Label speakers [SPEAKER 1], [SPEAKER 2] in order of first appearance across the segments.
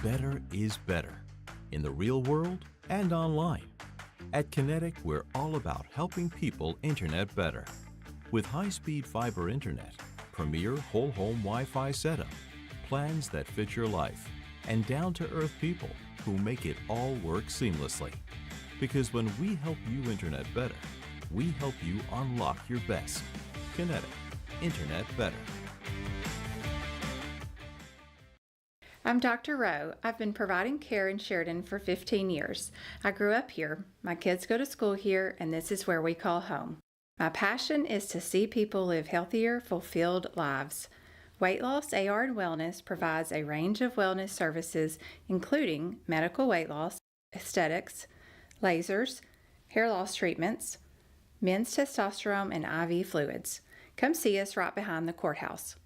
[SPEAKER 1] Better is better, in the real world and online. At Kinetic, we're all about helping people internet better. With high-speed fiber internet, premier whole home Wi-Fi setup, plans that fit your life, and down-to-earth people who make it all work seamlessly. Because when we help you internet better, we help you unlock your best. Kinetic, internet better.
[SPEAKER 2] I'm Dr. Rowe. I've been providing care in Sheridan for 15 years. I grew up here, my kids go to school here, and this is where we call home. My passion is to see people live healthier, fulfilled lives. Weight Loss AR and Wellness provides a range of wellness services, including medical weight loss, aesthetics, lasers, hair loss treatments, men's testosterone, and IV fluids. Come see us right behind the courthouse.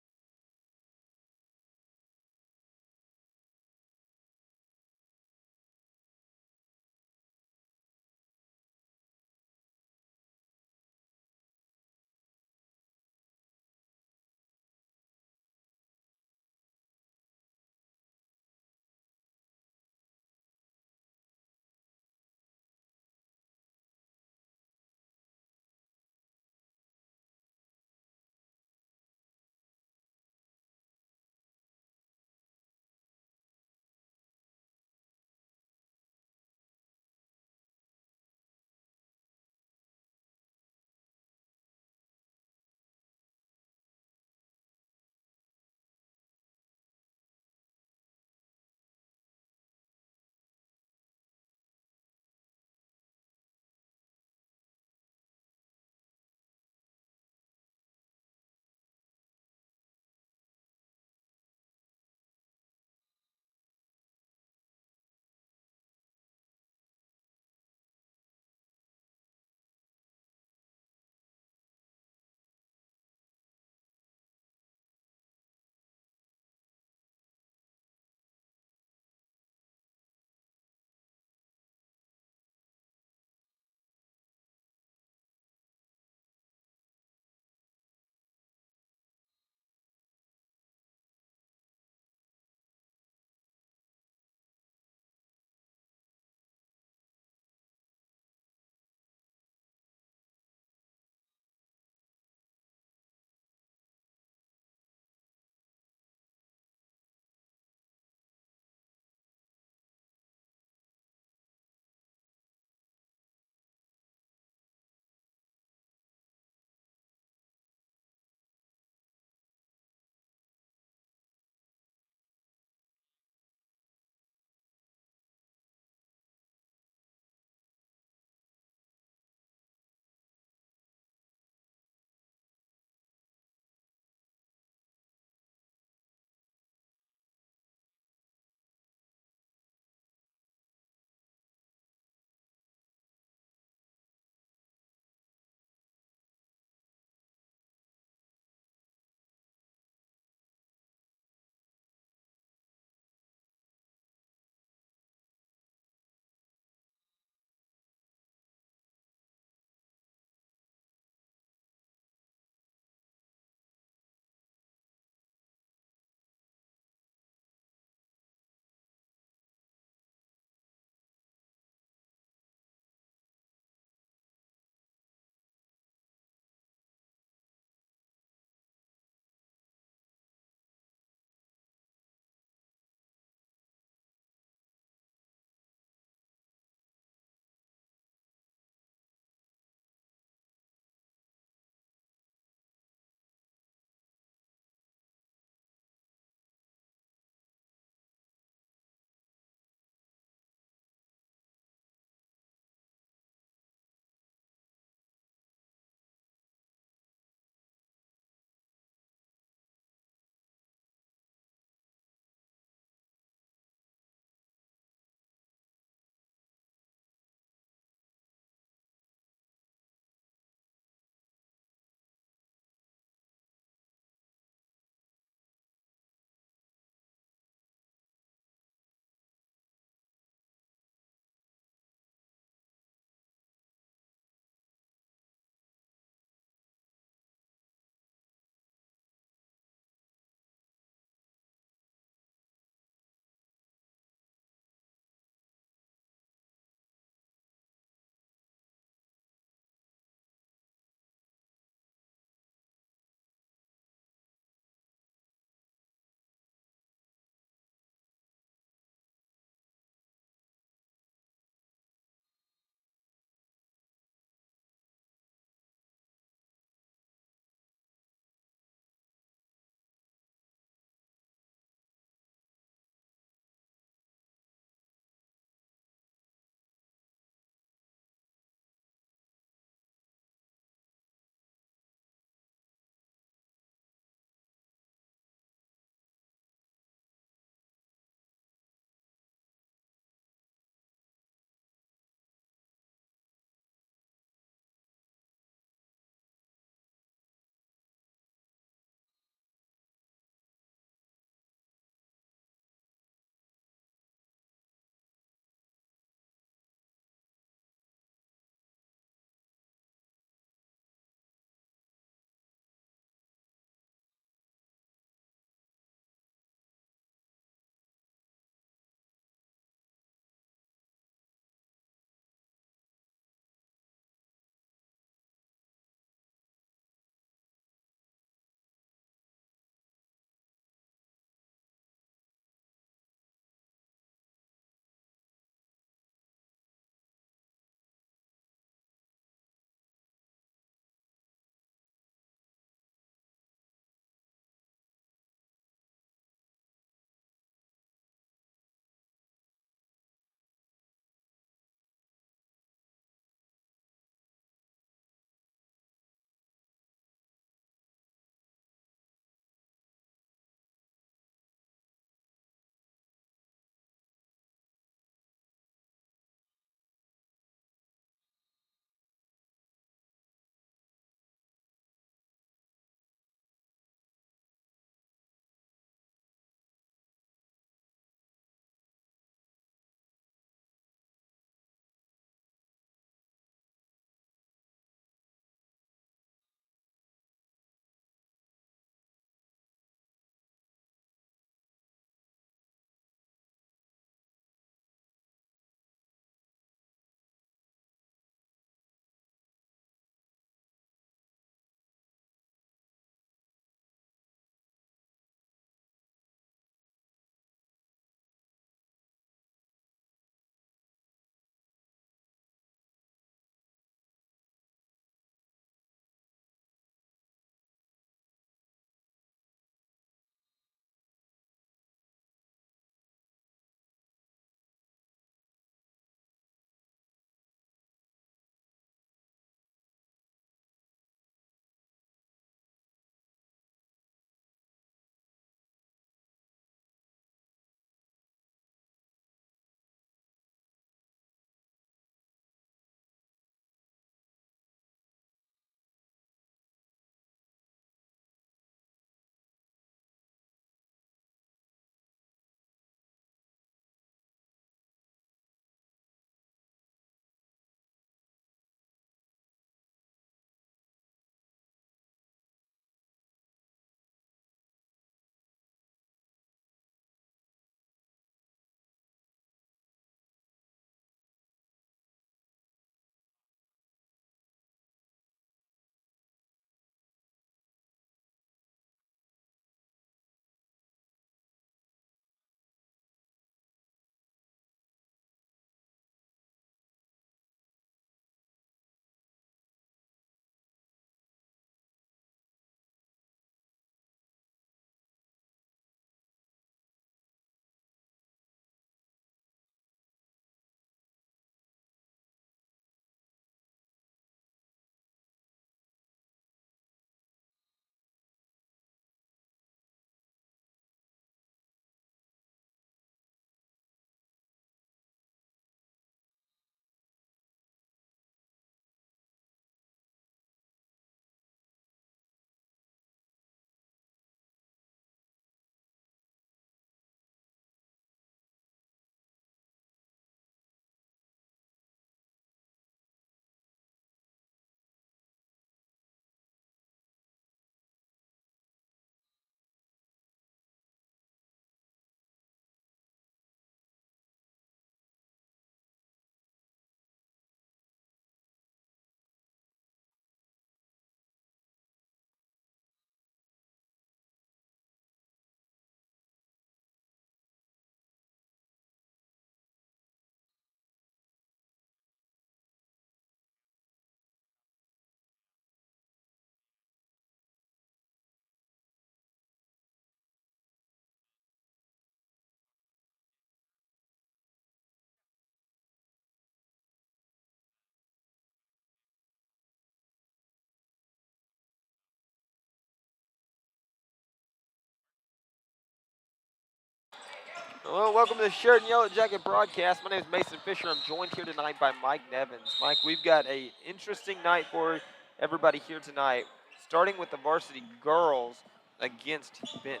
[SPEAKER 3] Well, welcome to the Sheridan YellowJacket broadcast. My name is Mason Fisher. I'm joined here tonight by Mike Nevins. Mike, we've got an interesting night for everybody here tonight, starting with the varsity girls against Benton.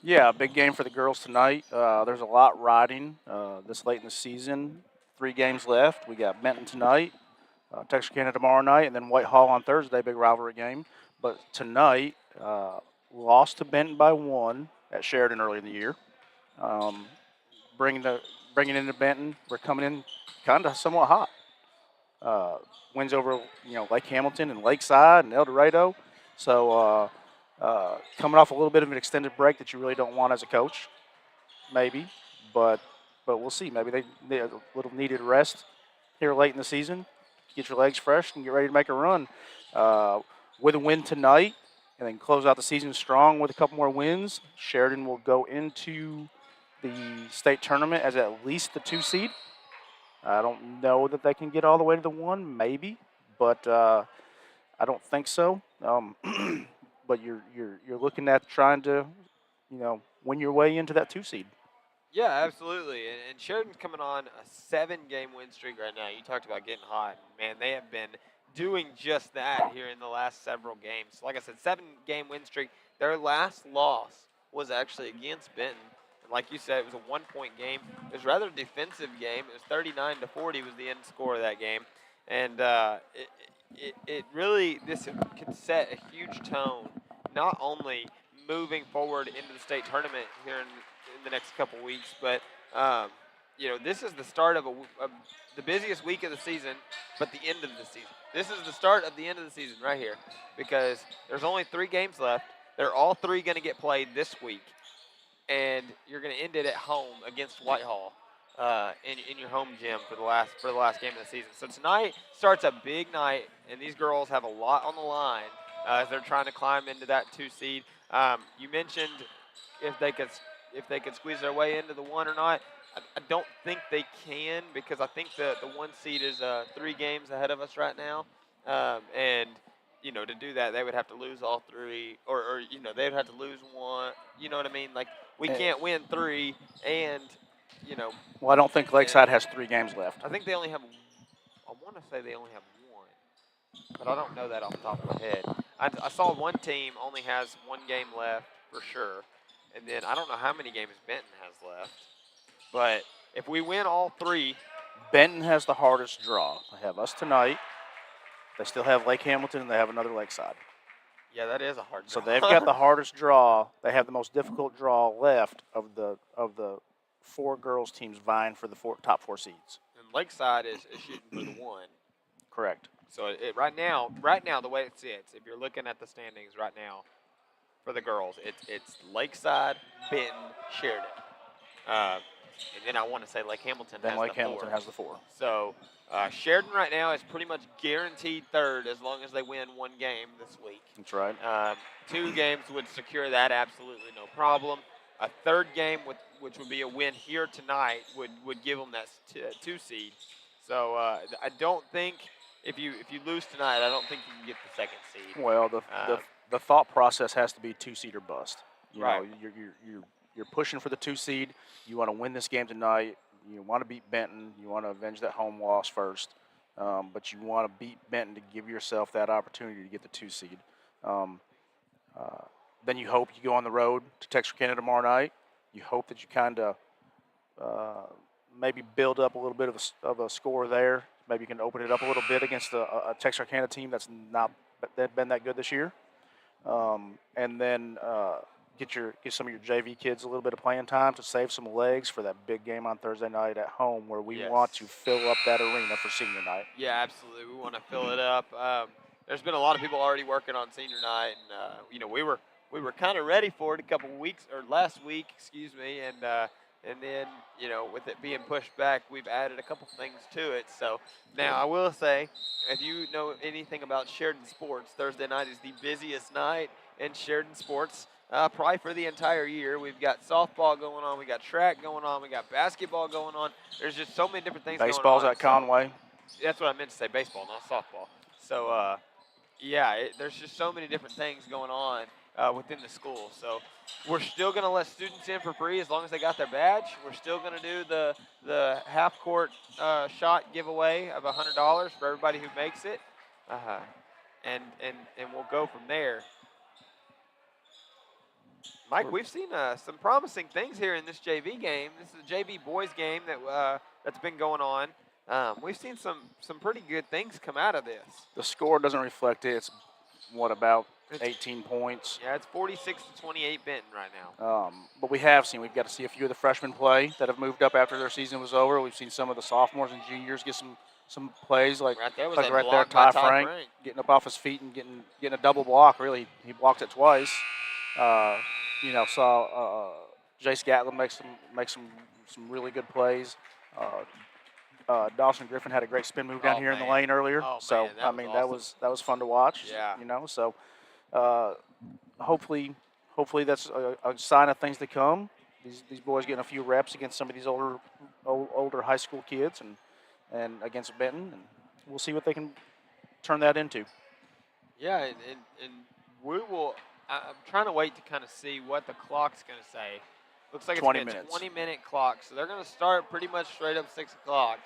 [SPEAKER 4] Yeah, big game for the girls tonight. There's a lot riding this late in the season. 3 games left. We got Benton tonight, Texarkana tomorrow night, and then Whitehall on Thursday, big rivalry game. But tonight, lost to Benton by 1 at Sheridan early in the year. Bringing into Benton, we're coming in kind of somewhat hot. Wins over Lake Hamilton and Lakeside and El Dorado. So coming off a little bit of an extended break that you really don't want as a coach, maybe, but we'll see. Maybe they need a little needed rest here late in the season. Get your legs fresh and get ready to make a run. With a win tonight, and then close out the season strong with a couple more wins, Sheridan will go into the state tournament as at least the 2 seed. I don't know that they can get all the way to the 1, maybe, but I don't think so. But you're looking at trying to, win your way into that 2 seed.
[SPEAKER 3] Yeah, absolutely. And Sheridan's coming on a 7-game win streak right now. You talked about getting hot. Man, they have been doing just that here in the last several games. Like I said, 7-game win streak. Their last loss was actually against Benton. And like you said, it was a 1-point game. It was a rather defensive game. It was 39-40 was the end score of that game. And it really, this could set a huge tone, not only moving forward into the state tournament here in the next couple weeks, but this is the start of the busiest week of the season, but the end of the season. This is the start of the end of the season right here, because there's only 3 games left. They're all 3 going to get played this week, and you're going to end it at home against Whitehall in your home gym for the last game of the season. So tonight starts a big night, and these girls have a lot on the line as they're trying to climb into that 2 seed. You mentioned if they could squeeze their way into the 1 or not. I don't think they can, because I think the 1 seed is 3 games ahead of us right now. And to do that, they would have to lose all 3, or they would have to lose 1. You know what I mean? Like, we can't win 3 and,
[SPEAKER 4] Well, I don't think Lakeside has 3 games left.
[SPEAKER 3] I think they only have, I want to say they only have 1, but I don't know that off the top of my head. I saw one team only has 1 game left for sure. And then I don't know how many games Benton has left. But if we win all 3.
[SPEAKER 4] Benton has the hardest draw. They have us tonight. They still have Lake Hamilton, and they have another Lakeside.
[SPEAKER 3] Yeah, that is a hard draw.
[SPEAKER 4] So they've got the hardest draw. They have the most difficult draw left of the 4 girls teams vying for the top 4 seeds.
[SPEAKER 3] And Lakeside is shooting for the 1.
[SPEAKER 4] Correct.
[SPEAKER 3] So right now, the way it sits, if you're looking at the standings right now for the girls, it's Lakeside, Benton, Sheridan. And then I want to say Lake Hamilton
[SPEAKER 4] has the 4.
[SPEAKER 3] So Sheridan right now is pretty much guaranteed 3rd as long as they win 1 game this week.
[SPEAKER 4] That's right.
[SPEAKER 3] 2 games would secure that, absolutely no problem. A 3rd game, which would be a win here tonight, would give them that 2 seed. So I don't think if you lose tonight, I don't think you can get the 2nd seed.
[SPEAKER 4] Well, the thought process has to be 2 seed or bust.
[SPEAKER 3] Right.
[SPEAKER 4] You're pushing for the 2 seed. You want to win this game tonight. You want to beat Benton. You want to avenge that home loss first. But you want to beat Benton to give yourself that opportunity to get the 2 seed. Then you hope you go on the road to Texarkana tomorrow night. You hope that you kind of maybe build up a little bit of a score there. Maybe you can open it up a little bit against a Texarkana team that's not been that good this year. And then get some of your JV kids a little bit of playing time to save some legs for that big game on Thursday night at home, where we want to fill up that arena for senior night.
[SPEAKER 3] Yeah, absolutely. We want to fill it up. There's been a lot of people already working on senior night, and we were kind of ready for it last week, and then with it being pushed back, we've added a couple things to it. So now I will say, if you know anything about Sheridan sports, Thursday night is the busiest night in Sheridan sports. Probably for the entire year. We've got softball going on. We got track going on. We got basketball going on. There's just so many different things
[SPEAKER 4] Baseball's
[SPEAKER 3] going on.
[SPEAKER 4] Baseball's at Conway.
[SPEAKER 3] That's what I meant to say, baseball, not softball. So, there's just so many different things going on within the school. So we're still going to let students in for free as long as they got their badge. We're still going to do the half-court shot giveaway of $100 for everybody who makes it, and we'll go from there. Mike, we've seen some promising things here in this JV game. This is a JV boys game that's been going on. We've seen some pretty good things come out of this.
[SPEAKER 4] The score doesn't reflect it. It's about 18 points.
[SPEAKER 3] Yeah, it's 46-28 Benton right now.
[SPEAKER 4] But we've got to see a few of the freshmen play that have moved up after their season was over. We've seen some of the sophomores and juniors get some plays like
[SPEAKER 3] right there,
[SPEAKER 4] Ty Frank getting up off his feet and getting a double block. Really, he blocked it twice. Saw Jace Gatlin make some really good plays. Dawson Griffin had a great spin move down here in the lane earlier. That was fun to watch.
[SPEAKER 3] Yeah.
[SPEAKER 4] So hopefully that's a sign of things to come. These boys getting a few reps against some of these older high school kids and against Benton, and we'll see what they can turn that into.
[SPEAKER 3] Yeah, and we will. I'm trying to wait to kind of see what the clock's going to say. Looks like it's
[SPEAKER 4] 20
[SPEAKER 3] a
[SPEAKER 4] minutes.
[SPEAKER 3] 20-minute clock, so they're going to start pretty much straight up 6 o'clock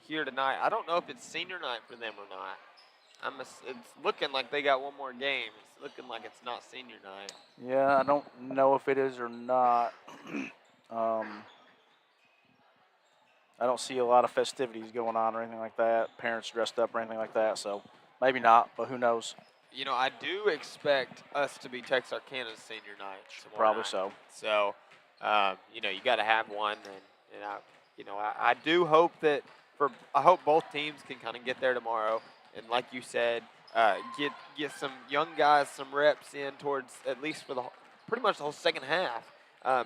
[SPEAKER 3] here tonight. I don't know if it's senior night for them or not. It's looking like they got one more game. It's looking like it's not senior night.
[SPEAKER 4] Yeah, I don't know if it is or not. I don't see a lot of festivities going on or anything like that, parents dressed up or anything like that, so maybe not, but who knows.
[SPEAKER 3] I do expect us to be Texarkana's senior night.
[SPEAKER 4] Probably so.
[SPEAKER 3] So, you got to have one, and I do hope I hope both teams can kind of get there tomorrow, and like you said, get some young guys some reps in towards at least for pretty much the whole second half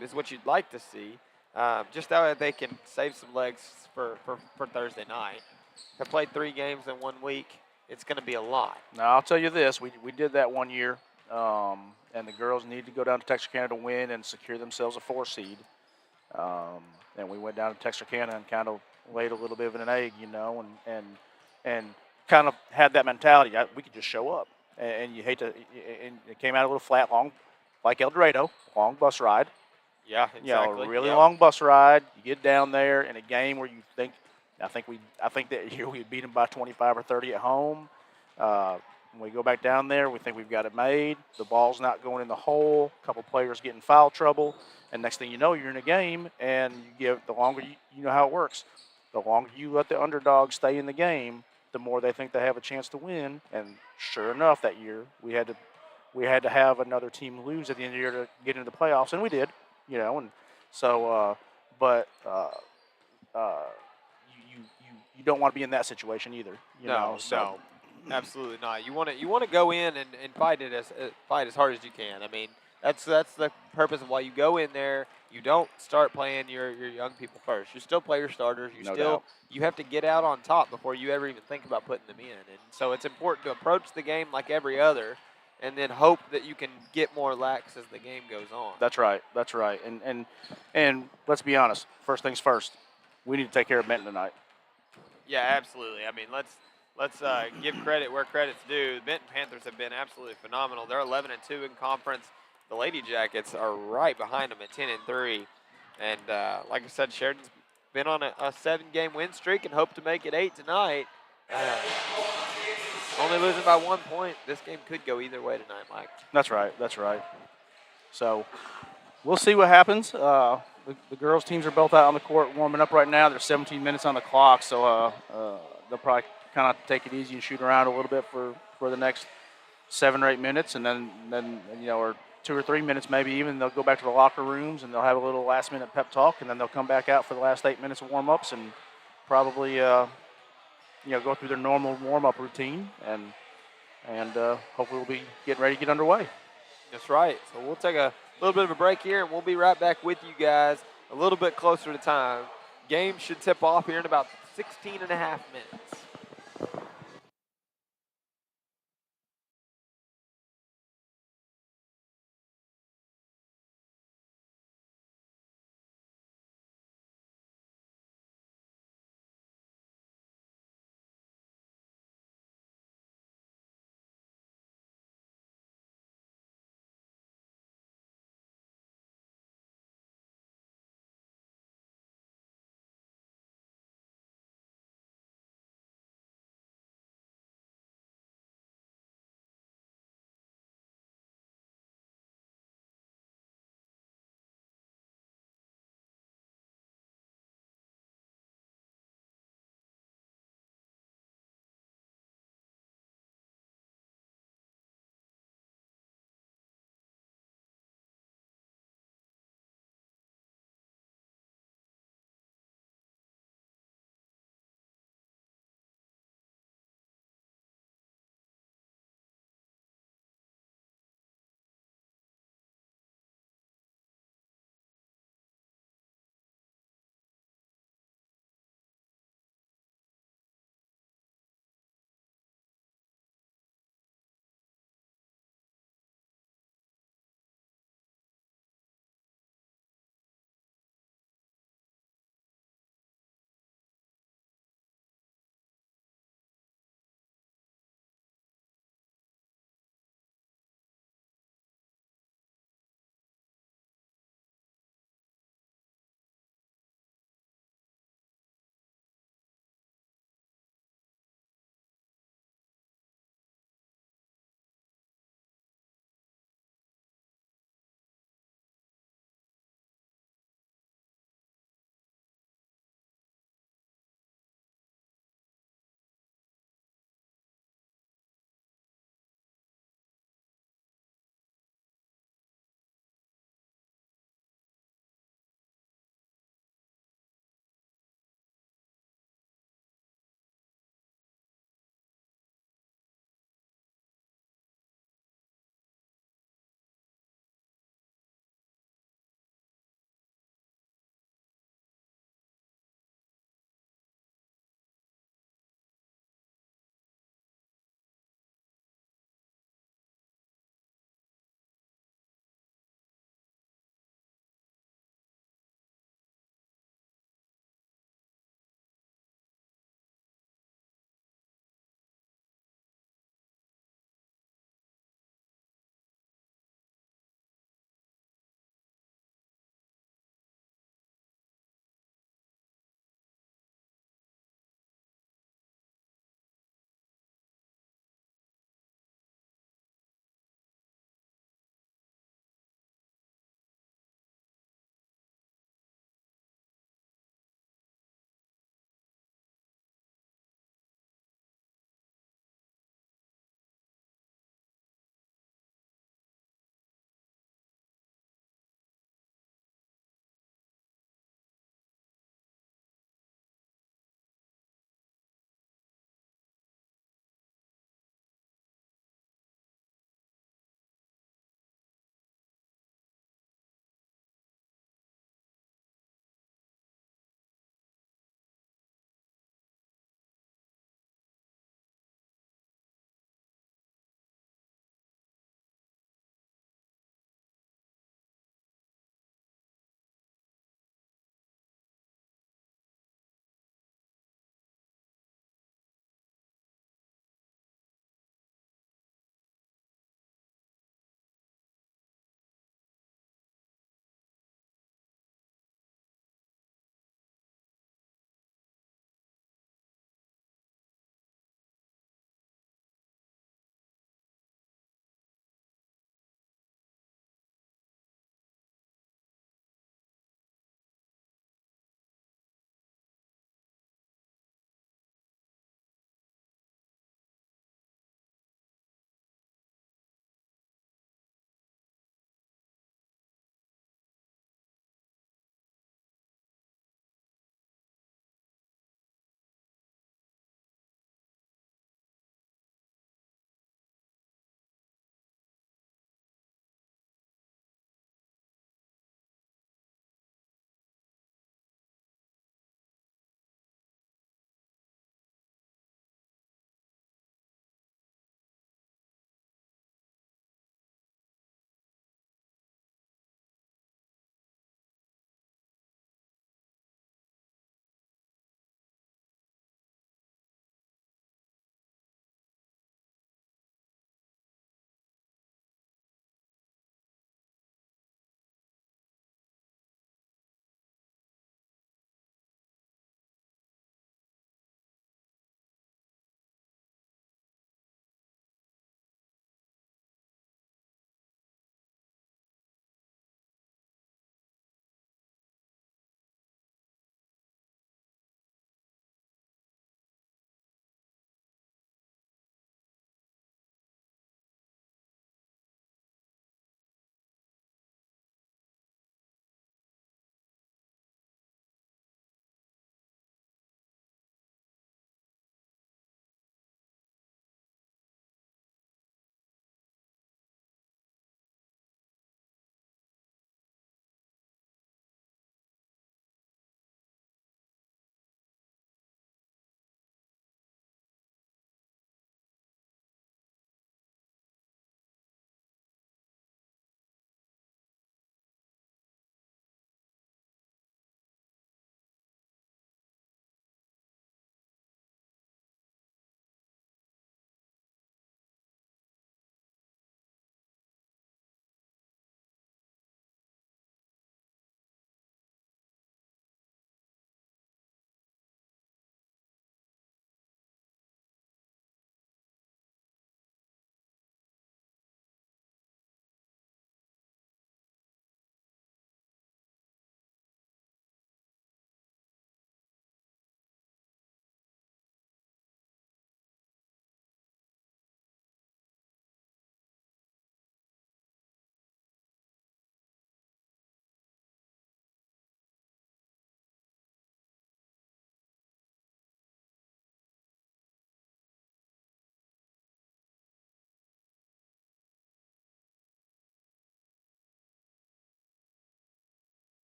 [SPEAKER 3] is what you'd like to see, just that way they can save some legs for Thursday night. They played 3 games in 1 week. It's going to be a lot.
[SPEAKER 4] Now, I'll tell you this. We did that one year, and the girls need to go down to Texarkana to win and secure themselves a 4 seed. And we went down to Texarkana and kind of laid a little bit of an egg, and kind of had that mentality. We could just show up. And you hate to – and it came out a little flat, long, like El Dorado, long bus ride.
[SPEAKER 3] Yeah, exactly.
[SPEAKER 4] A really long bus ride. You get down there in a game where you think – I think that year we beat them by 25 or 30 at home. When we go back down there, we think we've got it made. The ball's not going in the hole. A couple players get in foul trouble, and next thing you know, you're in a game. And the longer you know how it works. The longer you let the underdog stay in the game, the more they think they have a chance to win. And sure enough, that year we had to have another team lose at the end of the year to get into the playoffs, and we did. And so, you don't want to be in that situation either.
[SPEAKER 3] No, absolutely not. You want to go in and fight as hard as you can. I mean, that's the purpose of why you go in there. You don't start playing your young people first. You still play your starters. You have to get out on top before you ever even think about putting them in. And so it's important to approach the game like every other, and then hope that you can get more lax as the game goes on.
[SPEAKER 4] That's right. And let's be honest. First things first. We need to take care of Benton tonight.
[SPEAKER 3] Yeah, absolutely. I mean, let's give credit where credit's due. The Benton Panthers have been absolutely phenomenal. They're 11-2 in conference. The LadyJackets are right behind them at 10-3. And like I said, Sheridan's been on a 7-game win streak and hope to make it 8 tonight. Only losing by 1 point. This game could go either way tonight, Mike.
[SPEAKER 4] That's right. So we'll see what happens. The girls' teams are both out on the court warming up right now. There's 17 minutes on the clock, so they'll probably kind of take it easy and shoot around a little bit for the next 7 or 8 minutes, and then or 2 or 3 minutes maybe even. They'll go back to the locker rooms and they'll have a little last-minute pep talk, and then they'll come back out for the last 8 minutes of warm-ups and probably go through their normal warm-up routine, and hopefully we'll be getting ready to get underway.
[SPEAKER 3] That's right. So we'll take a little bit of a break here, and we'll be right back with you guys a little bit closer to time. Game should tip off here in about 16 and a half minutes.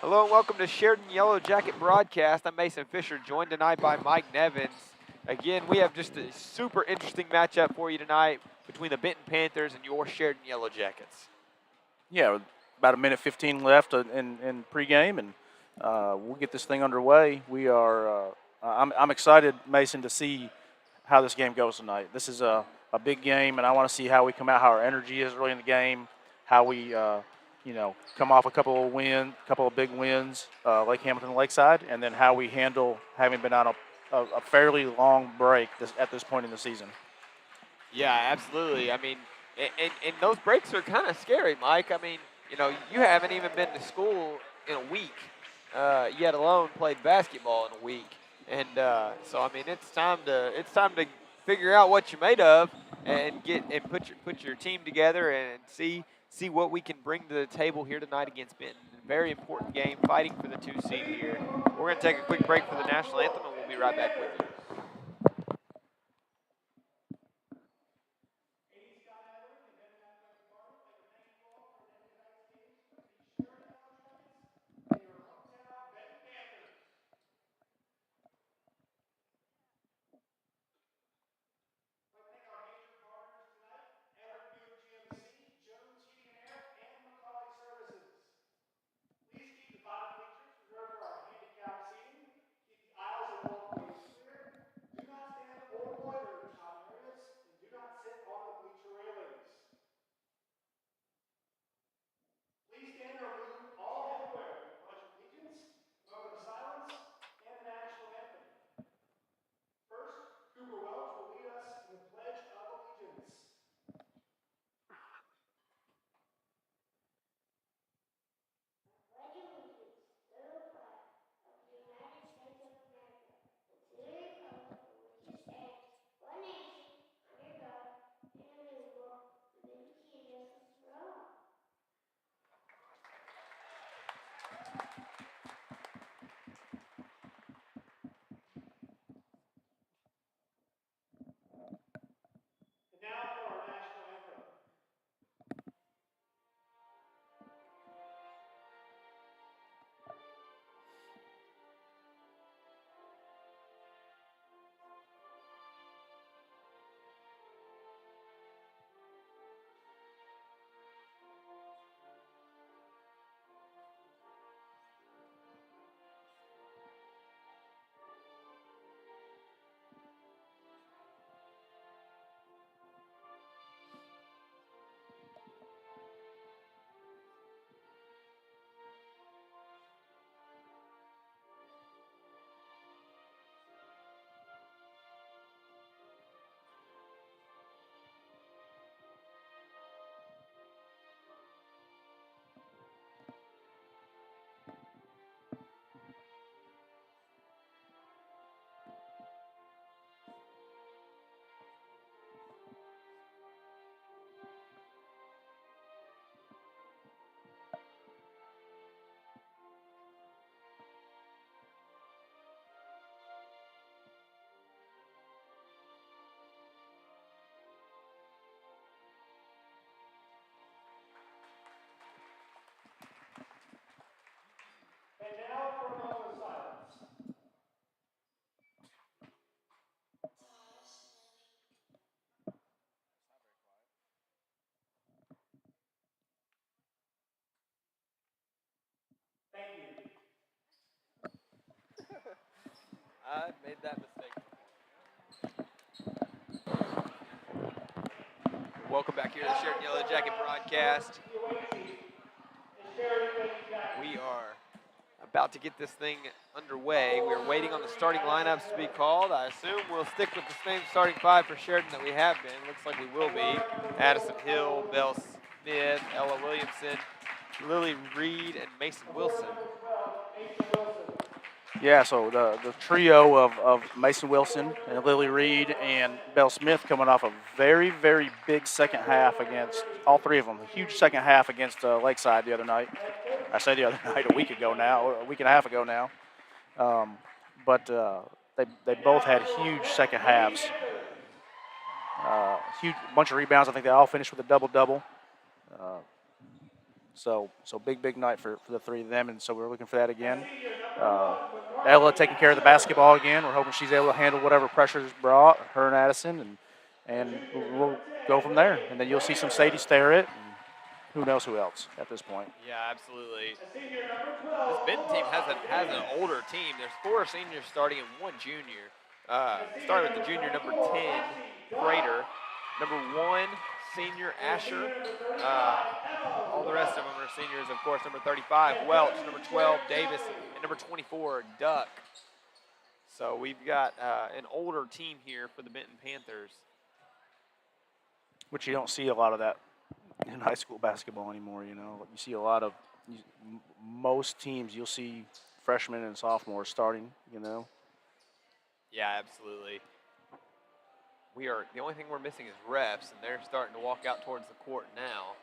[SPEAKER 3] Hello and welcome to Sheridan Yellow Jacket broadcast. I'm Mason Fisher, joined tonight by Mike Nevins. Again, we have just a super interesting matchup for you tonight between the Benton Panthers and your Sheridan Yellow Jackets.
[SPEAKER 4] Yeah, about a minute 15 left in pregame, and we'll get this thing underway. We are. I'm excited, Mason, to see how this game goes tonight. This is a big game, and I want to see how we come out, how our energy is early in the game, how we, come off a couple of big wins, Lake Hamilton and Lakeside, and then how we handle having been on a fairly long break at this point in the season.
[SPEAKER 3] Yeah, absolutely. I mean, and those breaks are kind of scary, Mike. I mean, you haven't even been to school in a week, yet alone played basketball in a week. And so, I mean, it's time to figure out what you're made of and put your team together and see what we can bring to the table here tonight against Benton. Very important game, fighting for the 2 seed here. We're going to take a quick break for the national anthem, and we'll be right back with you. I made that mistake. Welcome back here to the Sheridan Yellow Jacket broadcast. We are about to get this thing underway. We're waiting on the starting lineups to be called. I assume we'll stick with the same starting five for Sheridan that we have been. Looks like we will be. Addison Hill, Belle Smith, Ella Williamson, Lily Reed, and Mason Wilson.
[SPEAKER 4] Yeah, so the trio of Mason Wilson and Lily Reed and Belle Smith coming off a very, very big second half against all three of them. A huge second half against Lakeside the other night. I say the other night, a week and a half ago now. But they both had huge second halves. Huge bunch of rebounds. I think they all finished with a double-double. So big night for the three of them, and so we're looking for that again. Ella taking care of the basketball again. We're hoping she's able to handle whatever pressure is brought, her and Addison, and we'll go from there. And then you'll see some Sadie Starrett, and who knows who else at this point.
[SPEAKER 3] Yeah, absolutely. This Benton team has an older team. There's 4 seniors starting and 1 junior. Starting with the junior number 10, Prater. Number 1, senior Asher. All the rest of them are seniors, of course. Number 35, Welch. Number 12, Davis. And number 24, Duck. So we've got an older team here for the Benton Panthers.
[SPEAKER 4] Which you don't see a lot of that in high school basketball anymore, you know. You see a lot of most teams, you'll see freshmen and sophomores starting, you know.
[SPEAKER 3] Yeah, absolutely. The only thing we're missing is refs, and they're starting to walk out towards the court now.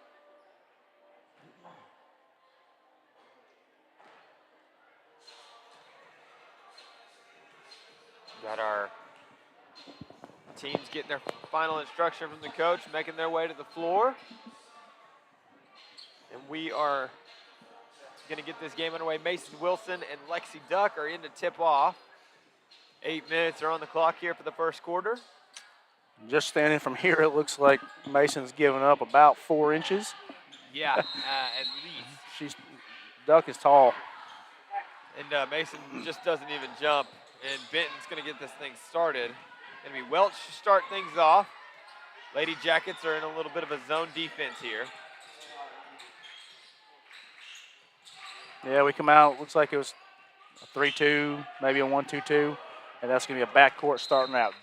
[SPEAKER 3] Got our teams getting their final instruction from the coach, making their way to the floor. And we are going to get this game underway. Mason Wilson and Lexi Duck are in to tip off. 8 minutes are on the clock here for the first quarter.
[SPEAKER 4] Just standing from here, it looks like Mason's given up about 4 inches.
[SPEAKER 3] Yeah, at least.
[SPEAKER 4] Duck is tall.
[SPEAKER 3] And Mason just doesn't even jump. And Benton's going to get this thing started. Going to be Welch to start things off. Lady Jackets are in a little bit of a zone defense here.
[SPEAKER 4] Yeah, we come out, looks like it was a 3-2, maybe a 1-2-2, and that's going to be a backcourt starting out.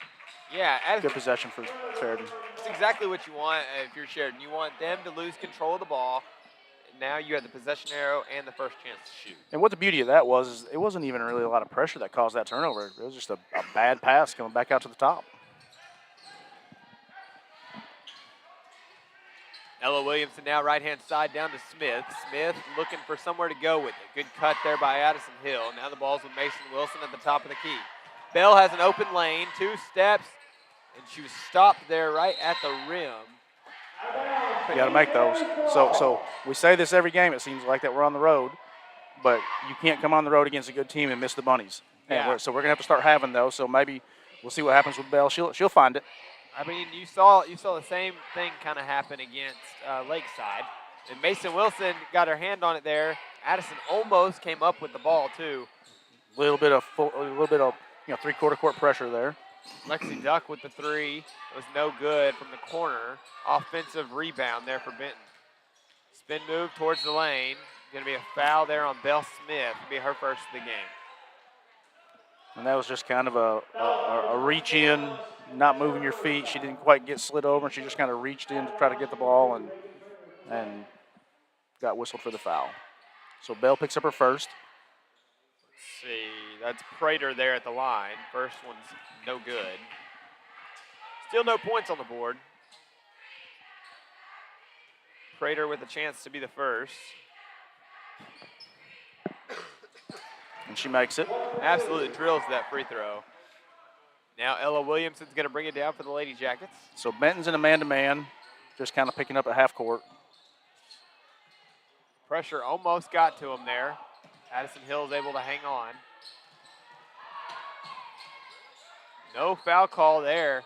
[SPEAKER 3] Yeah.
[SPEAKER 4] Good possession for Sheridan.
[SPEAKER 3] That's exactly what you want if you're Sheridan. You want them to lose control of the ball. Now you have the possession arrow and the first chance to shoot.
[SPEAKER 4] And what the beauty of that was is it wasn't even really a lot of pressure that caused that turnover. It was just a bad pass coming back out to the top.
[SPEAKER 3] Ella Williamson now right-hand side down to Smith. Smith looking for somewhere to go with it. Good cut there by Addison Hill. Now the ball's with Mason Wilson at the top of the key. Bell has an open lane, 2 steps, and she was stopped there right at the rim.
[SPEAKER 4] You got to make those. So we say this every game, it seems like, that we're on the road, but you can't come on the road against a good team and miss the bunnies.
[SPEAKER 3] Yeah.
[SPEAKER 4] So we're going to have to start having those, so maybe we'll see what happens with Bell. She'll find it.
[SPEAKER 3] I mean, you saw the same thing kind of happen against Lakeside. And Mason Wilson got her hand on it there. Addison almost came up with the ball too.
[SPEAKER 4] A little bit of 3/4 court pressure there.
[SPEAKER 3] Lexi Duck with the 3. It was no good from the corner. Offensive rebound there for Benton. Spin move towards the lane. Going to be a foul there on Belle Smith. It'll be her first of the game.
[SPEAKER 4] And that was just kind of a reach in, not moving your feet. She didn't quite get slid over, and she just kind of reached in to try to get the ball and got whistled for the foul. So Bell picks up her first.
[SPEAKER 3] Let's see. That's Prater there at the line. First one's no good. Still no points on the board. Prater with a chance to be the first.
[SPEAKER 4] And she makes it.
[SPEAKER 3] Absolutely drills that free throw. Now Ella Williamson's going to bring it down for the Lady Jackets.
[SPEAKER 4] So Benton's in a man-to-man, just kind of picking up at half court.
[SPEAKER 3] Pressure almost got to him there. Addison Hill is able to hang on. No foul call there.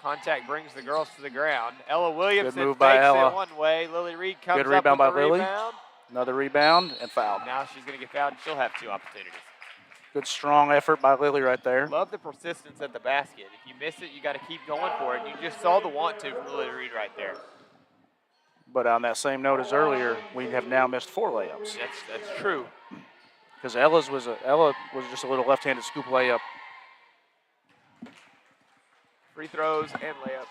[SPEAKER 3] Contact brings the girls to the ground. Ella Williamson
[SPEAKER 4] Good move by
[SPEAKER 3] fakes
[SPEAKER 4] Ella.
[SPEAKER 3] it one way. Lily Reed comes
[SPEAKER 4] Good
[SPEAKER 3] up
[SPEAKER 4] rebound
[SPEAKER 3] with
[SPEAKER 4] by
[SPEAKER 3] the
[SPEAKER 4] Lily.
[SPEAKER 3] rebound.
[SPEAKER 4] Another rebound and foul.
[SPEAKER 3] Now she's going to get fouled. She'll have 2 opportunities.
[SPEAKER 4] Good strong effort by Lily right there.
[SPEAKER 3] Love the persistence at the basket. If you miss it, you got to keep going for it. You just saw the want to from Lily Reed right there.
[SPEAKER 4] But on that same note as earlier, we have now missed 4 layups.
[SPEAKER 3] That's true.
[SPEAKER 4] Because Ella was just a little left-handed scoop layup.
[SPEAKER 3] Free throws and layups.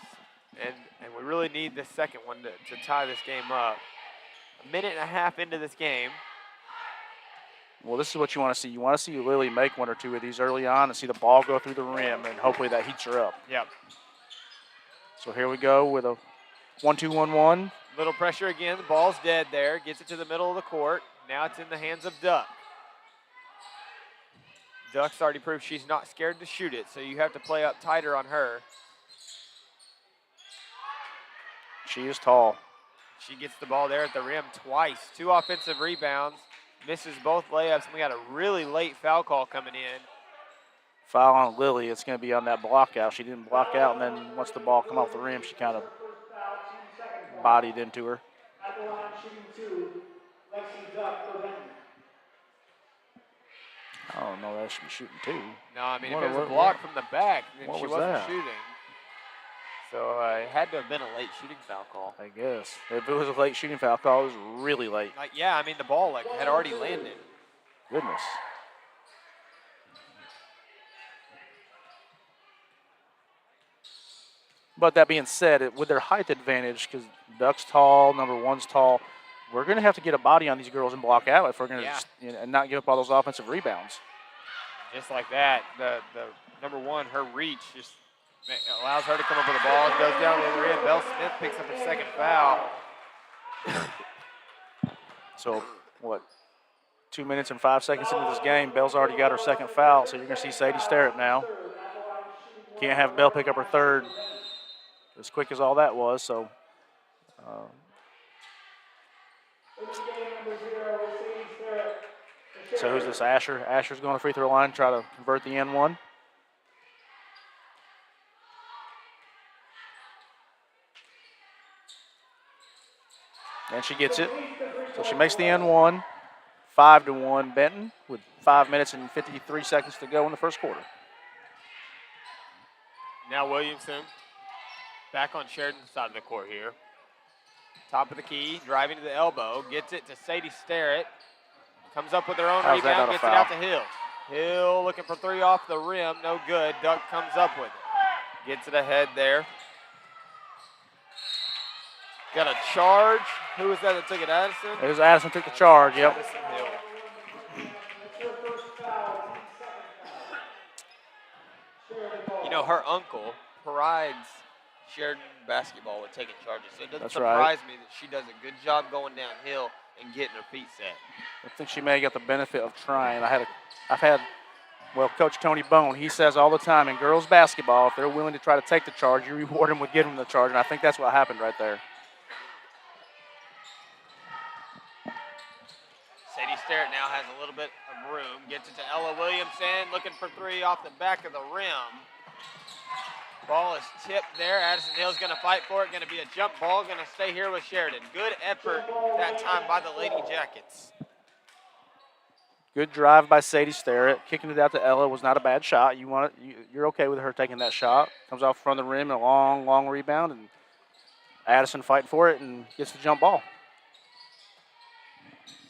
[SPEAKER 3] And we really need this second one to tie this game up. A minute and a half into this game.
[SPEAKER 4] Well, this is what you want to see. You want to see Lily make 1 or 2 of these early on and see the ball go through the rim, and hopefully that heats her up.
[SPEAKER 3] Yep.
[SPEAKER 4] So here we go with a 1-2-1-1.
[SPEAKER 3] Little pressure again. The ball's dead there. Gets it to the middle of the court. Now it's in the hands of Duck. Duck's already proved she's not scared to shoot it, so you have to play up tighter on her.
[SPEAKER 4] She is tall.
[SPEAKER 3] She gets the ball there at the rim twice. 2 offensive rebounds, misses both layups, and we got a really late foul call coming in.
[SPEAKER 4] Foul on Lily. It's going to be on that block out. She didn't block out, and then once the ball come off the rim, she kind of bodied into her. I don't know that she was shooting 2.
[SPEAKER 3] No, I mean, if it was a block from the back, then she wasn't
[SPEAKER 4] that?
[SPEAKER 3] shooting. So it had to have been a late shooting foul call.
[SPEAKER 4] I guess. If it was a late shooting foul call, it was really late.
[SPEAKER 3] Yeah, I mean, the ball had already landed.
[SPEAKER 4] Goodness. But that being said, with their height advantage, because Duck's tall, number 1's tall, we're going to have to get a body on these girls and block out if we're going to and not give up all those offensive rebounds.
[SPEAKER 3] Just like that, the number 1, her reach just allows her to come up with the ball. It goes down to the rim. Belle Smith picks up her second foul.
[SPEAKER 4] So, 2 minutes and 5 seconds into this game, Belle's already got her second foul, so you're going to see Sadie Sterrett now. Can't have Belle pick up her third as quick as all that was, so. So who's this, Asher? Asher's going to free throw line, try to convert the N1. And she gets it. So she makes the N1, 5-1 Benton with 5 minutes and 53 seconds to go in the first quarter.
[SPEAKER 3] Now Williamson back on Sheridan's side of the court here. Top of the key, driving to the elbow, gets it to Sadie Sterrett. Comes up with her own rebound, gets it out to Hill. Hill looking for 3 off the rim, no good. Duck comes up with it. Gets it ahead there. Got a charge. Who was that took it, Addison?
[SPEAKER 4] It was Addison took the charge, yep.
[SPEAKER 3] Addison Hill. You know, her uncle prides Sheridan basketball with taking charges. So it doesn't surprise me that she does a good job going downhill and getting her feet set.
[SPEAKER 4] I think she may have got the benefit of trying. Coach Tony Bone, he says all the time in girls basketball, if they're willing to try to take the charge, you reward them with giving them the charge, and I think that's what happened right there.
[SPEAKER 3] Sadie Sterrett now has a little bit of room, gets it to Ella Williamson, looking for 3 off the back of the rim. Ball is tipped there. Addison Hill's going to fight for it. Going to be a jump ball. Going to stay here with Sheridan. Good effort that time by the Lady Jackets.
[SPEAKER 4] Good drive by Sadie Sterrett. Kicking it out to Ella was not a bad shot. You're okay with her taking that shot. Comes off front of the rim, a long, long rebound, and Addison fighting for it and gets the jump ball.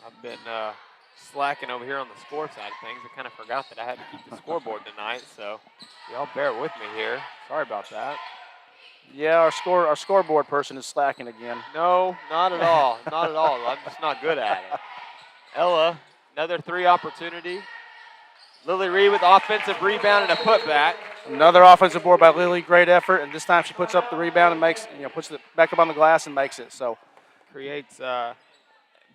[SPEAKER 3] I've been slacking over here on the score side of things. I kind of forgot that I had to keep the scoreboard tonight, so y'all bear with me here. Sorry about that.
[SPEAKER 4] Yeah, our scoreboard person is slacking again.
[SPEAKER 3] No, not at all. Not at all. I'm just not good at it. Ella, another 3 opportunity. Lily Reed with offensive rebound and a putback.
[SPEAKER 4] Another offensive board by Lily. Great effort, and this time she puts up the rebound and puts it back up on the glass and makes it. So
[SPEAKER 3] creates.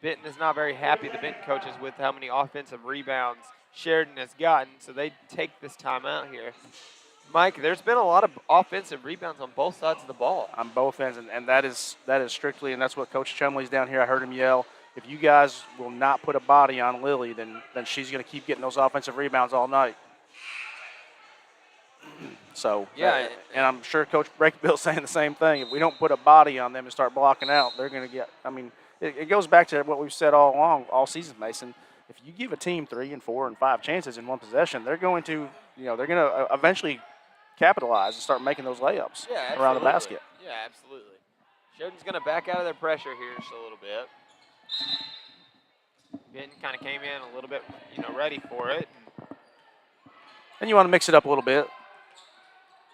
[SPEAKER 3] Benton is not very happy, the Benton coaches, with how many offensive rebounds Sheridan has gotten, so they take this time out here. Mike, there's been a lot of offensive rebounds on both sides of the ball.
[SPEAKER 4] On both ends, and that is strictly, and that's what Coach Chumley's down here. I heard him yell, if you guys will not put a body on Lily, then she's going to keep getting those offensive rebounds all night. So,
[SPEAKER 3] yeah,
[SPEAKER 4] and I'm sure Coach Breakbill's saying the same thing. If we don't put a body on them and start blocking out, they're going to get, it goes back to what we've said all along, all season, Mason. If you give a team 3 and 4 and 5 chances in one possession, they're going to eventually capitalize and start making those layups around the basket.
[SPEAKER 3] Yeah, absolutely. Sheridan's going to back out of their pressure here just a little bit. Benton kind of came in a little bit, ready for it.
[SPEAKER 4] And you want to mix it up a little bit.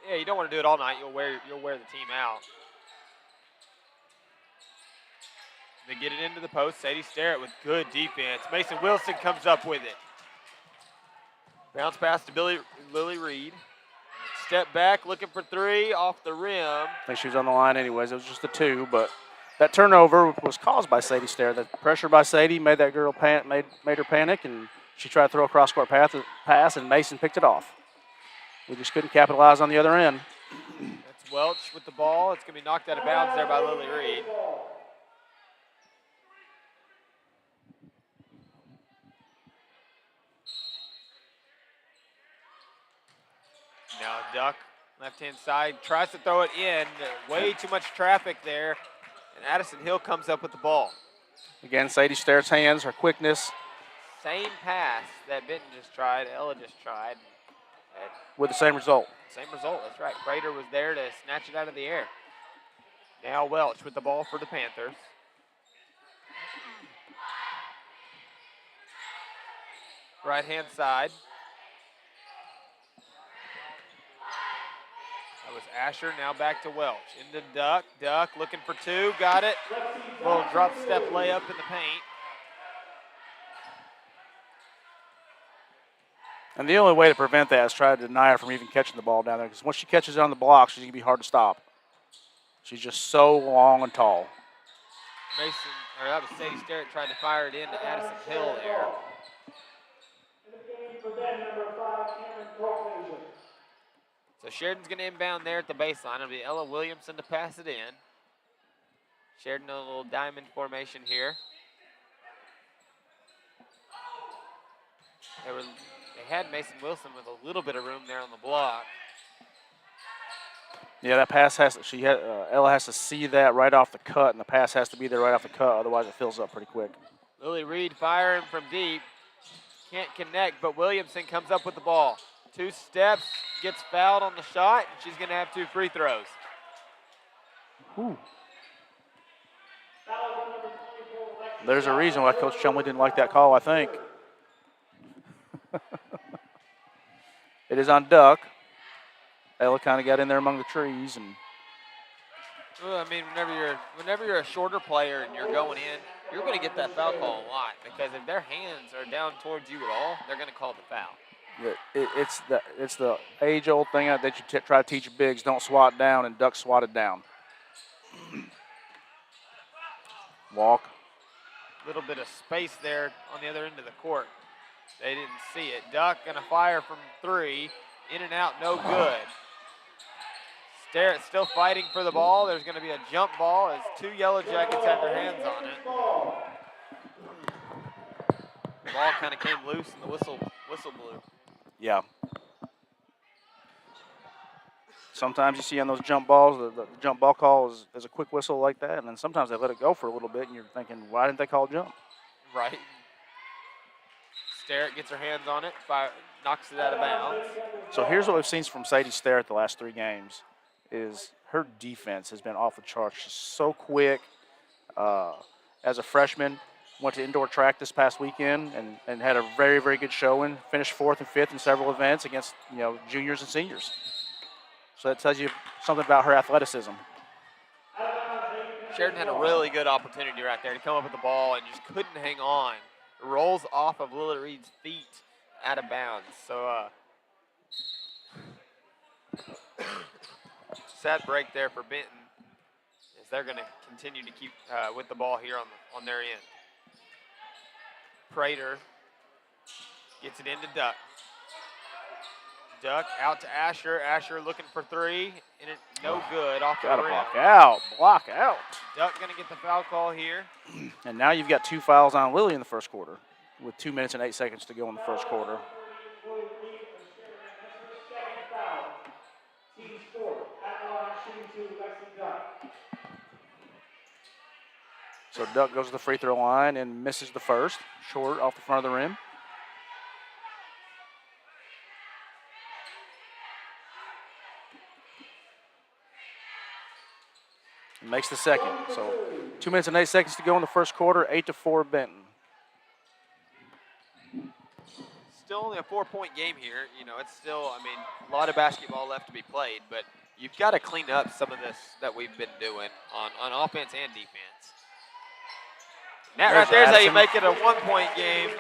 [SPEAKER 3] Yeah, you don't want to do it all night. You'll wear the team out. They get it into the post. Sadie Sterrett with good defense. Mason Wilson comes up with it. Bounce pass to Lily Reed. Step back, looking for 3 off the rim.
[SPEAKER 4] I think she was on the line anyways. It was just a 2, but that turnover was caused by Sadie Sterrett. The pressure by Sadie made that girl made her panic, and she tried to throw a cross-court pass, and Mason picked it off. We just couldn't capitalize on the other end.
[SPEAKER 3] That's Welch with the ball. It's going to be knocked out of bounds there by Lily Reed. Now Duck, left-hand side, tries to throw it in. Way too much traffic there. And Addison Hill comes up with the ball.
[SPEAKER 4] Again, Sadie Sterrett's hands, her quickness.
[SPEAKER 3] Same pass that Benton just tried, Ella just tried.
[SPEAKER 4] With the same result.
[SPEAKER 3] Same result, that's right. Prater was there to snatch it out of the air. Now Welch with the ball for the Panthers. Right-hand side. That was Asher, now back to Welch. Into Duck, Duck looking for two, got it. Little drop step layup in the paint.
[SPEAKER 4] And the only way to prevent that is try to deny her from even catching the ball down there, because once she catches it on the block, she's going to be hard to stop. She's just so long and tall.
[SPEAKER 3] That was Sadie Sterrett trying to fire it into Addison Hill there. So Sheridan's going to inbound there at the baseline. It'll be Ella Williamson to pass it in. Sheridan a little diamond formation here. They had Mason Wilson with a little bit of room there on the block.
[SPEAKER 4] Yeah, that pass Ella has to see that right off the cut, and the pass has to be there right off the cut, otherwise it fills up pretty quick.
[SPEAKER 3] Lily Reed firing from deep. Can't connect, but Williamson comes up with the ball. 2 steps, gets fouled on the shot, and she's going to have 2 free throws.
[SPEAKER 4] Ooh. There's a reason why Coach Chumley didn't like that call, I think. It is on Duck. Ella kind of got in there among the trees, and
[SPEAKER 3] Well, I mean, whenever you're a shorter player and you're going in, you're going to get that foul call a lot, because if their hands are down towards you at all, they're going to call the foul.
[SPEAKER 4] it's the age-old thing that you try to teach your bigs: don't swat down, and Duck swatted down. Walk.
[SPEAKER 3] Little bit of space there on the other end of the court. They didn't see it. Duck gonna fire from 3, in and out, no good. Sterrett still fighting for the ball. There's gonna be a jump ball as 2 Yellow Jackets had their hands on it. The ball kind of came loose and the whistle blew.
[SPEAKER 4] Yeah. Sometimes you see on those jump balls, the jump ball call is a quick whistle like that, and then sometimes they let it go for a little bit, and you're thinking, why didn't they call jump?
[SPEAKER 3] Right. Sterrett gets her hands on it, knocks it out of bounds.
[SPEAKER 4] So here's what we've seen from Sadie Sterrett the last 3 games, is her defense has been off the charts. She's so quick. As a freshman, went to indoor track this past weekend and had a very, very good showing. Finished 4th and 5th in several events against juniors and seniors. So that tells you something about her athleticism.
[SPEAKER 3] Sheridan had a really good opportunity right there to come up with the ball and just couldn't hang on. It rolls off of Lily Reed's feet out of bounds. So sad break there for Benton, as they're going to continue to keep with the ball here on their end. Prater gets it into Duck. Duck out to Asher. Asher looking for 3, and it no good off the rim.
[SPEAKER 4] Block out.
[SPEAKER 3] Duck going to get the foul call here.
[SPEAKER 4] And now you've got 2 fouls on Lily in the first quarter, with 2 minutes and 8 seconds to go in the first quarter. So Duck goes to the free throw line and misses the first, short off the front of the rim. And makes the second. So 2 minutes and 8 seconds to go in the first quarter, 8-4 Benton.
[SPEAKER 3] Still only a 4-point game here. It's still, a lot of basketball left to be played, but you've got to clean up some of this that we've been doing on offense and defense. That right there's how you make it a 1-point game.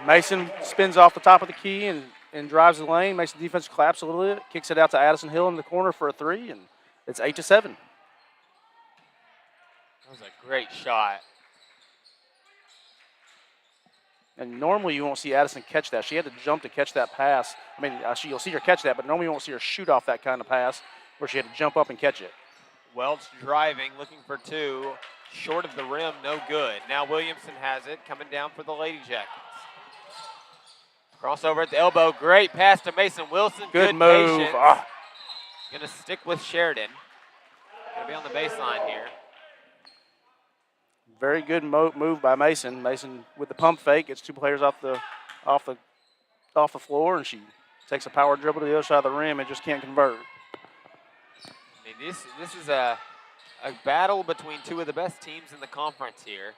[SPEAKER 4] Mason spins off the top of the key and drives the lane, makes the defense collapse a little bit, kicks it out to Addison Hill in the corner for a 3, and it's 8-7.
[SPEAKER 3] That was a great shot.
[SPEAKER 4] And normally you won't see Addison catch that. She had to jump to catch that pass. You'll see her catch that, but normally you won't see her shoot off that kind of pass where she had to jump up and catch it.
[SPEAKER 3] Welch driving, looking for 2. Short of the rim, no good. Now Williamson has it, coming down for the Lady Jackets. Crossover at the elbow. Great pass to Mason Wilson.
[SPEAKER 4] Good move.
[SPEAKER 3] Patience.
[SPEAKER 4] Ah.
[SPEAKER 3] Going to stick with Sheridan. Going to be on the baseline here.
[SPEAKER 4] Very good move by Mason. Mason with the pump fake gets 2 players off the floor, and she takes a power dribble to the other side of the rim and just can't convert.
[SPEAKER 3] I mean, this is a battle between 2 of the best teams in the conference here.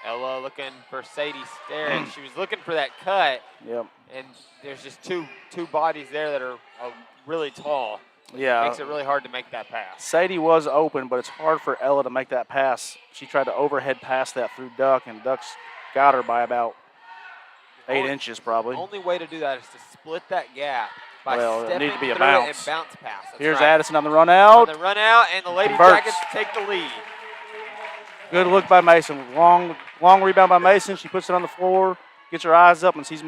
[SPEAKER 3] Ella looking for Sadie Sterrett. She was looking for that cut.
[SPEAKER 4] Yep.
[SPEAKER 3] And there's just two bodies there that are really tall.
[SPEAKER 4] Yeah.
[SPEAKER 3] Makes it really hard to make that pass.
[SPEAKER 4] Sadie was open, but it's hard for Ella to make that pass. She tried to overhead pass that through Duck, and Duck's got her by about 8 inches probably.
[SPEAKER 3] The only way to do that is to split that gap by
[SPEAKER 4] it
[SPEAKER 3] stepping
[SPEAKER 4] needed to be a
[SPEAKER 3] through it
[SPEAKER 4] bounce.
[SPEAKER 3] and bounce pass. That's
[SPEAKER 4] Here's
[SPEAKER 3] right.
[SPEAKER 4] Addison on the run out.
[SPEAKER 3] On the run out, and the Lady
[SPEAKER 4] Converts.
[SPEAKER 3] Jackets take the lead.
[SPEAKER 4] Good look by Mason. Long rebound by Mason. She puts it on the floor, gets her eyes up, and sees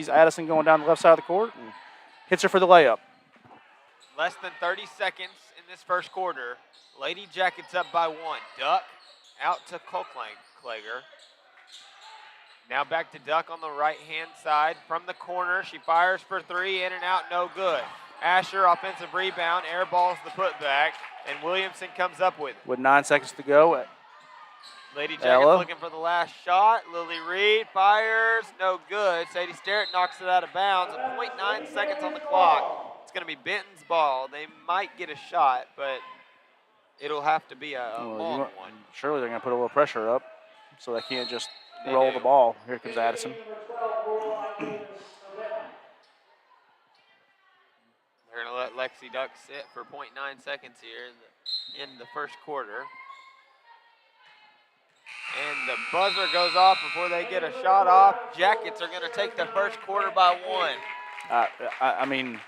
[SPEAKER 4] Addison going down the left side of the court, and hits her for the layup.
[SPEAKER 3] Less than 30 seconds in this first quarter. Lady Jackets up by 1. Duck out to Kolklager. Now back to Duck on the right-hand side. From the corner, she fires for 3, in and out, no good. Asher, offensive rebound, air balls the putback, and Williamson comes up with it.
[SPEAKER 4] With 9 seconds to go.
[SPEAKER 3] Lady Jackets
[SPEAKER 4] Ella.
[SPEAKER 3] looking for the last shot. Lily Reed fires, no good. Sadie Sterrett knocks it out of bounds. 0.9 seconds on the clock. It's going to be Benton's ball. They might get a shot, but it'll have to be a long one.
[SPEAKER 4] Surely they're going to put a little pressure up so they can't just
[SPEAKER 3] They
[SPEAKER 4] roll
[SPEAKER 3] do.
[SPEAKER 4] the ball. Here comes Addison.
[SPEAKER 3] They're going to let Lexi Duck sit for 0.9 seconds here in the first quarter. And the buzzer goes off before they get a shot off. Jackets are going to take the first quarter by 1.
[SPEAKER 4] I mean,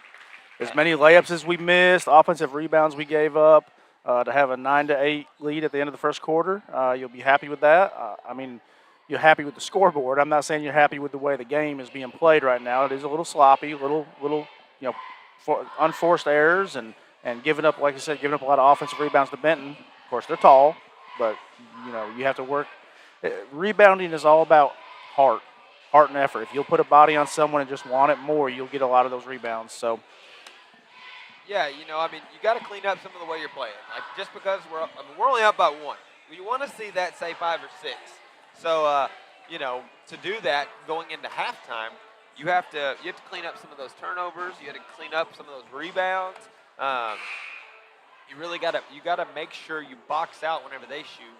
[SPEAKER 4] as many layups as we missed, offensive rebounds we gave up, to have a 9-8 lead at the end of the first quarter, you'll be happy with that. I mean, you're happy with the scoreboard. I'm not saying you're happy with the way the game is being played right now. It is a little sloppy, little unforced errors, and giving up, like I said, giving up a lot of offensive rebounds to Benton. Of course, they're tall, but you have to work. Rebounding is all about heart and effort. If you'll put a body on someone and just want it more, you'll get a lot of those rebounds. So,
[SPEAKER 3] Yeah, you got to clean up some of the way you're playing. Like, just because we're only up by 1. You want to see that, say, 5 or 6. So, to do that going into halftime, you have to clean up some of those turnovers. You have to clean up some of those rebounds. You really got to make sure you box out whenever they shoot,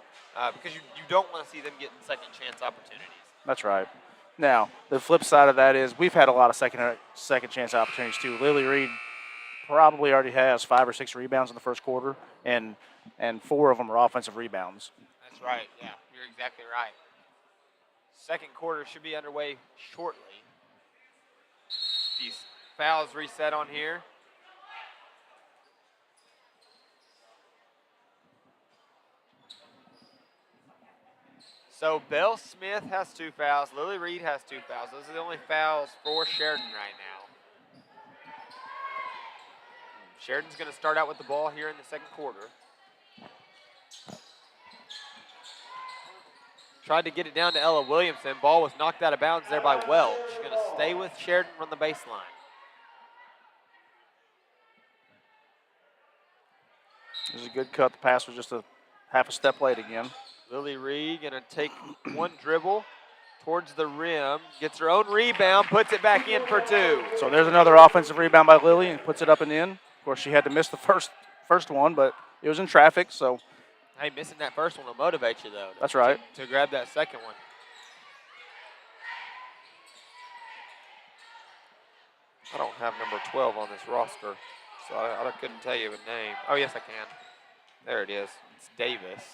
[SPEAKER 3] because you don't want to see them getting second chance opportunities.
[SPEAKER 4] that's right. Now, the flip side of that is we've had a lot of second chance opportunities too. Lily Reed probably already has 5 or 6 rebounds in the first quarter, and 4 of them are offensive rebounds.
[SPEAKER 3] That's right. Yeah, you're exactly right. Second quarter should be underway shortly. These fouls reset on here. So Belle Smith has 2 fouls. Lily Reed has 2 fouls. Those are the only fouls for Sheridan right now. Sheridan's going to start out with the ball here in the second quarter. Tried to get it down to Ella Williamson. Ball was knocked out of bounds there by Welch. Going to stay with Sheridan from the baseline.
[SPEAKER 4] It was a good cut. The pass was just a half a step late again.
[SPEAKER 3] Lily Reed going to take one dribble towards the rim. Gets her own rebound. Puts it back in for 2.
[SPEAKER 4] So there's another offensive rebound by Lily and puts it up and in. Of course, she had to miss the first one, but it was in traffic, so.
[SPEAKER 3] Hey, missing that first one will motivate you, though.
[SPEAKER 4] That's right.
[SPEAKER 3] To grab that second one. I don't have number 12 on this roster, so I couldn't tell you a name. Oh, yes, I can. There it is. It's Davis.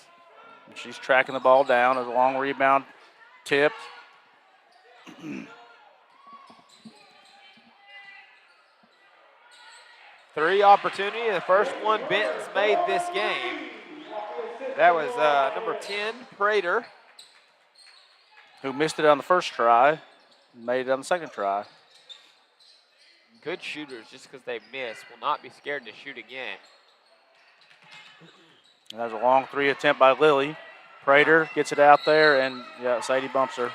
[SPEAKER 4] And she's tracking the ball down. There's a long rebound tipped.
[SPEAKER 3] 3 opportunity. The first one Benton's made this game. That was number 10, Prater.
[SPEAKER 4] Who missed it on the first try, made it on the second try.
[SPEAKER 3] Good shooters, just because they miss, will not be scared to shoot again.
[SPEAKER 4] And there's a long 3 attempt by Lily. Prater gets it out there, and, yeah, Sadie bumps her.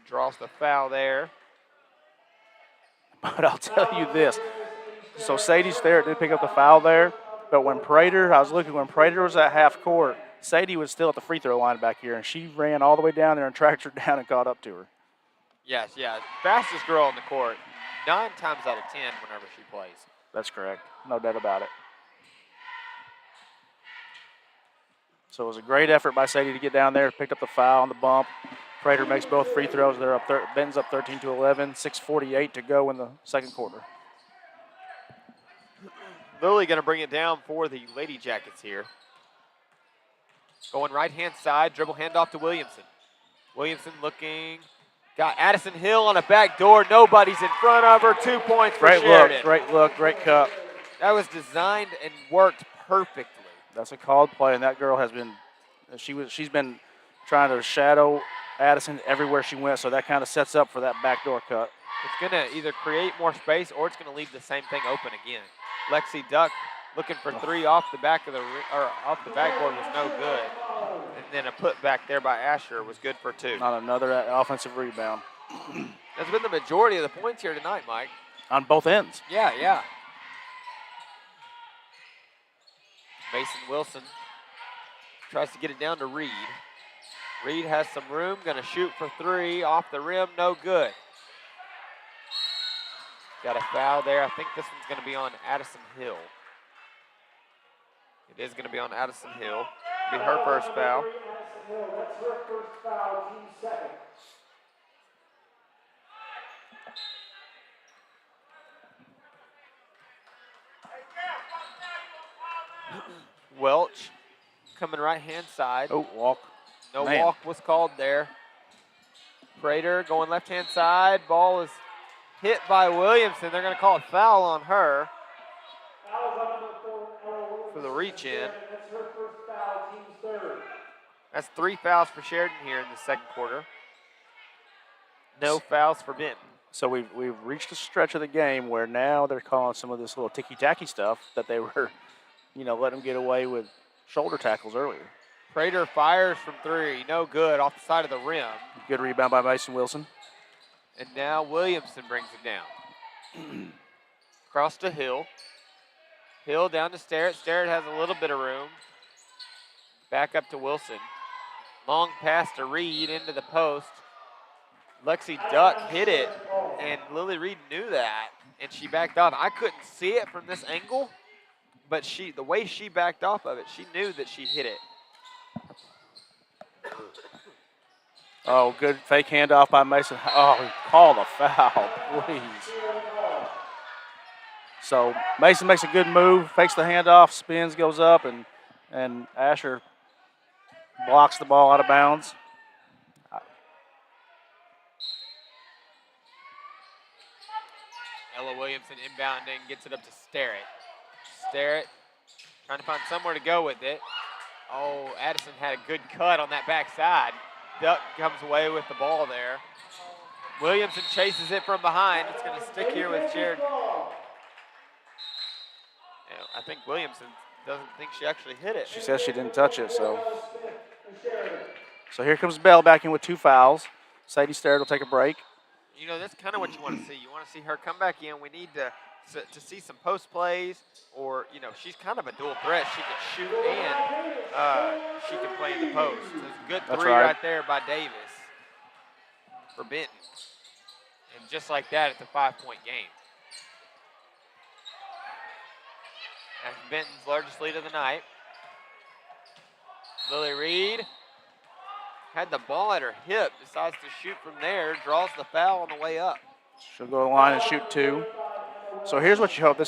[SPEAKER 3] Draws the foul there.
[SPEAKER 4] But I'll tell you this. So Sadie Sterrett did pick up the foul there, but when Prater was at half court, Sadie was still at the free throw line back here, and she ran all the way down there and tracked her down and caught up to her.
[SPEAKER 3] Yes, yeah. Fastest girl on the court 9 times out of 10 whenever she plays.
[SPEAKER 4] That's correct. No doubt about it. So it was a great effort by Sadie to get down there, picked up the foul on the bump. Prater makes both free throws. They're up. Benton's up 13-11. 6:48 to go in the second quarter.
[SPEAKER 3] Lily going to bring it down for the Lady Jackets here. Going right-hand side, dribble handoff to Williamson. Williamson looking. Got Addison Hill on a back door. Nobody's in front of her. 2 points for Sheridan.
[SPEAKER 4] Great look, great cut.
[SPEAKER 3] That was designed and worked perfectly.
[SPEAKER 4] That's a called play, and that girl has been, she's been trying to shadow Addison everywhere she went, so that kind of sets up for that backdoor cut.
[SPEAKER 3] It's going to either create more space or it's going to leave the same thing open again. Lexi Duck looking for 3 off the back of off the backboard was no good. And then a put back there by Asher was good for 2.
[SPEAKER 4] On another offensive rebound.
[SPEAKER 3] That's been the majority of the points here tonight, Mike.
[SPEAKER 4] On both ends.
[SPEAKER 3] Yeah. Mason Wilson tries to get it down to Reed. Reed has some room, going to shoot for 3 off the rim, no good. Got a foul there. I think this one's going to be on Addison Hill. It is going to be on Addison Hill. It'll be her first foul.
[SPEAKER 5] That's her first foul, team second.
[SPEAKER 3] Welch coming right-hand side.
[SPEAKER 4] Oh, walk.
[SPEAKER 3] No walk was called there. Prater going left-hand side. Ball is hit by Williamson. They're going to call a foul on her for the reach-in.
[SPEAKER 5] That's her first foul, team third.
[SPEAKER 3] That's 3 fouls for Sheridan here in the second quarter. No fouls for Benton.
[SPEAKER 4] So we've reached a stretch of the game where now they're calling some of this little ticky-tacky stuff that they were, letting them get away with shoulder tackles earlier.
[SPEAKER 3] Prater fires from 3. No good off the side of the rim.
[SPEAKER 4] Good rebound by Mason Wilson.
[SPEAKER 3] And now Williamson brings it down. Across to Hill. Hill down to Sterrett. Sterrett has a little bit of room. Back up to Wilson. Long pass to Reed into the post. Lexi Duck hit it, and Lily Reed knew that, and she backed off. I couldn't see it from this angle, but the way she backed off of it, she knew that she hit it.
[SPEAKER 4] Oh, good fake handoff by Mason. Oh, call the foul, please. So Mason makes a good move, fakes the handoff, spins, goes up, and Asher blocks the ball out of bounds.
[SPEAKER 3] Ella Williamson inbounding, gets it up to Sterrett. Sterrett trying to find somewhere to go with it. Oh, Addison had a good cut on that backside. Duck comes away with the ball there. Williamson chases it from behind. It's going to stick here with Sheridan. I think Williamson doesn't think she actually hit it.
[SPEAKER 4] She says she didn't touch it, so here comes Bell back in with 2 fouls. Sadie Sterrett will take a break.
[SPEAKER 3] That's kind of what you want to see. You want to see her come back in. We need to see some post plays, or she's kind of a dual threat. She can shoot and she can play in the post. So it's a good 3 right there by Davis for Benton, and just like that, it's a 5-point game. That's Benton's largest lead of the night. Lily Reed had the ball at her hip, decides to shoot from there, draws the foul on the way up.
[SPEAKER 4] She'll go to the line and shoot 2. So here's what you hope.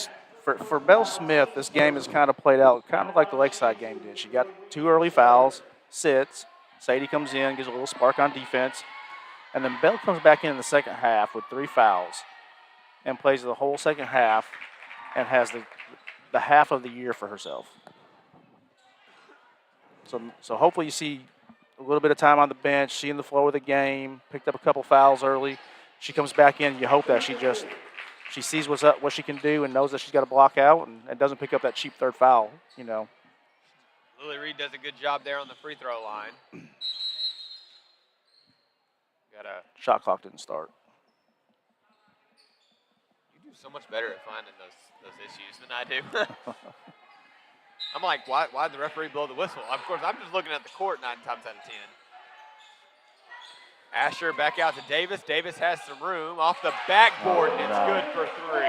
[SPEAKER 4] For Belle Smith, this game has kind of played out kind of like the Lakeside game did. She got 2 early fouls, sits. Sadie comes in, gives a little spark on defense. And then Belle comes back in the second half with 3 fouls and plays the whole second half and has the half of the year for herself. So hopefully you see a little bit of time on the bench, seeing the flow of the game, picked up a couple fouls early. She comes back in, you hope that she just she sees what's up, what she can do, and knows that she's got to block out, and doesn't pick up that cheap third foul. You know.
[SPEAKER 3] Lily Reed does a good job there on the free throw line. Got a
[SPEAKER 4] Shot clock didn't start.
[SPEAKER 3] You do so much better at finding those issues than I do. I'm like, why'd the referee blow the whistle? Of course, I'm just looking at the court 9 times out of 10. Asher back out to Davis. Davis has some room off the backboard, and it's good for 3.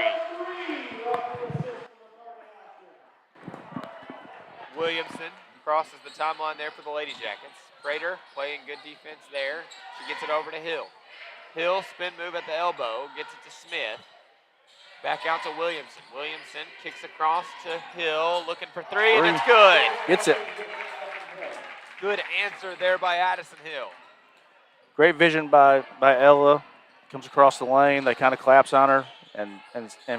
[SPEAKER 3] Williamson crosses the timeline there for the Lady Jackets. Prater playing good defense there. She gets it over to Hill. Hill, spin move at the elbow, gets it to Smith. Back out to Williamson. Williamson kicks across to Hill, looking for 3, and it's good.
[SPEAKER 4] Gets it.
[SPEAKER 3] Good answer there by Addison Hill.
[SPEAKER 4] Great vision by Ella. Comes across the lane. They kind of collapse on her and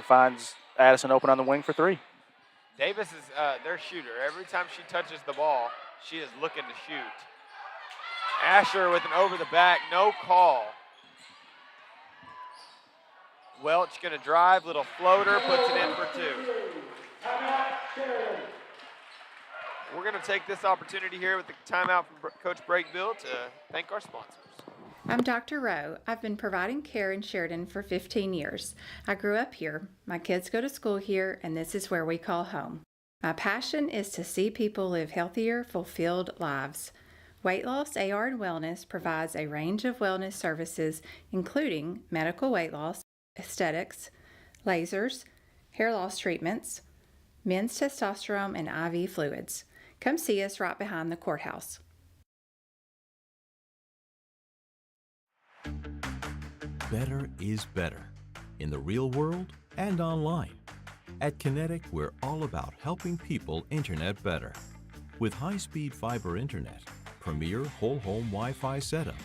[SPEAKER 4] finds Addison open on the wing for 3.
[SPEAKER 3] Davis is their shooter. Every time she touches the ball, she is looking to shoot. Asher with an over the back, no call. Welch going to drive, little floater, puts it in for 2. We're going to take this opportunity here with the timeout from Coach Breakbill to thank our sponsors.
[SPEAKER 2] I'm Dr. Rowe. I've been providing care in Sheridan for 15 years. I grew up here. My kids go to school here, and this is where we call home. My passion is to see people live healthier, fulfilled lives. Weight Loss AR and Wellness provides a range of wellness services, including medical weight loss, aesthetics, lasers, hair loss treatments, men's testosterone, and IV fluids. Come see us right behind the courthouse.
[SPEAKER 1] Better is better in the real world and online. At Kinetic, we're all about helping people internet better. With high-speed fiber internet, premier whole home Wi-Fi setup,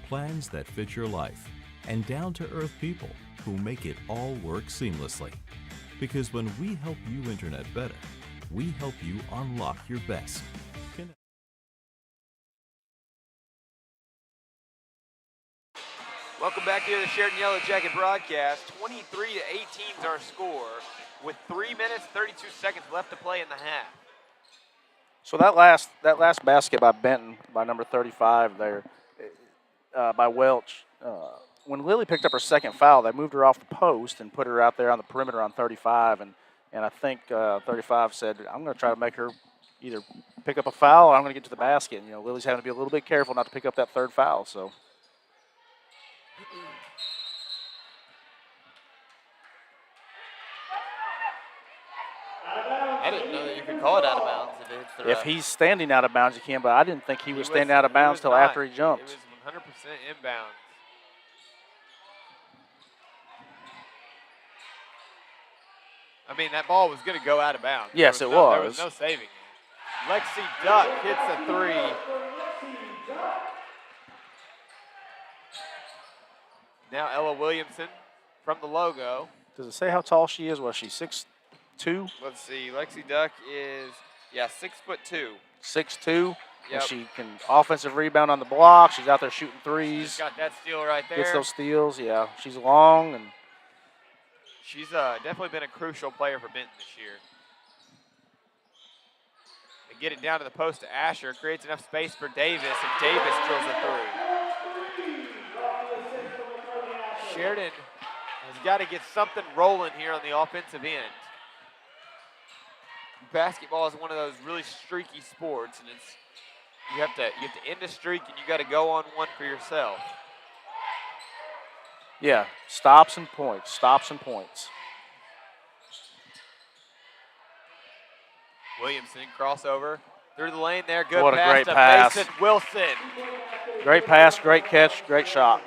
[SPEAKER 1] plans that fit your life, and down-to-earth people who make it all work seamlessly. Because when we help you internet better, we help you unlock your best.
[SPEAKER 3] Welcome back here to the Sheridan YellowJacket broadcast. 23-18 is our score with 3 minutes, 32 seconds left to play in the half.
[SPEAKER 4] So that last basket by Benton, by number 35 there, by Welch, when Lily picked up her second foul, they moved her off the post and put her out there on the perimeter on 35, and I think 35 said, I'm going to try to make her either pick up a foul or I'm going to get to the basket. And, you know, Lily's having to be a little bit careful not to pick up that third foul. So.
[SPEAKER 3] I didn't know that you could call it out of bounds if it hits the
[SPEAKER 4] If
[SPEAKER 3] ref.
[SPEAKER 4] he's standing out of bounds, you can, but I didn't think he was standing out of bounds until after he jumped.
[SPEAKER 3] It was 100% inbounds. I mean, that ball was going to go out of bounds.
[SPEAKER 4] Yes,
[SPEAKER 3] There
[SPEAKER 4] it was.
[SPEAKER 3] There was no saving it. Lexi Duck hits a 3. Now Ella Williamson from the logo.
[SPEAKER 4] Does it say how tall she is? Was she 6'2"?
[SPEAKER 3] Let's see. Lexi Duck is, 6'2".
[SPEAKER 4] 6'2".
[SPEAKER 3] Yep.
[SPEAKER 4] And she can offensive rebound on the block. She's out there shooting threes.
[SPEAKER 3] She's got that steal right there.
[SPEAKER 4] Gets those steals, yeah. She's long, and
[SPEAKER 3] she's definitely been a crucial player for Benton this year. They get it down to the post to Asher. Creates enough space for Davis, and Davis drills a 3. Sheridan has got to get something rolling here on the offensive end. Basketball is one of those really streaky sports, and you have to end a streak, and you got to go on one for yourself.
[SPEAKER 4] yeah, stops and points, stops and points.
[SPEAKER 3] Williamson crossover through the lane there. Good
[SPEAKER 4] What a
[SPEAKER 3] pass
[SPEAKER 4] great
[SPEAKER 3] to
[SPEAKER 4] pass.
[SPEAKER 3] Mason Wilson.
[SPEAKER 4] Great pass, great catch, great shot.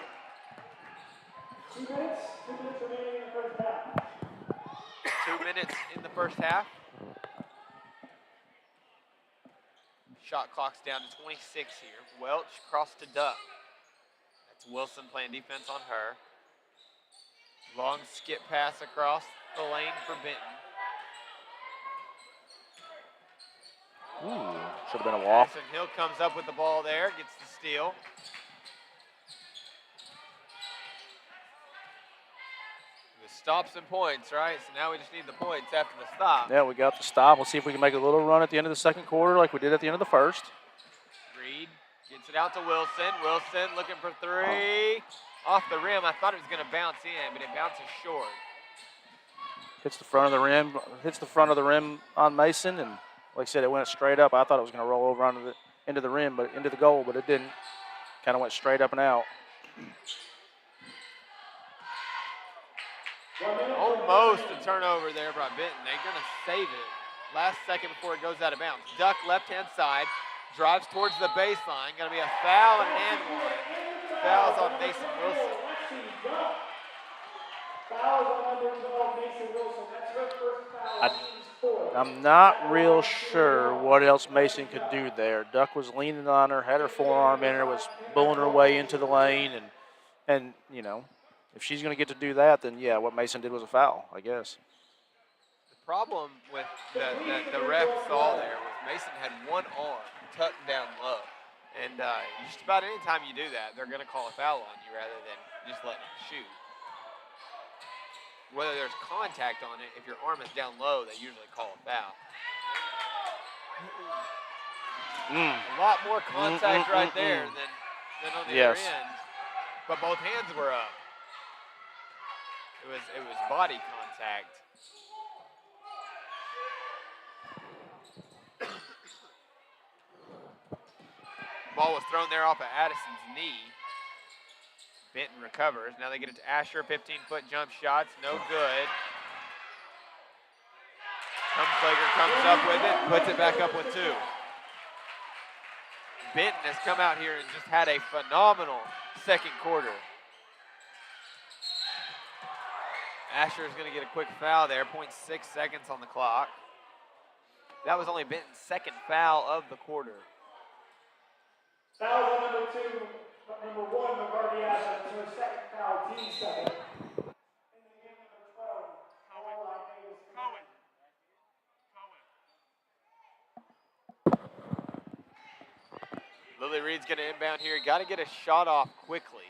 [SPEAKER 5] 2 minutes, 2 minutes remaining in the first half.
[SPEAKER 3] 2 minutes in the first half. Shot clock's down to 26 here. Welch cross to Duck. That's Wilson playing defense on her. Long skip pass across the lane for Benton.
[SPEAKER 4] Ooh, should have been a walk.
[SPEAKER 3] Madison Hill comes up with the ball there, gets the steal. The stops and points, right? So now we just need the points after the stop.
[SPEAKER 4] Yeah, we got the stop. We'll see if we can make a little run at the end of the second quarter like we did at the end of the first.
[SPEAKER 3] Reed gets it out to Wilson. Wilson looking for three. Off the rim. I thought it was going to bounce in, but it bounces short.
[SPEAKER 4] Hits the front of the rim. Hits the front of the rim on Mason, and like I said, it went straight up. I thought it was going to roll over into the rim, but into the goal, but it didn't. Kind of went straight up and out.
[SPEAKER 3] Almost a turnover there by Benton. They're going to save it. Last second before it goes out of bounds. Duck left-hand side. Drives towards the baseline. Going to be a foul and an and one. Fouls on Mason Wilson.
[SPEAKER 5] Fouls on number 12, Mason Wilson. That's her first foul.
[SPEAKER 4] I'm not real sure what else Mason could do there. Duck was leaning on her, had her forearm in her, was pulling her way into the lane, and you know, if she's going to get to do that, then yeah, what Mason did was a foul, I guess.
[SPEAKER 3] The problem with the ref saw there was Mason had one arm tucked down low. And just about any time you do that, they're going to call a foul on you rather than just letting you shoot. Whether there's contact on it, if your arm is down low, they usually call a foul. A lot more contact right there than on the other end. But both hands were up. It was body contact. Ball was thrown there off of Addison's knee. Benton recovers. Now they get it to Asher. 15-foot jump shots. No good. Kumflager comes up with it. Puts it back up with two. Benton has come out here and just had a phenomenal second quarter. Asher is going to get a quick foul there. 0.6 seconds on the clock. That was only Benton's second foul of the quarter.
[SPEAKER 5] Foul on number 2, number 1, McCarty Asher. That's her second foul, team second. In the game, number 12, Caroline Davis.
[SPEAKER 3] Lily Reed's going to inbound here. Got to get a shot off quickly.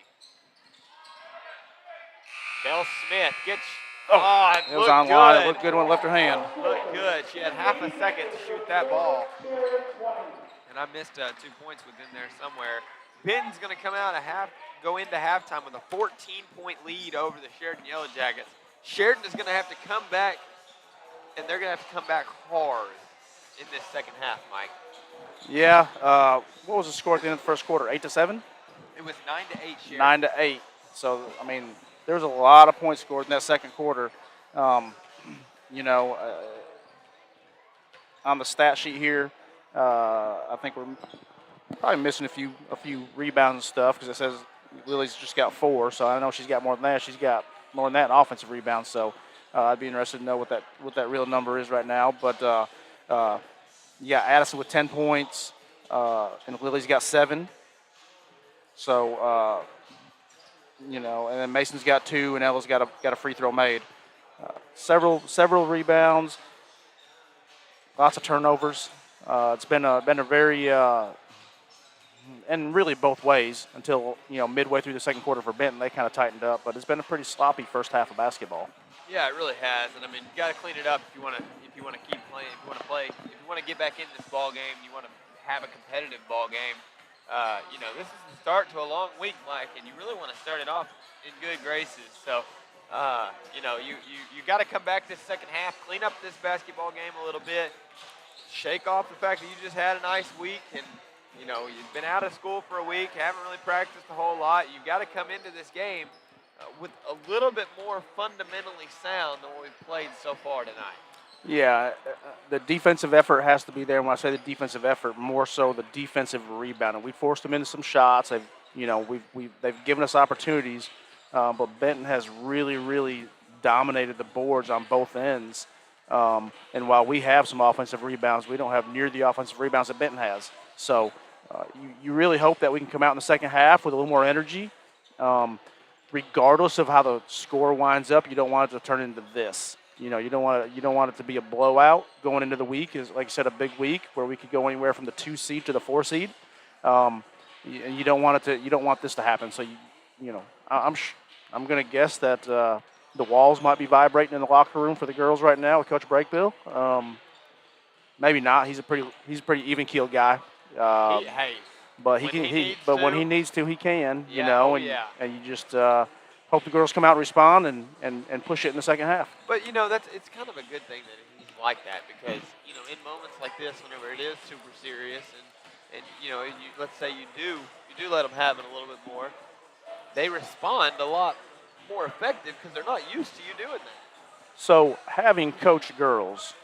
[SPEAKER 3] Belle Smith gets.
[SPEAKER 4] It was on line. It looked good when it left her hand.
[SPEAKER 3] Looked good. She had half a second to shoot that ball. And I missed 2 points within there somewhere. Benton's going to come out go into halftime with a 14-point lead over the Sheridan YellowJackets. Sheridan is going to have to come back, and they're going to have to come back hard in this second half, Mike.
[SPEAKER 4] Yeah. What was the score at the end of the first quarter? 8-7?
[SPEAKER 3] It was 9-8 Sheridan.
[SPEAKER 4] 9-8. So, I mean, there was a lot of points scored in that second quarter. You know, on the stat sheet here, I think we're probably missing a few rebounds and stuff because it says Lily's just got 4. So I know she's got more than that. She's got more than that in offensive rebounds. So I'd be interested to know what that real number is right now. But yeah, Addison with 10 points, and Lily's got 7. So you know, and then Mason's got 2, and Ella's got a free throw made. Several rebounds, lots of turnovers. It's been a very and really both ways until, you know, midway through the second quarter for Benton, they kind of tightened up. But it's been a pretty sloppy first half of basketball.
[SPEAKER 3] Yeah, it really has. And I mean, you got to clean it up if you want to keep playing. If you want to play, if you want to get back in this ball game, you want to have a competitive ball game. You know, this is the start to a long week, Mike, and you really want to start it off in good graces. So, you know, you got to come back this second half, clean up this basketball game a little bit, shake off the fact that you just had a nice week, and you know, you've been out of school for a week, haven't really practiced a whole lot. You've got to come into this game with a little bit more fundamentally sound than what we've played so far tonight. Yeah,
[SPEAKER 4] the defensive effort has to be there. When I say the defensive effort, more so the defensive rebounding. We forced them into some shots. They've given us opportunities, but Benton has really dominated the boards on both ends. And while we have some offensive rebounds, we don't have near the offensive rebounds that Benton has. So you really hope that we can come out in the second half with a little more energy. Regardless of how the score winds up, you don't want it to turn into this. You know, you don't want it to be a blowout going into the week. Is, like I said, a big week where we could go anywhere from the 2 seed to the 4 seed. And you don't want this to happen. So I'm going to guess that the walls might be vibrating in the locker room for the girls right now with Coach Brakebill. Maybe not. He's a pretty even keeled guy.
[SPEAKER 3] Hey,
[SPEAKER 4] But when he needs to, he can.
[SPEAKER 3] Yeah,
[SPEAKER 4] and you just hope the girls come out and respond and push it in the second half.
[SPEAKER 3] But it's kind of a good thing that he's like that, because in moments like this, whenever it is super serious, and let's say you do let them have it a little bit more, they respond a lot more effective because they're not used to you doing that.
[SPEAKER 4] So having coached girls,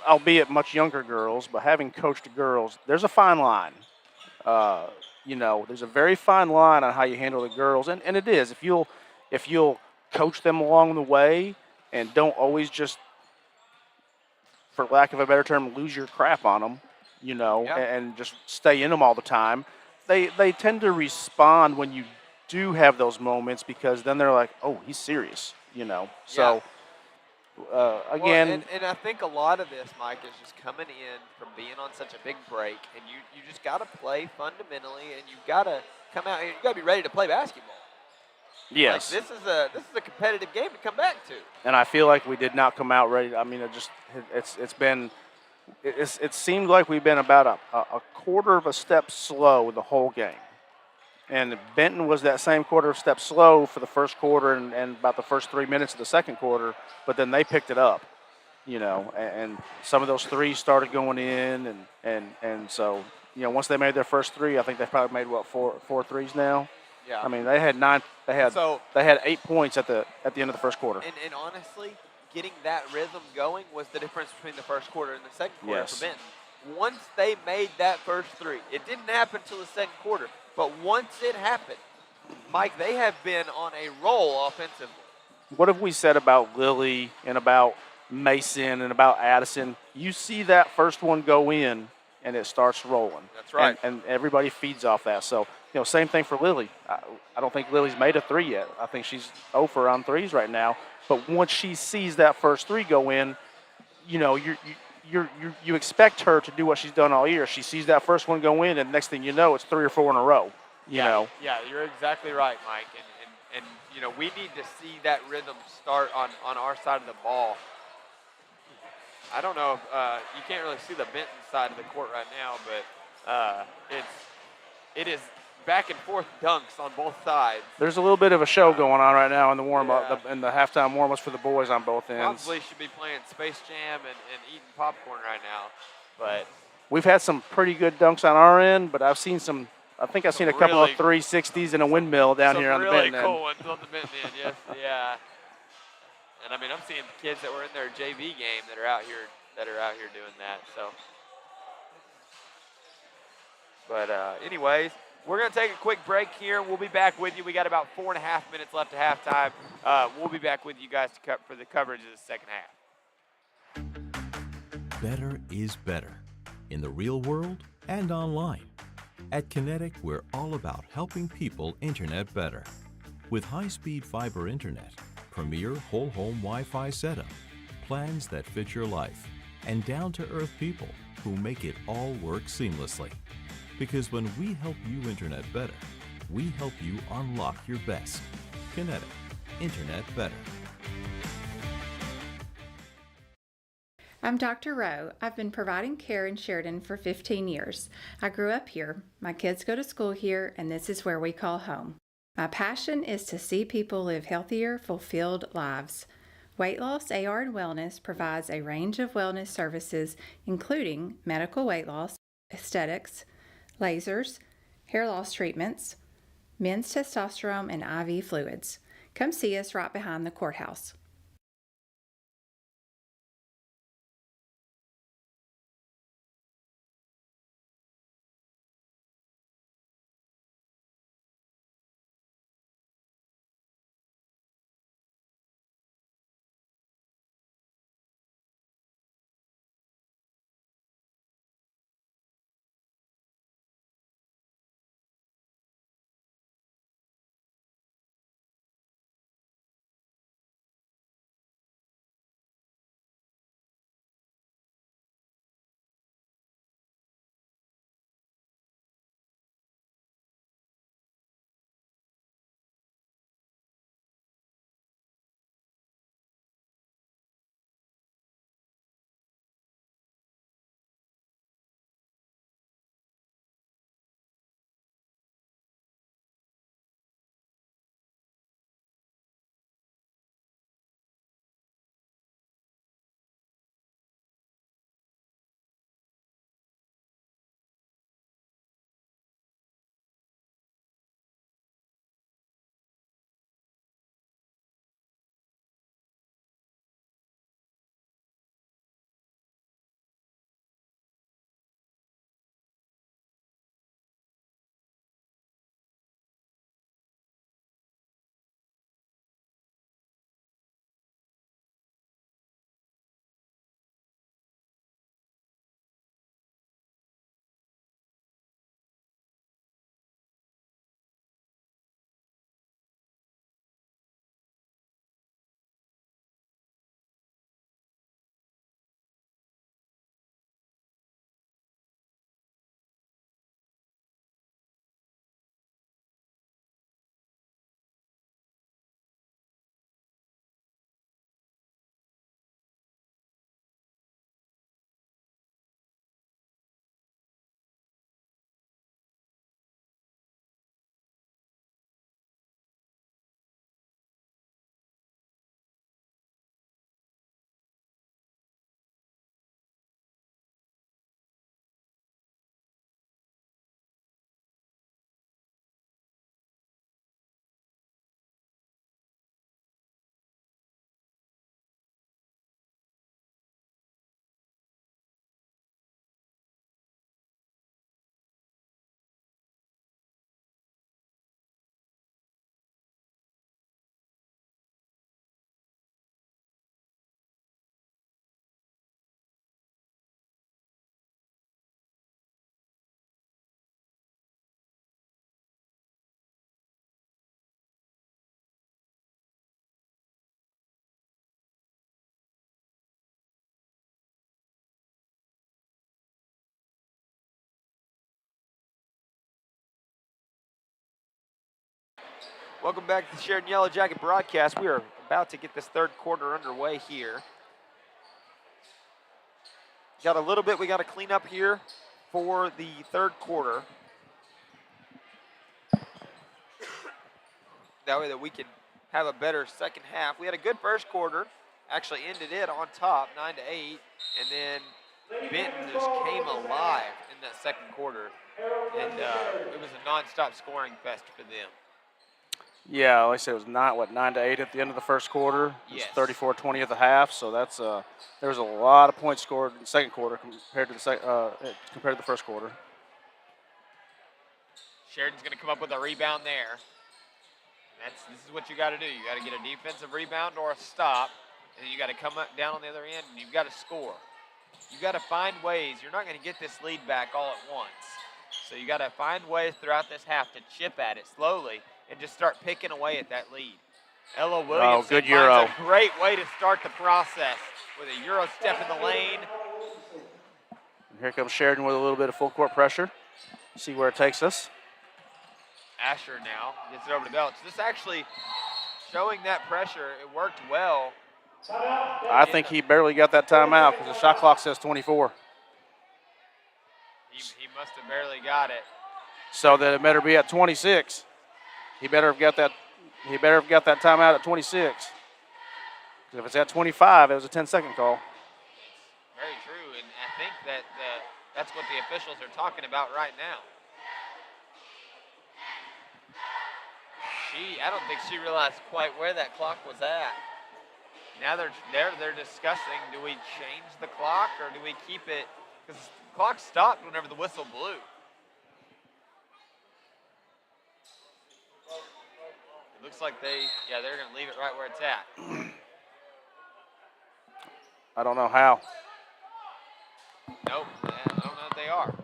[SPEAKER 4] albeit much younger girls, but having coached girls, there's a fine line. There's a very fine line on how you handle the girls, and it is if you'll coach them along the way and don't always just, for lack of a better term, lose your crap on them, and just stay in them all the time. They tend to respond when you do have those moments, because then they're like, oh, he's serious, So again,
[SPEAKER 3] and I think a lot of this, Mike, is just coming in from being on such a big break, and you just got to play fundamentally, and you've got to come out and you got to be ready to play basketball.
[SPEAKER 4] yes.
[SPEAKER 3] Like, this is a competitive game to come back to.
[SPEAKER 4] And I feel like we did not come out ready. I mean, it seemed like we've been about a quarter of a step slow the whole game. And Benton was that same quarter of step slow for the first quarter and about the first 3 minutes of the second quarter, but then they picked it up, and some of those threes started going in, and so, once they made their first three, I think they probably made four threes now.
[SPEAKER 3] Yeah.
[SPEAKER 4] I mean, they had 8 points at the end of the first quarter.
[SPEAKER 3] And honestly, getting that rhythm going was the difference between the first quarter and the second quarter for Benton. Once they made that first three, it didn't happen until the second quarter, but once it happened, Mike, they have been on a roll offensively.
[SPEAKER 4] What have we said about Lily and about Mason and about Addison? You see that first one go in, and it starts rolling.
[SPEAKER 3] That's right.
[SPEAKER 4] And everybody feeds off that. So, same thing for Lily. I don't think Lily's made a three yet. I think she's 0 for on threes right now. But once she sees that first three go in, you expect her to do what she's done all year. She sees that first one go in, and next thing you know, it's 3 or 4 in a row.
[SPEAKER 3] Yeah, you're exactly right, Mike. And we need to see that rhythm start on our side of the ball. I don't know if you can't really see the Benton side of the court right now, but it is back and forth dunks on both sides.
[SPEAKER 4] There's a little bit of a show going on right now in the warm-up, in the halftime warm-ups for the boys on both ends.
[SPEAKER 3] Probably should be playing Space Jam and eating popcorn right now, but
[SPEAKER 4] we've had some pretty good dunks on our end, but I've seen a couple of 360s and a windmill down here on the Benton end.
[SPEAKER 3] Some really cool ones on the Benton end, yes, yeah. And I mean, I'm seeing kids that were in their JV game that are out here doing that. So, but anyways, we're gonna take a quick break here. We'll be back with you. We got about 4.5 minutes left to halftime. We'll be back with you guys for the coverage of the second half.
[SPEAKER 1] Better is better in the real world and online. At Kinetic, we're all about helping people internet better. With high-speed fiber internet, premier whole home Wi-Fi setup, plans that fit your life, and down-to-earth people who make it all work seamlessly. Because when we help you internet better, we help you unlock your best. Kinetic, internet better.
[SPEAKER 2] I'm Dr. Rowe. I've been providing care in Sheridan for 15 years. I grew up here, my kids go to school here, and this is where we call home. My passion is to see people live healthier, fulfilled lives. Weight Loss AR and Wellness provides a range of wellness services, including medical weight loss, aesthetics, lasers, hair loss treatments, men's testosterone, and IV fluids. Come see us right behind the courthouse.
[SPEAKER 3] Welcome back to the Sheridan Yellow Jacket broadcast. We are about to get this third quarter underway here. Got a little bit we got to clean up here for the third quarter. That way that we can have a better second half. We had a good first quarter. Actually ended it on top, 9-8. And then Benton just came alive in that second quarter. And it was a nonstop scoring fest for them.
[SPEAKER 4] Yeah, like I said, it was 9-8 at the end of the first quarter.
[SPEAKER 3] Yes.
[SPEAKER 4] It was 34-20 at the half, so that's there was a lot of points scored in the second quarter compared to the first quarter.
[SPEAKER 3] Sheridan's going to come up with a rebound there. This is what you got to do. You got to get a defensive rebound or a stop, and you got to come up down on the other end, and you've got to score. You got to find ways. You're not going to get this lead back all at once. So you got to find ways throughout this half to chip at it slowly and just start picking away at that lead. Ella Williams
[SPEAKER 4] good Euro.
[SPEAKER 3] finds a great way to start the process with a Euro step in the lane.
[SPEAKER 4] And here comes Sheridan with a little bit of full court pressure. See where it takes us.
[SPEAKER 3] Asher now gets it over to Belch. This actually showing that pressure, it worked well.
[SPEAKER 4] I think he barely got that timeout because the shot clock says 24.
[SPEAKER 3] He must have barely got it.
[SPEAKER 4] So that it better be at 26. He better have got that timeout at 26. Because if it's at 25, it was a 10-second call.
[SPEAKER 3] Very true, and I think that's what the officials are talking about right now. I don't think she realized quite where that clock was at. Now they're discussing, do we change the clock or do we keep it? Because the clock stopped whenever the whistle blew. It looks like they're going to leave it right where it's at.
[SPEAKER 4] I don't know how.
[SPEAKER 3] Nope, I don't know if they are.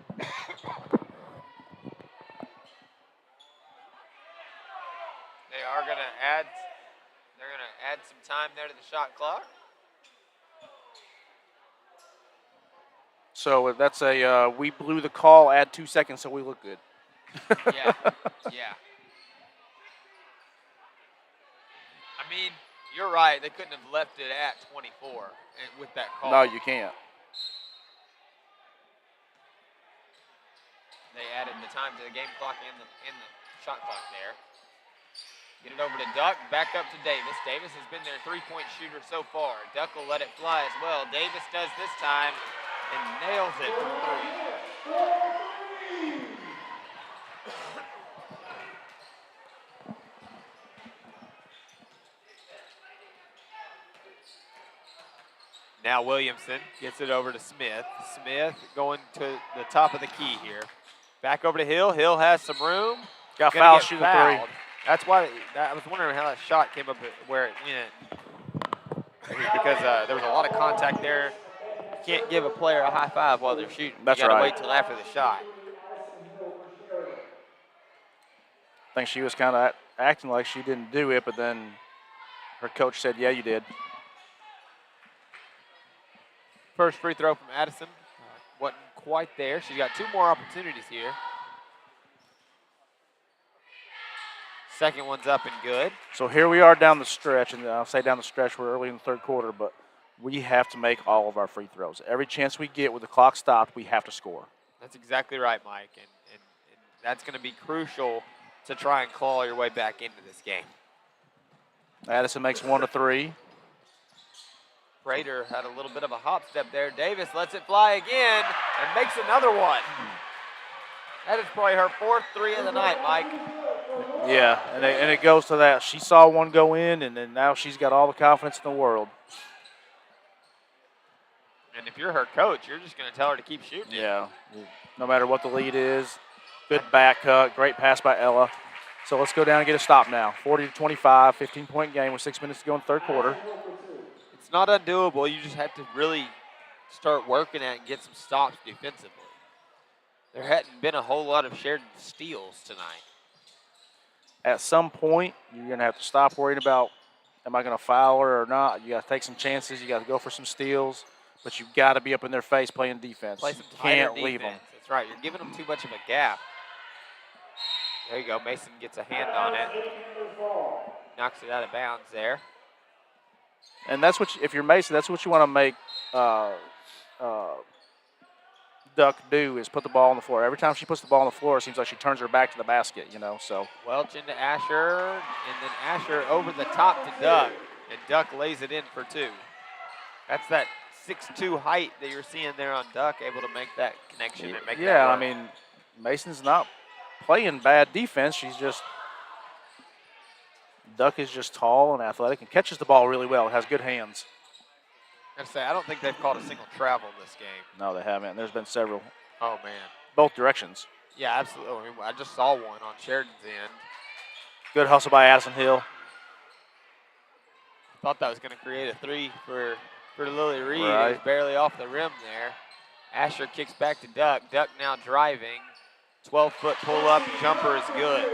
[SPEAKER 3] They are going to add. They're going to add some time there to the shot clock.
[SPEAKER 4] So that's we blew the call, add 2 seconds so we look good.
[SPEAKER 3] Yeah. I mean, you're right. They couldn't have left it at 24 with that call.
[SPEAKER 4] No, you can't.
[SPEAKER 3] They added the time to the game clock and the shot clock there. Get it over to Duck, back up to Davis. Davis has been their three-point shooter so far. Duck will let it fly as well. Davis does this time and nails it from three. Now Williamson gets it over to Smith. Smith going to the top of the key here. Back over to Hill. Hill has some room.
[SPEAKER 4] Got fouled shooting the three.
[SPEAKER 3] That's why I was wondering how that shot came up where it went. Because there was a lot of contact there. You can't give a player a high five while they're shooting.
[SPEAKER 4] That's
[SPEAKER 3] you gotta
[SPEAKER 4] right.
[SPEAKER 3] wait till after the shot.
[SPEAKER 4] I think she was kind of acting like she didn't do it, but then her coach said, yeah, you did.
[SPEAKER 3] First free throw from Addison. Wasn't quite there. She's got two more opportunities here. Second one's up and good.
[SPEAKER 4] So here we are down the stretch, and I'll say down the stretch, we're early in the third quarter, but we have to make all of our free throws. Every chance we get with the clock stopped, we have to score.
[SPEAKER 3] That's exactly right, Mike, and that's going to be crucial to try and claw your way back into this game.
[SPEAKER 4] Addison makes 1 to 3.
[SPEAKER 3] Prater had a little bit of a hop step there. Davis lets it fly again and makes another one. That is probably her fourth three of the night, Mike.
[SPEAKER 4] Yeah, and it goes to that. She saw one go in, and then now she's got all the confidence in the world.
[SPEAKER 3] And if you're her coach, you're just going to tell her to keep shooting.
[SPEAKER 4] Yeah, no matter what the lead is. Good back cut, great pass by Ella. So let's go down and get a stop now. 40-25, 15-point game with 6 minutes to go in the third quarter.
[SPEAKER 3] It's not undoable. You just have to really start working at it and get some stops defensively. There hadn't been a whole lot of Sheridan steals tonight.
[SPEAKER 4] At some point, you're going to have to stop worrying about, am I going to foul her or not? You got to take some chances. You got to go for some steals. But you've got to be up in their face playing defense.
[SPEAKER 3] Play some
[SPEAKER 4] You
[SPEAKER 3] tighter
[SPEAKER 4] can't leave them.
[SPEAKER 3] defense. That's right. You're giving them too much of a gap. There you go. Mason gets a hand on it. Knocks it out of bounds there.
[SPEAKER 4] And that's what, if you're Mason, that's what you want to make Duck do, is put the ball on the floor. Every time she puts the ball on the floor, it seems like she turns her back to the basket, so.
[SPEAKER 3] Welch into Asher, and then Asher over the top to Duck, and Duck lays it in for 2. That's that 6'2" height that you're seeing there on Duck, able to make that connection and make that work.
[SPEAKER 4] I mean, Mason's not playing bad defense. She's just, Duck is just tall and athletic and catches the ball really well, has good hands.
[SPEAKER 3] I gotta say, I don't think they've called a single travel this game.
[SPEAKER 4] No, they haven't. There's been several.
[SPEAKER 3] Oh, man.
[SPEAKER 4] Both directions.
[SPEAKER 3] Yeah, absolutely. I just saw one on Sheridan's end.
[SPEAKER 4] Good hustle by Addison Hill.
[SPEAKER 3] Thought that was going to create a 3 for Lily Reed.
[SPEAKER 4] Right.
[SPEAKER 3] It was barely off the rim there. Asher kicks back to Duck. Duck now driving. 12-foot pull-up jumper is good.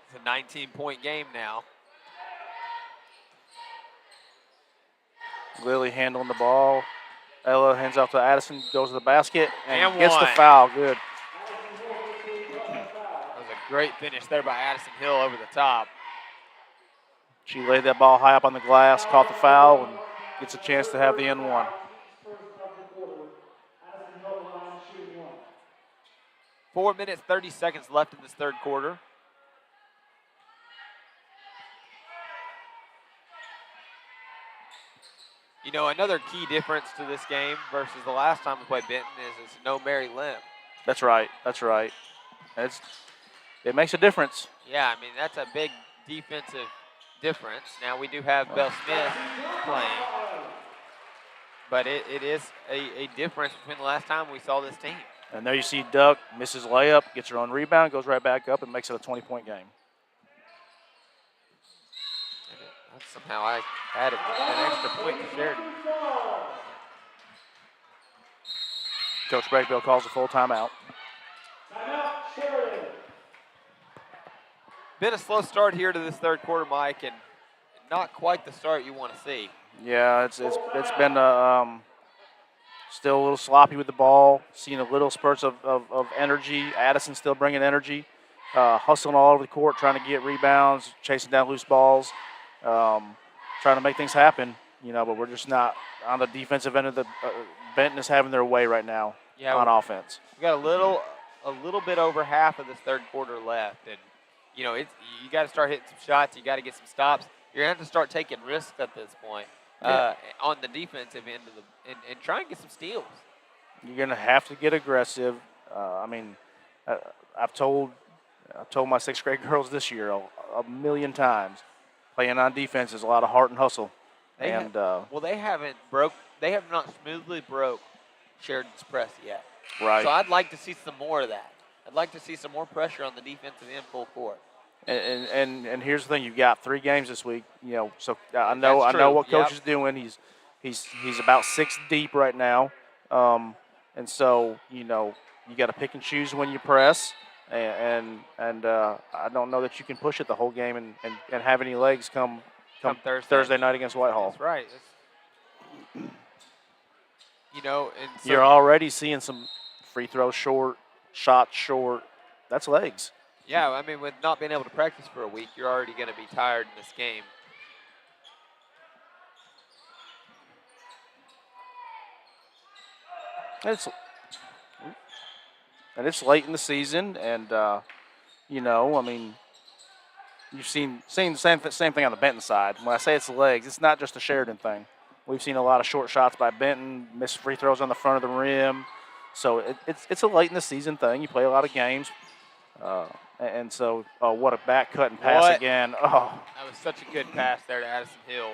[SPEAKER 3] It's a 19-point game now.
[SPEAKER 4] Lily handling the ball. Ella hands off to Addison, goes to the basket, and gets
[SPEAKER 3] one.
[SPEAKER 4] the foul. Good.
[SPEAKER 3] That was a great finish there by Addison Hill over the top.
[SPEAKER 4] She laid that ball high up on the glass, caught the foul, and gets a chance to have the N1.
[SPEAKER 3] 4 minutes, 30 seconds left in this third quarter. You know, another key difference to this game versus the last time we played Benton is no Mary Lim.
[SPEAKER 4] That's right. That's right. It makes a difference.
[SPEAKER 3] Yeah, I mean, that's a big defensive difference. Now, we do have Belle Smith playing, but it is a difference between the last time we saw this team.
[SPEAKER 4] And there you see Duck misses layup, gets her own rebound, goes right back up, and makes it a 20-point game.
[SPEAKER 3] Somehow I added an extra point to Sheridan.
[SPEAKER 4] Coach Breakbill calls a full timeout.
[SPEAKER 3] Been a slow start here to this third quarter, Mike, and not quite the start you want to see.
[SPEAKER 4] Yeah, it's been still a little sloppy with the ball. Seeing a little spurts of energy. Addison still bringing energy, hustling all over the court, trying to get rebounds, chasing down loose balls. Trying to make things happen, but we're just not on the defensive end of the Benton is having their way right now on offense.
[SPEAKER 3] We got a little bit over half of this third quarter left, and you got to start hitting some shots. You got to get some stops. You're gonna have to start taking risks at this point on the defensive end of and try and get some steals.
[SPEAKER 4] You're gonna have to get aggressive. I've told my sixth grade girls this year a million times. Playing on defense is a lot of heart and hustle.
[SPEAKER 3] They have not smoothly broke Sheridan's press yet.
[SPEAKER 4] Right.
[SPEAKER 3] So I'd like to see some more of that. I'd like to see some more pressure on the defensive end full court.
[SPEAKER 4] And here's the thing: you've got 3 games this week. So I know what coach is doing. He's about 6 deep right now, and so you got to pick and choose when you press. And I don't know that you can push it the whole game and have any legs come Thursday night against Whitehall.
[SPEAKER 3] That's right. And so
[SPEAKER 4] you're already seeing some free throws short, shots short. That's legs.
[SPEAKER 3] Yeah, I mean, with not being able to practice for a week, you're already going to be tired in this game.
[SPEAKER 4] It's late in the season, and you've seen the same thing on the Benton side. When I say it's the legs, it's not just a Sheridan thing. We've seen a lot of short shots by Benton, missed free throws on the front of the rim. So it's a late in the season thing. You play a lot of games, and so what a back cut and pass again. Oh,
[SPEAKER 3] that was such a good pass there to Addison Hill.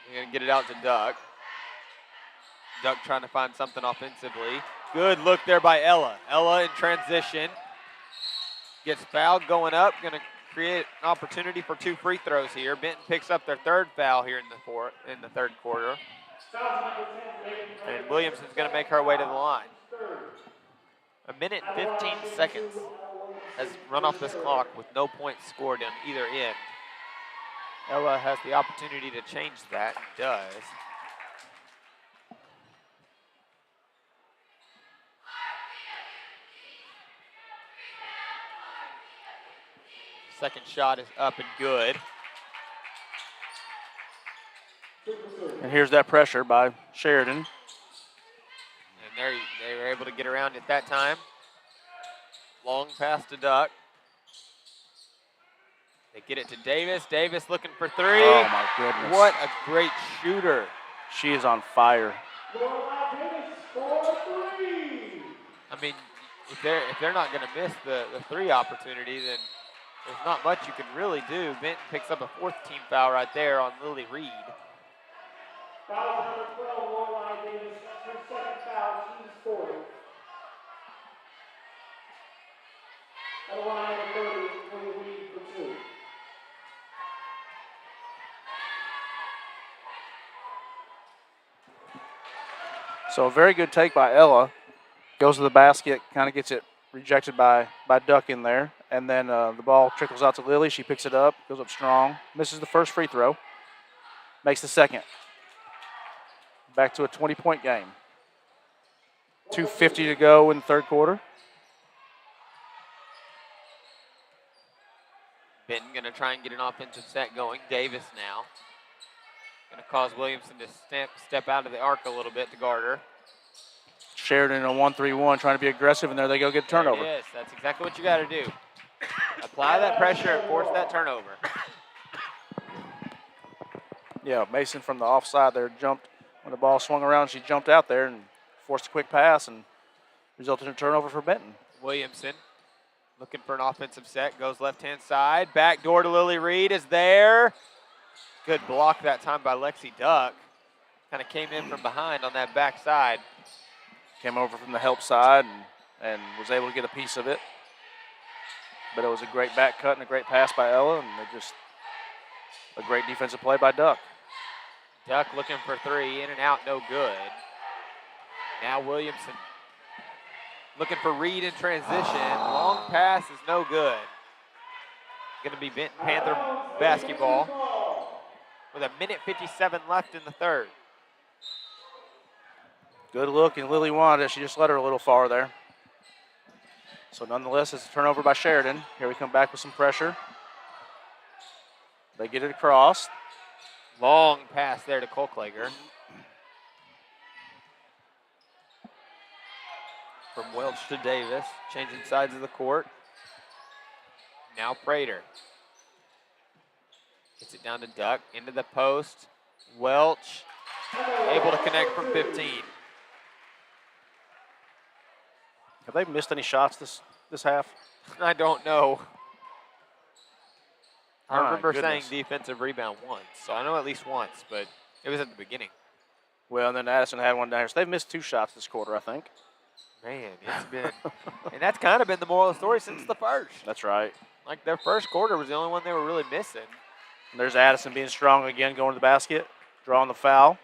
[SPEAKER 3] You're gonna get it out to Duck. Duck trying to find something offensively. Good look there by Ella. Ella in transition. Gets fouled going up. Going to create an opportunity for 2 free throws here. Benton picks up their 3rd foul here in the third quarter. And Williamson's going to make her way to the line. 1 minute and 15 seconds has run off this clock with no points scored on either end. Ella has the opportunity to change that and does. Second shot is up and good.
[SPEAKER 4] And here's that pressure by Sheridan.
[SPEAKER 3] And they were able to get around at that time. Long pass to Duck. They get it to Davis. Davis looking for three.
[SPEAKER 4] Oh, my goodness.
[SPEAKER 3] What a great shooter.
[SPEAKER 4] She is on fire.
[SPEAKER 3] I mean, if they're not going to miss the three opportunity, then there's not much you can really do. Benton picks up a fourth team foul right there on Lily Reed.
[SPEAKER 5] Foul number 12, Lorelai Davis. That's her second foul. She's 40. At line number 30, Lily Reed for 2.
[SPEAKER 4] So a very good take by Ella. Goes to the basket, kind of gets it rejected by Duck in there. And then the ball trickles out to Lily. She picks it up, goes up strong. Misses the first free throw. Makes the second. Back to a 20-point game. 2:50 to go in the third quarter.
[SPEAKER 3] Benton going to try and get an offensive set going. Davis now. Going to cause Williamson to step out of the arc a little bit to guard her.
[SPEAKER 4] Sheridan in a 1-3-1 trying to be aggressive, and there they go get a turnover.
[SPEAKER 3] Yes, that's exactly what you got to do. Apply that pressure and force that turnover.
[SPEAKER 4] Yeah, Mason from the offside there jumped. When the ball swung around, she jumped out there and forced a quick pass and resulted in a turnover for Benton.
[SPEAKER 3] Williamson looking for an offensive set, goes left-hand side. Back door to Lily Reed is there. Good block that time by Lexi Duck. Kind of came in from behind on that back side.
[SPEAKER 4] Came over from the help side and was able to get a piece of it. But it was a great back cut and a great pass by Ella, and just a great defensive play by Duck.
[SPEAKER 3] Duck looking for three, in and out, no good. Now Williamson looking for Reed in transition. Long pass is no good. Going to be Benton Panther basketball with 1:57 left in the third.
[SPEAKER 4] Good look, and Lily wanted it. She just let her a little far there. So nonetheless, it's a turnover by Sheridan. Here we come back with some pressure. They get it across.
[SPEAKER 3] Long pass there to Kolklager. From Welch to Davis, changing sides of the court. Now Prater. Gets it down to Duck, into the post. Welch able to connect from 15.
[SPEAKER 4] Have they missed any shots this half?
[SPEAKER 3] I don't know. I
[SPEAKER 4] My
[SPEAKER 3] remember
[SPEAKER 4] goodness.
[SPEAKER 3] saying defensive rebound once, so I know at least once, but it was at the beginning.
[SPEAKER 4] Well, and then Addison had one down here. So they've missed 2 shots this quarter, I think.
[SPEAKER 3] Man, it's been, and that's kind of been the moral of the story since the first.
[SPEAKER 4] That's right.
[SPEAKER 3] Like their first quarter was the only one they were really missing.
[SPEAKER 4] And there's Addison being strong again, going to the basket, drawing the foul.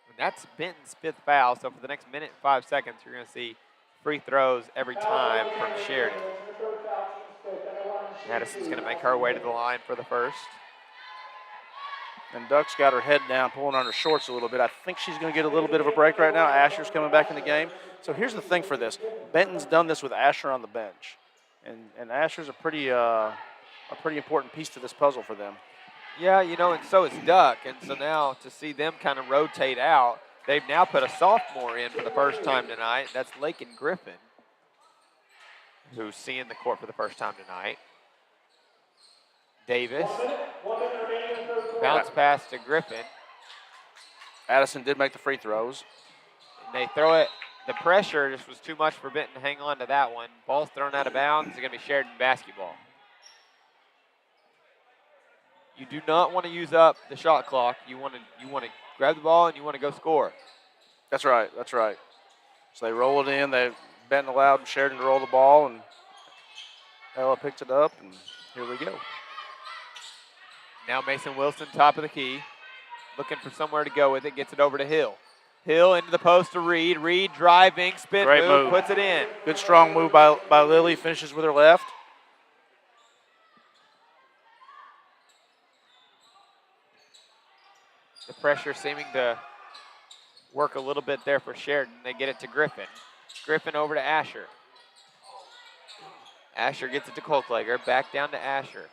[SPEAKER 3] And that's Benton's 5th foul, so for the next minute and 5 seconds, you're going to see free throws every time from Sheridan. Addison's going to make her way to the line for the first.
[SPEAKER 4] And Duck's got her head down, pulling on her shorts a little bit. I think she's going to get a little bit of a break right now. Asher's coming back in the game. So here's the thing for this. Benton's done this with Asher on the bench. And Asher's a pretty important piece to this puzzle for them.
[SPEAKER 3] Yeah, you know, and so is Duck. And so now to see them kind of rotate out, they've now put a sophomore in for the first time tonight. That's Lakin Griffin, who's seeing the court for the first time tonight. Davis. Bounce pass to Griffin.
[SPEAKER 4] Addison did make the free throws.
[SPEAKER 3] And they throw it. The pressure just was too much for Benton to hang on to that one. Ball's thrown out of bounds. It's going to be Sheridan basketball. You do not want to use up the shot clock. You want to grab the ball and you want to go score.
[SPEAKER 4] That's right. That's right. So they roll it in. Benton allowed Sheridan to roll the ball, and Ella picked it up, and here we go.
[SPEAKER 3] Now Mason Wilson, top of the key, looking for somewhere to go with it. Gets it over to Hill. Hill into the post to Reed. Reed driving, spin move, puts it in.
[SPEAKER 4] Good strong move by Lily. Finishes with her left.
[SPEAKER 3] The pressure seeming to work a little bit there for Sheridan. They get it to Griffin. Griffin over to Asher. Asher gets it to Kolklager. Back down to Asher.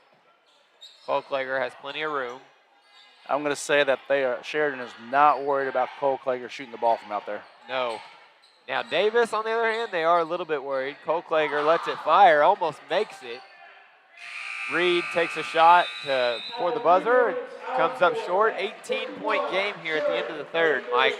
[SPEAKER 3] Kolklager has plenty of room.
[SPEAKER 4] I'm going to say that Sheridan is not worried about Kolklager shooting the ball from out there.
[SPEAKER 3] No. Now Davis, on the other hand, they are a little bit worried. Kolklager lets it fire, almost makes it. Reed takes a shot for the buzzer. It comes up short. 18-point game here at the end of the third, Mike.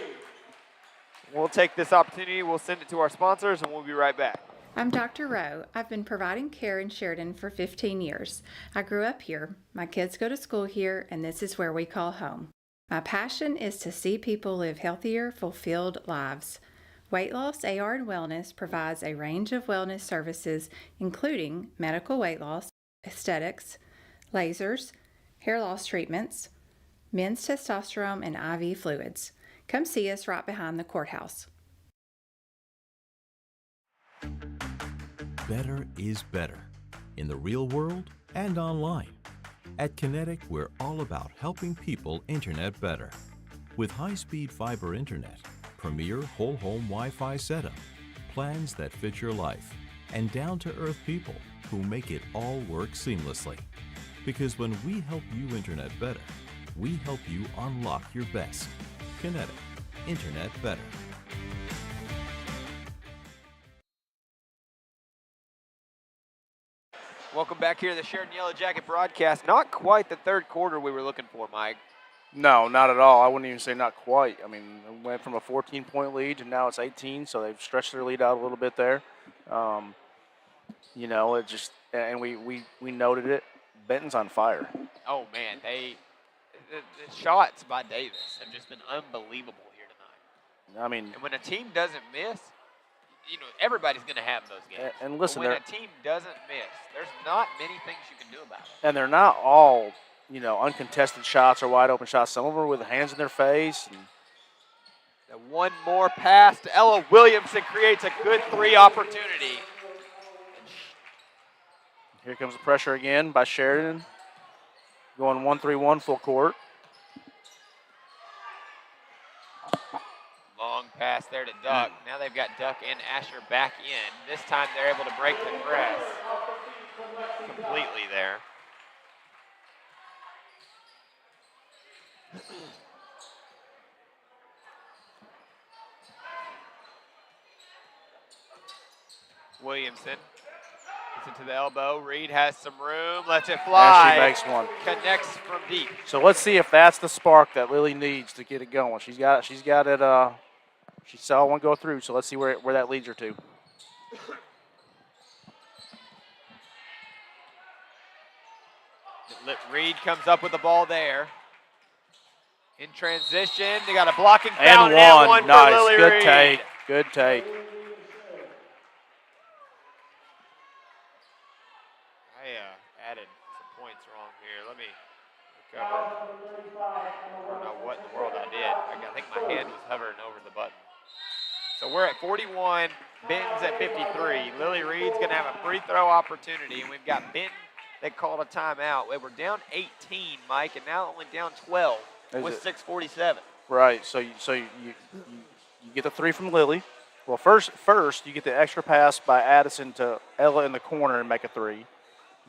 [SPEAKER 3] We'll take this opportunity. We'll send it to our sponsors, and we'll be right back.
[SPEAKER 2] I'm Dr. Rowe. I've been providing care in Sheridan for 15 years. I grew up here. My kids go to school here, and this is where we call home. My passion is to see people live healthier, fulfilled lives. Weight Loss AR and Wellness provides a range of wellness services, including medical weight loss, aesthetics, lasers, hair loss treatments, men's testosterone, and IV fluids. Come see us right behind the courthouse.
[SPEAKER 1] Better is better in the real world and online. At Kinetic, we're all about helping people internet better. With high-speed fiber internet, premier whole home Wi-Fi setup, plans that fit your life, and down-to-earth people who make it all work seamlessly. Because when we help you internet better, we help you unlock your best. Kinetic, internet better.
[SPEAKER 3] Welcome back here to the Sheridan YellowJacket broadcast. Not quite the third quarter we were looking for, Mike.
[SPEAKER 4] No, not at all. I wouldn't even say not quite. I mean, it went from a 14-point lead to now it's 18, so they've stretched their lead out a little bit there. You know, it just – and we noted it. Benton's on fire.
[SPEAKER 3] Oh, man. The shots by Davis have just been unbelievable here tonight.
[SPEAKER 4] I mean –
[SPEAKER 3] and when a team doesn't miss, you know, everybody's going to have those games.
[SPEAKER 4] And listen,
[SPEAKER 3] but when a team doesn't miss, there's not many things you can do about it.
[SPEAKER 4] And they're not all, you know, uncontested shots or wide open shots. Some of them are with hands in their face. And
[SPEAKER 3] the one more pass to Ella Williamson creates a good three opportunity.
[SPEAKER 4] Here comes the pressure again by Sheridan. Going 1-3-1 full court.
[SPEAKER 3] Long pass there to Duck. Now they've got Duck and Asher back in. This time they're able to break the press completely there. Williamson gets it to the elbow. Reed has some room, lets it fly.
[SPEAKER 4] And she makes one.
[SPEAKER 3] Connects from deep.
[SPEAKER 4] So let's see if that's the spark that Lily needs to get it going. She's got it. She saw one go through, so let's see where that leads her to.
[SPEAKER 3] Reed comes up with the ball there. In transition, they got a blocking foul.
[SPEAKER 4] And one.
[SPEAKER 3] For
[SPEAKER 4] Nice.
[SPEAKER 3] Lily
[SPEAKER 4] Good
[SPEAKER 3] Reed.
[SPEAKER 4] take. Good take.
[SPEAKER 3] I added some points wrong here. Let me recover. I don't know what in the world I did. I think my hand was hovering over the button. So we're at 41. Benton's at 53. Lily Reed's going to have a free throw opportunity, and we've got Benton that called a timeout. We were down 18, Mike, and now only down 12 with 6:47.
[SPEAKER 4] Right. So you get the three from Lily. Well, first you get the extra pass by Addison to Ella in the corner and make a three.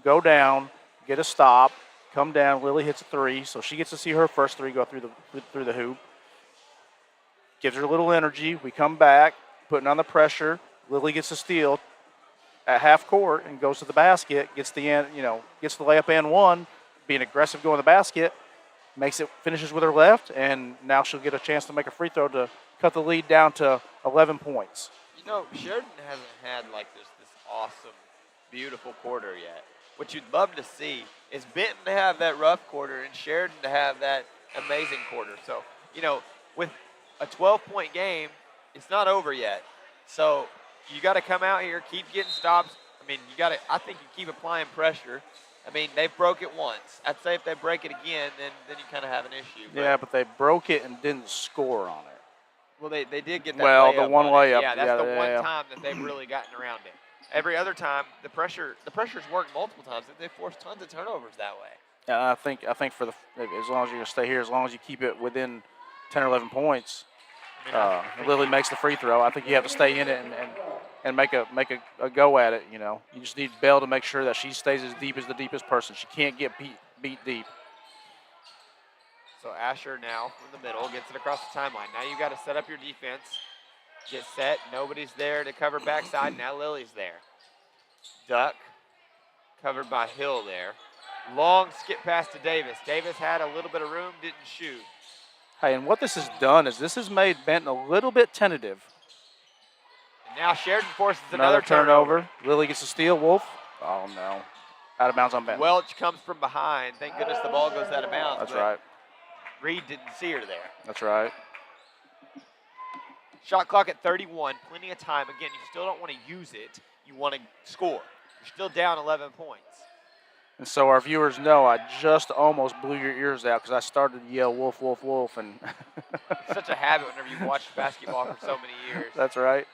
[SPEAKER 4] Go down, get a stop, come down. Lily hits a three, so she gets to see her first three go through the hoop. Gives her a little energy. We come back, putting on the pressure. Lily gets a steal at half court and goes to the basket. Gets the layup and one. Being aggressive going to the basket, finishes with her left, and now she'll get a chance to make a free throw to cut the lead down to 11 points.
[SPEAKER 3] You know, Sheridan hasn't had like this awesome, beautiful quarter yet. What you'd love to see is Benton to have that rough quarter and Sheridan to have that amazing quarter. So, you know, with a 12-point game, it's not over yet. So you got to come out here, keep getting stops. I mean, I think you keep applying pressure. I mean, they broke it once. I'd say if they break it again, then you kind of have an issue.
[SPEAKER 4] Yeah, but they broke it and didn't score on it.
[SPEAKER 3] Well, they did get that
[SPEAKER 4] layup.
[SPEAKER 3] the
[SPEAKER 4] one layup.
[SPEAKER 3] Yeah, that's the one time that they've really gotten around it. Every other time, the pressure's worked multiple times. They forced tons of turnovers that way.
[SPEAKER 4] I think for as long as you're going to stay here, as long as you keep it within 10 or 11 points,
[SPEAKER 3] I think
[SPEAKER 4] Lily makes the free throw. I think you have to stay in it and make a go at it. You just need Bell to make sure that she stays as deep as the deepest person. She can't get beat deep.
[SPEAKER 3] So Asher now from the middle gets it across the timeline. Now you got to set up your defense. Get set. Nobody's there to cover backside. Now Lily's there. Duck covered by Hill there. Long skip pass to Davis. Davis had a little bit of room, didn't shoot.
[SPEAKER 4] Hey, and what this has done is this has made Benton a little bit tentative.
[SPEAKER 3] And now Sheridan forces another
[SPEAKER 4] turnover. Lily gets a steal. Wolf. Oh, no. Out of bounds on Benton.
[SPEAKER 3] Welch comes from behind. Thank goodness the ball goes out of bounds.
[SPEAKER 4] That's right.
[SPEAKER 3] Reed didn't see her there.
[SPEAKER 4] That's right.
[SPEAKER 3] Shot clock at 31. Plenty of time. Again, you still don't want to use it. You want to score. You're still down 11 points.
[SPEAKER 4] And so our viewers know I just almost blew your ears out because I started to yell wolf, wolf, wolf. And
[SPEAKER 3] it's such a habit whenever you've watched basketball for so many years.
[SPEAKER 4] That's right.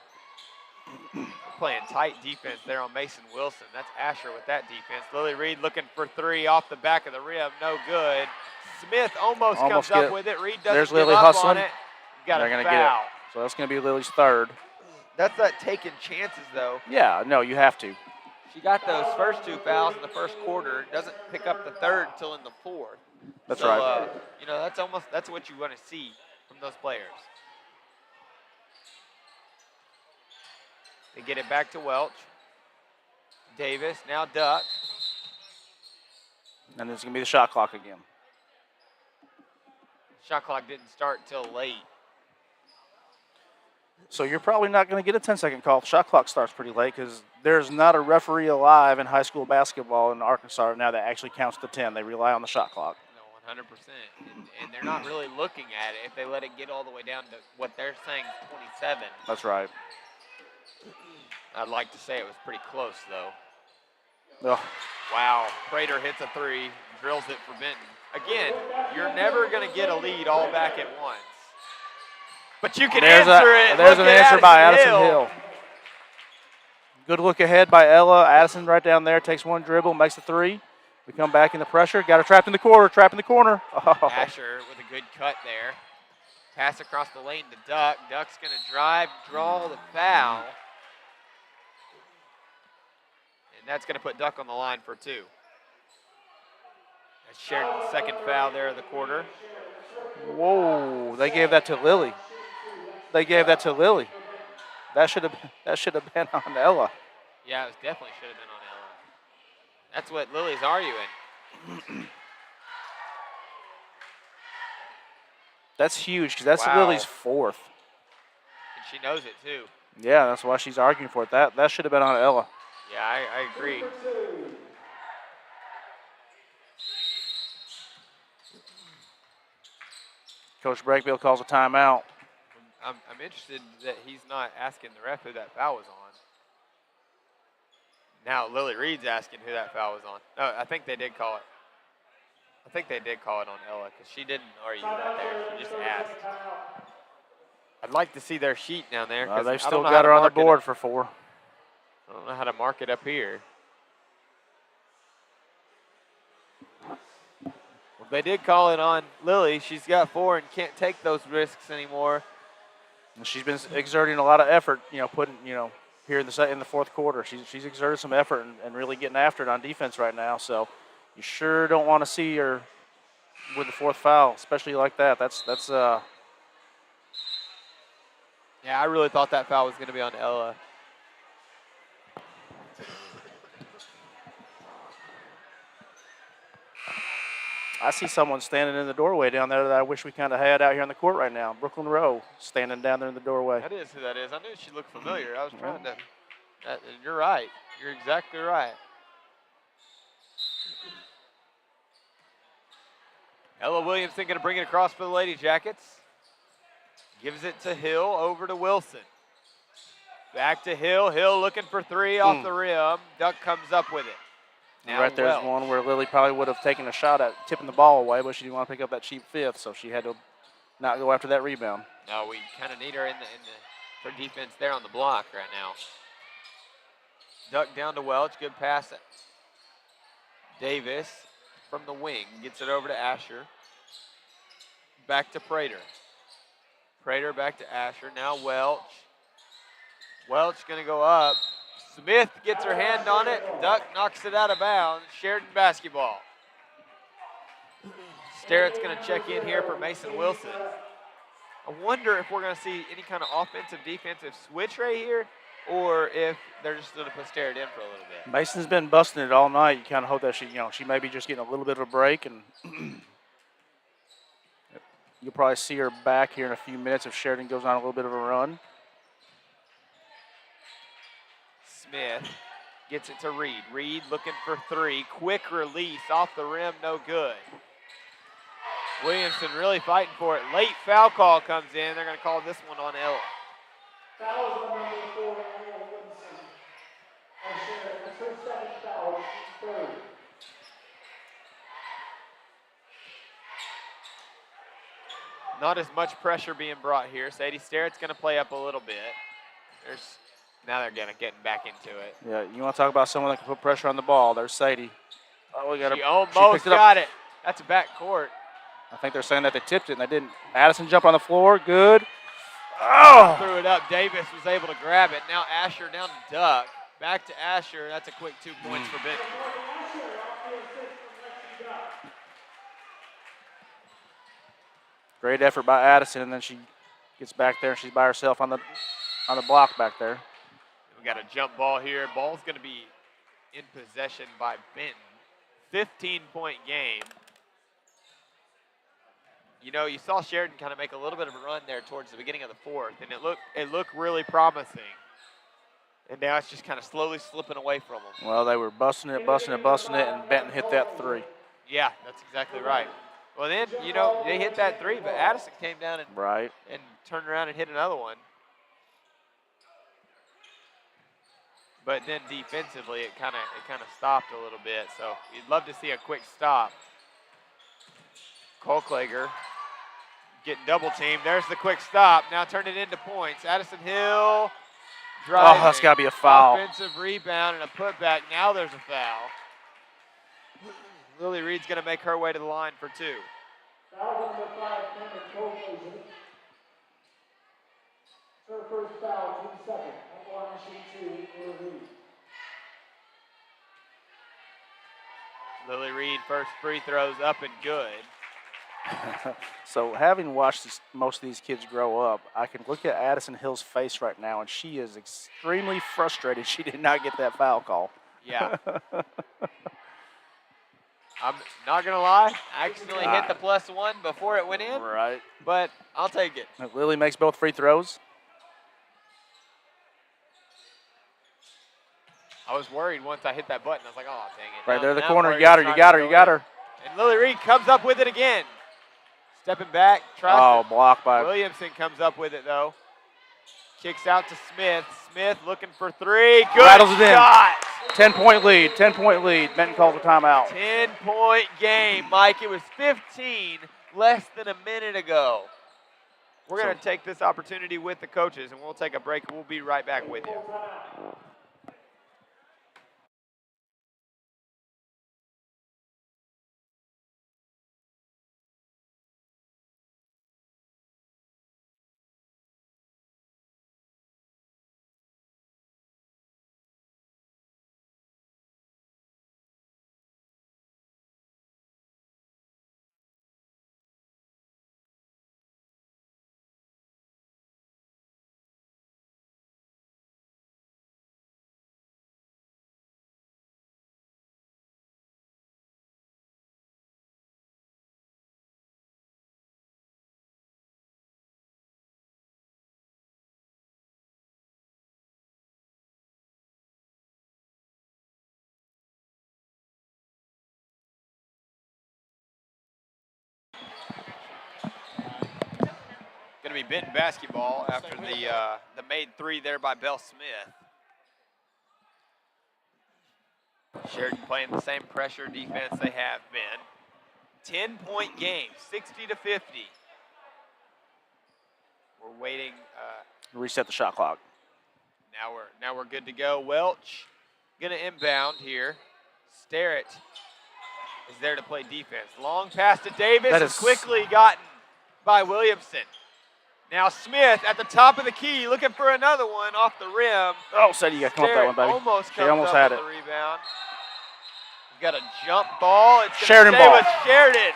[SPEAKER 3] Playing tight defense there on Mason Wilson. That's Asher with that defense. Lily Reed looking for three off the back of the rim. No good. Smith almost comes up with it. Reed doesn't
[SPEAKER 4] There's
[SPEAKER 3] give
[SPEAKER 4] Lily
[SPEAKER 3] up
[SPEAKER 4] hustling.
[SPEAKER 3] on it. Got a foul.
[SPEAKER 4] Get it. So that's going to be Lily's third.
[SPEAKER 3] That's not taking chances, though.
[SPEAKER 4] Yeah, no, you have to.
[SPEAKER 3] She got those first two fouls in the first quarter. Doesn't pick up the third until in the fourth.
[SPEAKER 4] That's right.
[SPEAKER 3] That's what you want to see from those players. They get it back to Welch. Davis, now Duck.
[SPEAKER 4] And it's going to be the shot clock again.
[SPEAKER 3] Shot clock didn't start till late.
[SPEAKER 4] So you're probably not going to get a 10-second call. The shot clock starts pretty late because there's not a referee alive in high school basketball in Arkansas right now that actually counts to 10. They rely on the shot clock.
[SPEAKER 3] No, 100%. And they're not really looking at it if they let it get all the way down to what they're saying is 27.
[SPEAKER 4] That's right.
[SPEAKER 3] I'd like to say it was pretty close, though.
[SPEAKER 4] Oh.
[SPEAKER 3] Wow. Prater hits a three, drills it for Benton. Again, you're never going to get a lead all back at once. But you can answer it.
[SPEAKER 4] There's an answer by Addison Hill. Good look ahead by Ella. Addison right down there takes one dribble, makes a three. We come back in the pressure. Got her trapped in the corner. Oh.
[SPEAKER 3] Asher with a good cut there. Pass across the lane to Duck. Duck's going to drive, draw the foul. And that's going to put Duck on the line for two. That's Sheridan's second foul there of the quarter.
[SPEAKER 4] Whoa, they gave that to Lily. That should have been on Ella.
[SPEAKER 3] Yeah, it definitely should have been on Ella. That's what Lily's arguing.
[SPEAKER 4] That's huge because that's Lily's fourth.
[SPEAKER 3] And she knows it too.
[SPEAKER 4] Yeah, that's why she's arguing for it. That should have been on Ella.
[SPEAKER 3] Yeah, I agree.
[SPEAKER 4] Coach Breakbill calls a timeout.
[SPEAKER 3] I'm interested that he's not asking the ref who that foul was on. Now Lily Reed's asking who that foul was on. No, I think they did call it. I think they did call it on Ella because she didn't argue right there. She just asked. I'd like to see their sheet down there.
[SPEAKER 4] They've still got her on the board for four.
[SPEAKER 3] I don't know how to mark it up here. Well, they did call it on Lily. She's got four and can't take those risks anymore.
[SPEAKER 4] And she's been exerting a lot of effort, putting, here in the fourth quarter. She's exerted some effort and really getting after it on defense right now. So you sure don't want to see her with the fourth foul, especially like that. That's
[SPEAKER 3] Yeah, I really thought that foul was going to be on Ella.
[SPEAKER 4] I see someone standing in the doorway down there that I wish we kind of had out here on the court right now. Brooklyn Rowe standing down there in the doorway.
[SPEAKER 3] That is who that is. I knew she looked familiar. I was trying to. You're right. You're exactly right. Ella Williamson going to bring it across for the Lady Jackets. Gives it to Hill, over to Wilson. Back to Hill. Hill looking for three off the rim. Duck comes up with it. Now
[SPEAKER 4] right there's one where Lily probably would have taken a shot at tipping the ball away, but she didn't want to pick up that cheap fifth, so she had to not go after that rebound.
[SPEAKER 3] No, we kind of need her for defense there on the block right now. Duck down to Welch. Good pass. Davis from the wing. Gets it over to Asher. Back to Prater. Prater back to Asher. Now Welch. Welch going to go up. Smith gets her hand on it. Duck knocks it out of bounds. Sheridan basketball. Sterrett's going to check in here for Mason Wilson. I wonder if we're going to see any kind of offensive, defensive switch right here, or if they're just going to put Sterrett in for a little bit.
[SPEAKER 4] Mason's been busting it all night. You kind of hope that she may be just getting a little bit of a break, and you'll probably see her back here in a few minutes if Sheridan goes on a little bit of a run.
[SPEAKER 3] Smith gets it to Reed. Reed looking for three. Quick release off the rim, no good. Williamson really fighting for it. Late foul call comes in. They're going to call this one on Ella.
[SPEAKER 5] Foul is on number 4, Ella Wilson. And Sheridan, that's her second foul, third.
[SPEAKER 3] Not as much pressure being brought here. Sadie Sterrett's going to play up a little bit. Now they're getting back into it.
[SPEAKER 4] Yeah, you want to talk about someone that can put pressure on the ball. There's Sadie. Oh,
[SPEAKER 3] She almost got it. That's a back court.
[SPEAKER 4] I think they're saying that they tipped it and they didn't. Addison jumped on the floor. Good. Oh!
[SPEAKER 3] Threw it up. Davis was able to grab it. Now Asher down to Duck. Back to Asher. That's a quick 2 points for Benton.
[SPEAKER 4] Great effort by Addison, and then she gets back there and she's by herself on the block back there.
[SPEAKER 3] We got a jump ball here. Ball's going to be in possession by Benton. 15-point game. You know, you saw Sheridan kind of make a little bit of a run there towards the beginning of the fourth, and it looked really promising. And now it's just kind of slowly slipping away from them.
[SPEAKER 4] Well, they were busting it, and Benton hit that three.
[SPEAKER 3] Yeah, that's exactly right. Well, then, you know, they hit that three, but Addison came down and turned around and hit another one. But then defensively, it kind of stopped a little bit. So you'd love to see a quick stop. Kolklager getting double teamed. There's the quick stop. Now turn it into points. Addison Hill driving.
[SPEAKER 4] Oh, that's got to be a foul.
[SPEAKER 3] Offensive rebound and a putback. Now there's a foul. Lily Reed's going to make her way to the line for two.
[SPEAKER 5] Foul number 5, Cameron Kolklager. Her first foul, team second. At line shoot 2, Lily Reed.
[SPEAKER 3] Lily Reed first free throws up and good.
[SPEAKER 4] So having watched most of these kids grow up, I can look at Addison Hill's face right now, and she is extremely frustrated she did not get that foul call.
[SPEAKER 3] Yeah. I'm not going to lie. I accidentally hit the +1 before it went in.
[SPEAKER 4] Right.
[SPEAKER 3] But I'll take it.
[SPEAKER 4] Lily makes both free throws.
[SPEAKER 3] I was worried once I hit that button. I was like, oh, dang it.
[SPEAKER 4] Right there in the
[SPEAKER 3] Now
[SPEAKER 4] corner. You got her.
[SPEAKER 3] And Lily Reed comes up with it again. Stepping back.
[SPEAKER 4] Blocked by
[SPEAKER 3] Williamson comes up with it, though. Kicks out to Smith. Smith looking for three. Good
[SPEAKER 4] rattles it in.
[SPEAKER 3] shot.
[SPEAKER 4] 10-point lead. Benton calls a timeout.
[SPEAKER 3] 10-point game, Mike. It was 15 less than a minute ago. We're going to take this opportunity with the coaches, and we'll take a break. We'll be right back with you. Going to be Benton basketball after the made three there by Belle Smith. Sheridan playing the same pressure defense they have been. 10-point game, 60-50. We're waiting.
[SPEAKER 4] Reset the shot clock.
[SPEAKER 3] Now we're good to go. Welch going to inbound here. Sterrett is there to play defense. Long pass to Davis
[SPEAKER 4] That
[SPEAKER 3] is
[SPEAKER 4] is
[SPEAKER 3] quickly gotten by Williamson. Now Smith at the top of the key looking for another one off the rim.
[SPEAKER 4] Oh, said you got to come up that one, baby.
[SPEAKER 3] Almost
[SPEAKER 4] She
[SPEAKER 3] comes
[SPEAKER 4] almost
[SPEAKER 3] up
[SPEAKER 4] had
[SPEAKER 3] with
[SPEAKER 4] it.
[SPEAKER 3] the rebound. We've got a jump ball. It's
[SPEAKER 4] Sheridan
[SPEAKER 3] gonna stay
[SPEAKER 4] ball.
[SPEAKER 3] with Sheridan.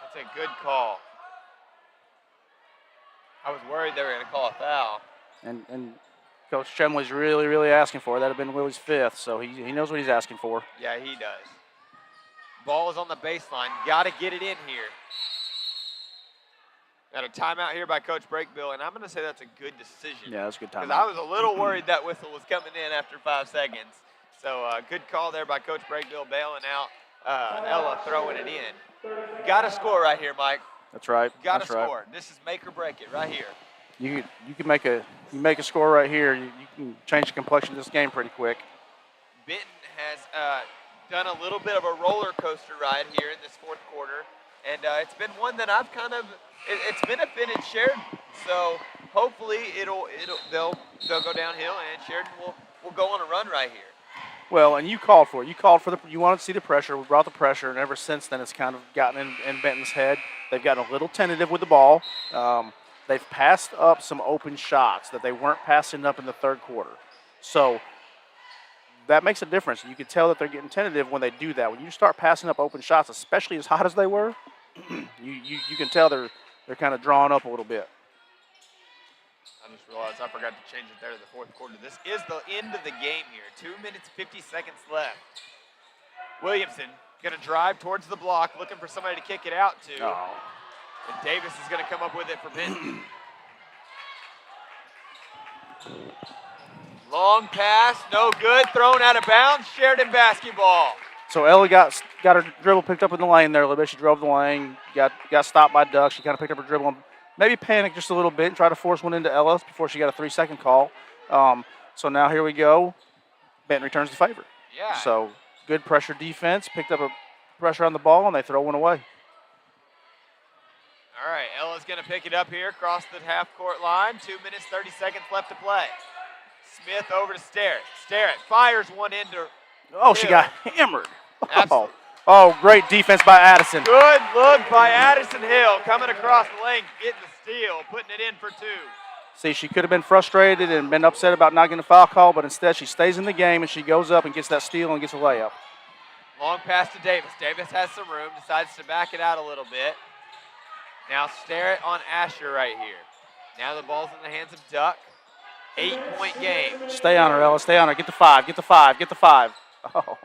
[SPEAKER 3] That's a good call. I was worried they were going to call a foul.
[SPEAKER 4] And Coach Chumley's really, really asking for it. That would have been Willie's 5th, so he knows what he's asking for.
[SPEAKER 3] Yeah, he does. Ball is on the baseline. Got to get it in here. Got a timeout here by Coach Breakbill, and I'm going to say that's a good decision.
[SPEAKER 4] Yeah, that's a good timeout.
[SPEAKER 3] Because I was a little worried that whistle was coming in after 5 seconds. So good call there by Coach Breakbill bailing out. Ella throwing it in. Got to score right here, Mike.
[SPEAKER 4] That's right.
[SPEAKER 3] Got to
[SPEAKER 4] That's right.
[SPEAKER 3] score. This is make or break it right here.
[SPEAKER 4] You can make a score right here. You can change the complexion of this game pretty quick.
[SPEAKER 3] Benton has done a little bit of a roller coaster ride here in this 4th quarter, and it's been one that I've kind of it's benefited Sheridan. So hopefully they'll go downhill, and Sheridan will go on a run right here.
[SPEAKER 4] Well, and you called for it. You wanted to see the pressure. We brought the pressure, and ever since then it's kind of gotten in Benton's head. They've gotten a little tentative with the ball. They've passed up some open shots that they weren't passing up in the 3rd quarter. So that makes a difference. You can tell that they're getting tentative when they do that. When you start passing up open shots, especially as hot as they were, you can tell they're kind of drawing up a little bit.
[SPEAKER 3] I just realized I forgot to change it there to the 4th quarter. This is the end of the game here. 2 minutes, 50 seconds left. Williamson going to drive towards the block, looking for somebody to kick it out to.
[SPEAKER 4] Oh.
[SPEAKER 3] And Davis is going to come up with it for Benton. Long pass, no good, thrown out of bounds. Sheridan basketball.
[SPEAKER 4] So Ellie got her dribble picked up in the lane there a little bit. She drove the lane, got stopped by Duck. She kind of picked up her dribble and maybe panicked just a little bit and tried to force one into Ella before she got a 3-second call. So now here we go. Benton returns the favor.
[SPEAKER 3] Yeah.
[SPEAKER 4] So good pressure defense, picked up a pressure on the ball, and they throw one away.
[SPEAKER 3] All right, Ella's going to pick it up here across the half-court line. 2 minutes, 30 seconds left to play. Smith over to Starrett. Starrett fires one into
[SPEAKER 4] Oh, she
[SPEAKER 3] Hill.
[SPEAKER 4] got hammered.
[SPEAKER 3] Absolutely.
[SPEAKER 4] Oh, great defense by Addison.
[SPEAKER 3] Good look by Addison Hill coming across the lane, getting the steal, putting it in for 2.
[SPEAKER 4] See, she could have been frustrated and been upset about not getting a foul call, but instead she stays in the game and she goes up and gets that steal and gets a layup.
[SPEAKER 3] Long pass to Davis. Davis has some room, decides to back it out a little bit. Now Starrett on Asher right here. Now the ball's in the hands of Duck. 8-point game.
[SPEAKER 4] Stay on her, Ella. Stay on her. Get the 5. Get the 5. Get the 5. Oh.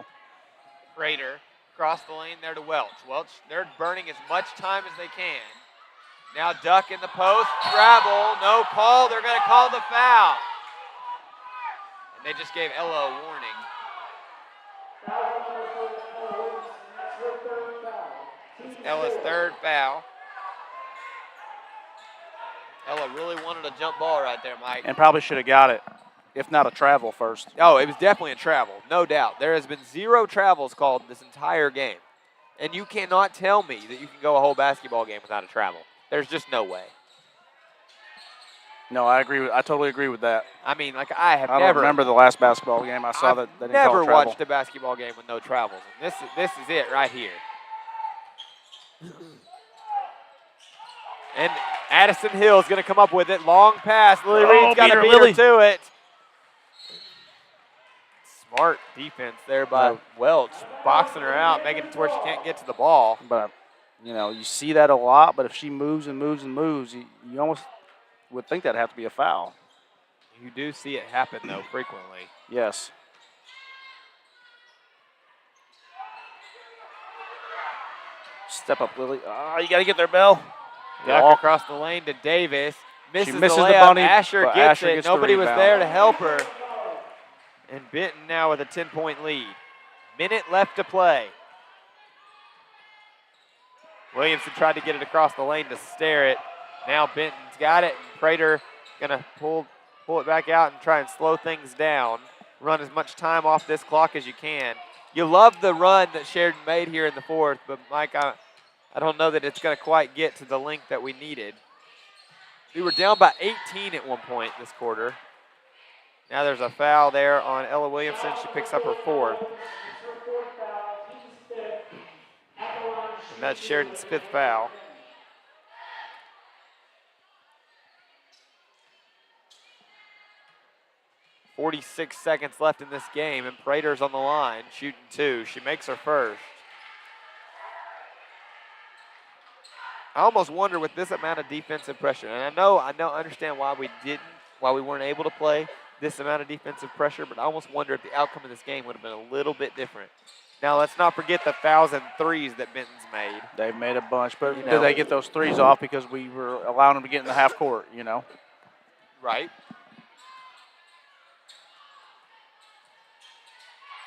[SPEAKER 3] Prater across the lane there to Welch. Welch, they're burning as much time as they can. Now Duck in the post. Travel. No call. They're going to call the foul. And they just gave Ella a warning. It's Ella's 3rd foul. Ella really wanted a jump ball right there, Mike.
[SPEAKER 4] And probably should have got it, if not a travel first.
[SPEAKER 3] Oh, it was definitely a travel, no doubt. There has been 0 travels called this entire game. And you cannot tell me that you can go a whole basketball game without a travel. There's just no way.
[SPEAKER 4] No, I totally agree with that.
[SPEAKER 3] I mean, like I
[SPEAKER 4] don't remember the last basketball game I saw
[SPEAKER 3] I've
[SPEAKER 4] that they didn't call
[SPEAKER 3] never
[SPEAKER 4] a travel.
[SPEAKER 3] watched a basketball game with no travels. And this is it right here. And Addison Hill is going to come up with it. Long pass. Lily Reed's got to beat her to it. Smart defense there by Welch. Boxing her out, making it to where she can't get to the ball.
[SPEAKER 4] But, you see that a lot, but if she moves and moves and moves, you almost would think that'd have to be a foul.
[SPEAKER 3] You do see it happen, though, frequently.
[SPEAKER 4] Yes. Step up, Lily. Oh, you got to get there, Bell.
[SPEAKER 3] Duck across the lane to Davis. Misses
[SPEAKER 4] misses
[SPEAKER 3] the
[SPEAKER 4] the
[SPEAKER 3] layup.
[SPEAKER 4] bunny,
[SPEAKER 3] Asher
[SPEAKER 4] but
[SPEAKER 3] gets
[SPEAKER 4] Asher
[SPEAKER 3] it.
[SPEAKER 4] gets the
[SPEAKER 3] Nobody was
[SPEAKER 4] rebound.
[SPEAKER 3] there to help her. And Benton now with a 10-point lead. Minute left to play. Williamson tried to get it across the lane to Starrett. Now Benton's got it, and Prater gonna pull it back out and try and slow things down. Run as much time off this clock as you can. You love the run that Sheridan made here in the 4th, but Mike, I don't know that it's gonna quite get to the length that we needed. We were down by 18 at one point this quarter. Now there's a foul there on Ella Williamson. She picks up her fourth. And that's Sheridan's fifth foul. .46 seconds left in this game, and Prater's on the line, shooting two. She makes her first. I almost wonder with this amount of defensive pressure, and I understand why we weren't able to play this amount of defensive pressure, but I almost wonder if the outcome of this game would have been a little bit different. Now, let's not forget the 1,000 threes that Benton's made.
[SPEAKER 4] They've made a bunch, but did they get those threes off because we were allowing them to get in the half court,
[SPEAKER 3] Right.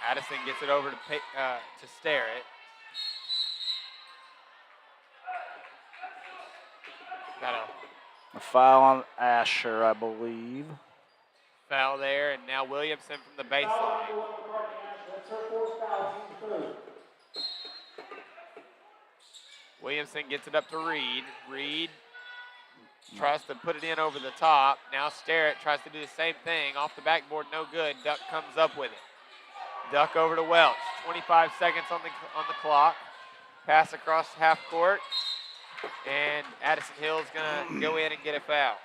[SPEAKER 3] Addison gets it over to Starrett. Got
[SPEAKER 4] a foul on Asher, I believe.
[SPEAKER 3] Foul there, and now Williamson from the baseline. Williamson gets it up to Reed. Reed tries to put it in over the top. Now Starrett tries to do the same thing. Off the backboard, no good. Duck comes up with it. Duck over to Welch. 25 seconds on the clock. Pass across half court. And Addison Hill's going to go in and get a foul.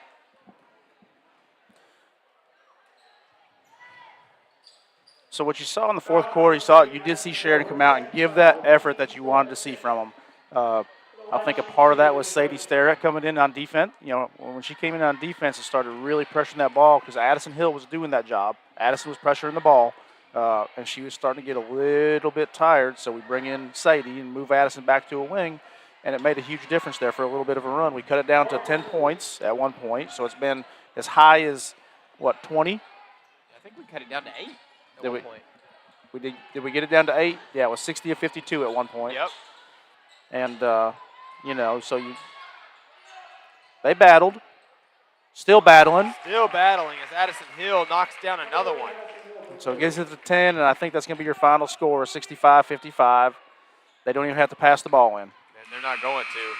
[SPEAKER 4] So what you saw in the fourth quarter, you did see Sheridan come out and give that effort that you wanted to see from them. I think a part of that was Sadie Starrett coming in on defense. When she came in on defense and started really pressuring that ball, because Addison Hill was doing that job. Addison was pressuring the ball, and she was starting to get a little bit tired. So we bring in Sadie and move Addison back to a wing, and it made a huge difference there for a little bit of a run. We cut it down to 10 points at one point, so it's been as high as, 20?
[SPEAKER 3] I think we cut it down to 8 at one point.
[SPEAKER 4] Did we get it down to 8? Yeah, it was 60-52 at one point.
[SPEAKER 3] Yep.
[SPEAKER 4] And, they battled. Still battling.
[SPEAKER 3] Still battling as Addison Hill knocks down another one.
[SPEAKER 4] So it gets it to 10, and I think that's going to be your final score, 65-55. They don't even have to pass the ball in.
[SPEAKER 3] And they're not going to.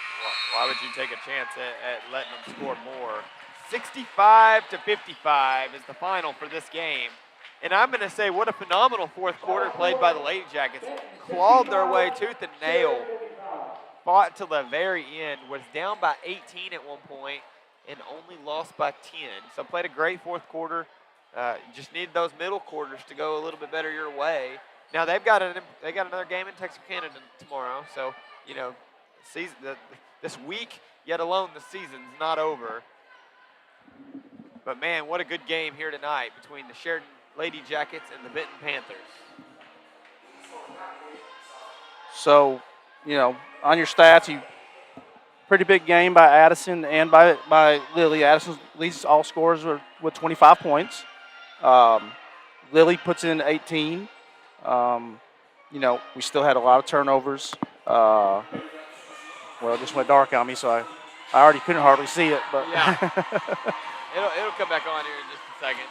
[SPEAKER 3] Why would you take a chance at letting them score more? 65-55 is the final for this game. And I'm going to say what a phenomenal fourth quarter played by the Lady Jackets. Clawed their way tooth and nail. Fought till the very end. Was down by 18 at one point and only lost by 10. So played a great fourth quarter. Just needed those middle quarters to go a little bit better your way. Now they got another game in Texarkana tomorrow. So this week, yet alone the season's not over. But man, what a good game here tonight between the Sheridan Lady Jackets and the Benton Panthers.
[SPEAKER 4] So, on your stats, pretty big game by Addison and by Lily. Addison leads all scorers with 25 points. Lily puts in 18. We still had a lot of turnovers. It just went dark on me, so I already couldn't hardly see it. But
[SPEAKER 3] yeah. It'll come back on here in just a second.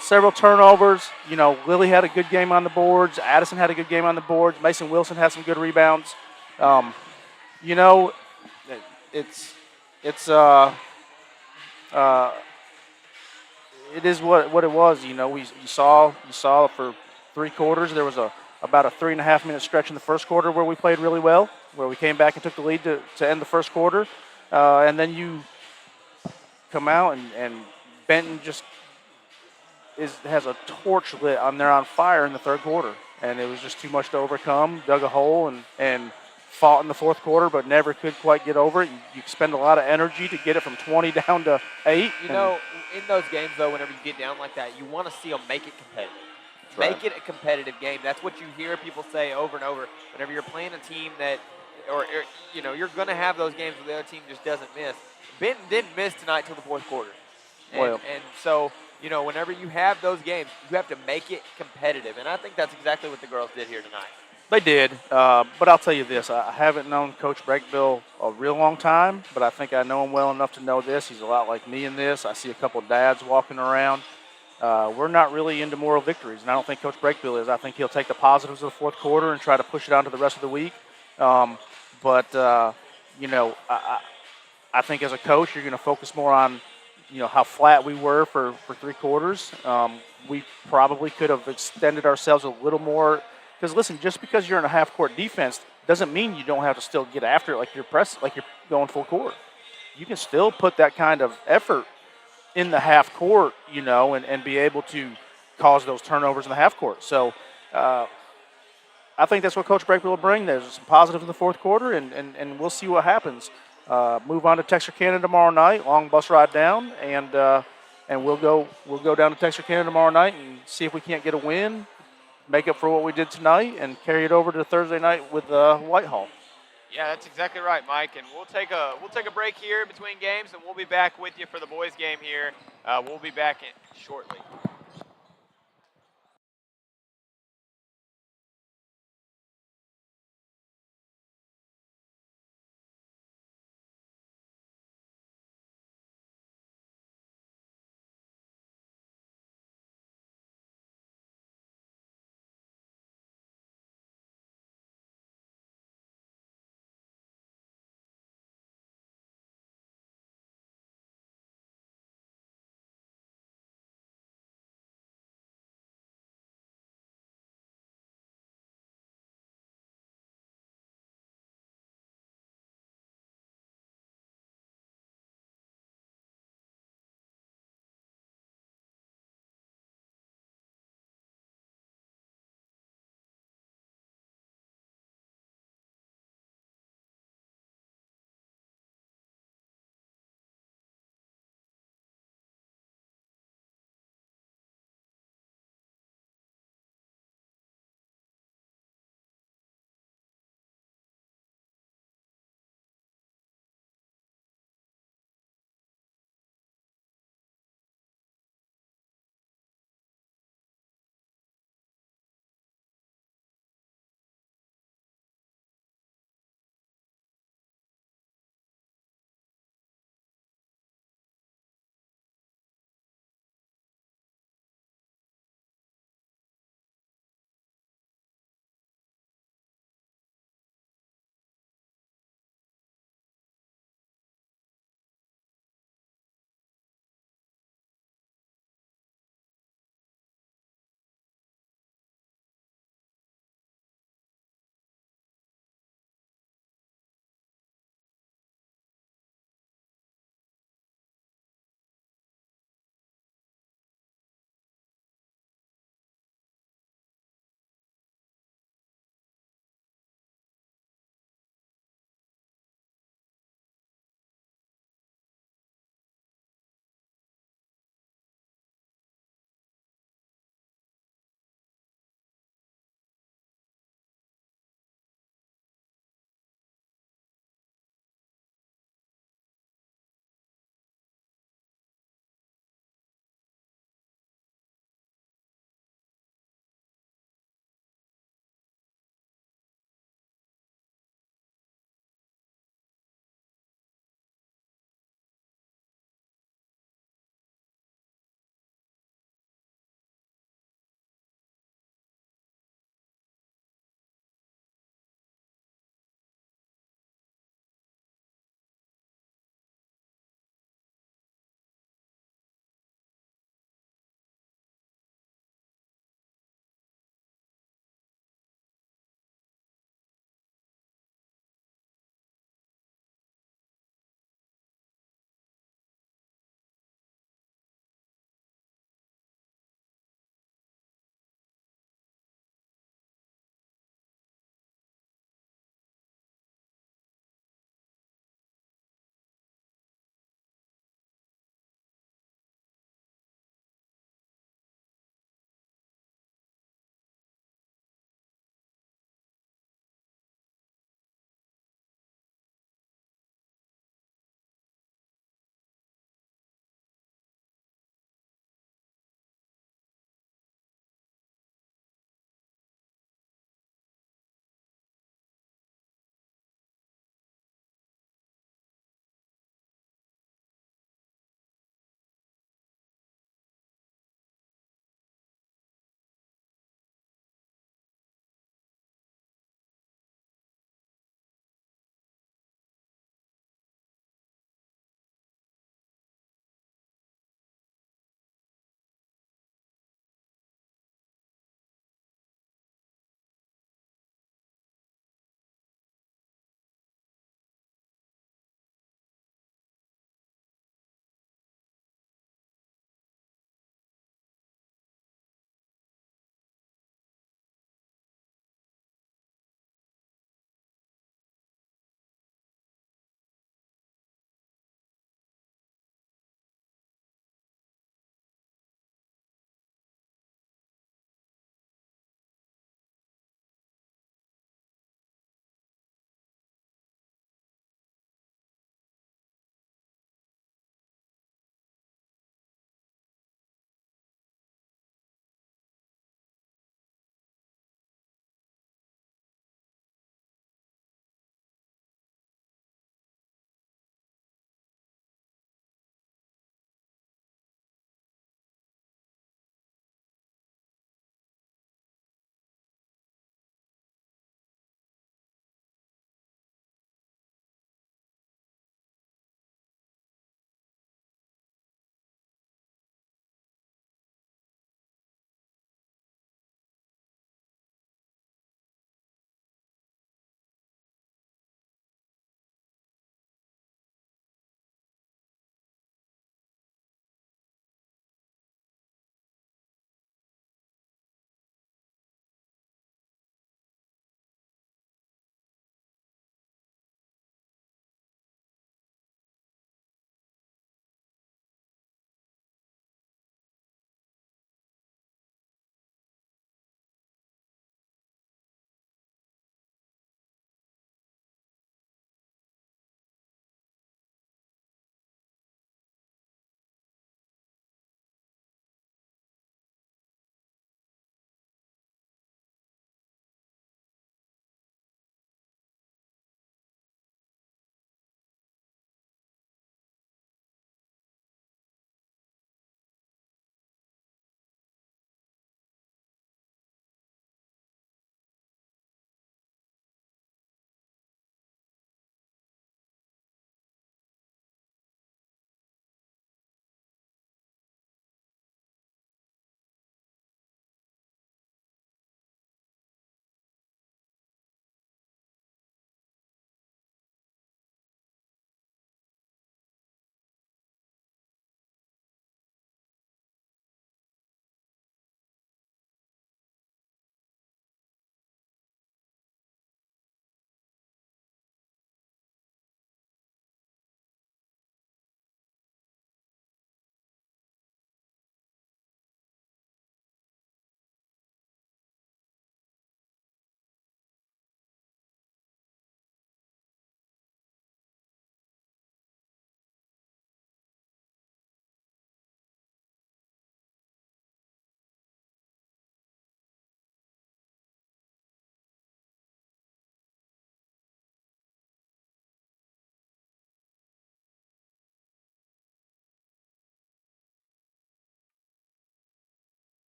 [SPEAKER 4] Several turnovers. Lily had a good game on the boards. Addison had a good game on the boards. Mason Wilson had some good rebounds. It is what it was. You saw for 3 quarters there was about a 3.5-minute stretch in the first quarter where we played really well, where we came back and took the lead to end the first quarter, and then you come out and Benton just has a torch lit on there on fire in the third quarter, and it was just too much to overcome. Dug a hole and fought in the fourth quarter, but never could quite get over it. You spend a lot of energy to get it from 20 down to 8.
[SPEAKER 3] In those games, though, whenever you get down like that, you want to see them make it competitive. Make it a competitive game. That's what you hear people say over and over. Whenever you're playing a team that, you're going to have those games where the other team just doesn't miss. Benton didn't miss tonight till the fourth quarter. And so, whenever you have those games, you have to make it competitive. And I think that's exactly what the girls did here tonight.
[SPEAKER 4] They did, but I'll tell you this. I haven't known Coach Breakbill a real long time, but I think I know him well enough to know this. He's a lot like me in this. I see a couple of dads walking around. We're not really into moral victories, and I don't think Coach Breakbill is. I think he'll take the positives of the fourth quarter and try to push it on to the rest of the week. I think as a coach, you're going to focus more on how flat we were for 3 quarters. We probably could have extended ourselves a little more. Because listen, just because you're in a half-court defense doesn't mean you don't have to still get after it like you're going full court. You can still put that kind of effort in the half court, and be able to cause those turnovers in the half court. So I think that's what Coach Brakefield will bring. There's some positive in the fourth quarter, and we'll see what happens. Move on to Texarkana tomorrow night, long bus ride down, and we'll go down to Texarkana tomorrow night and see if we can't get a win, make up for what we did tonight, and carry it over to Thursday night with Whitehall.
[SPEAKER 3] Yeah, that's exactly right, Mike. And we'll take a break here between games, and we'll be back with you for the boys' game here. We'll be back shortly.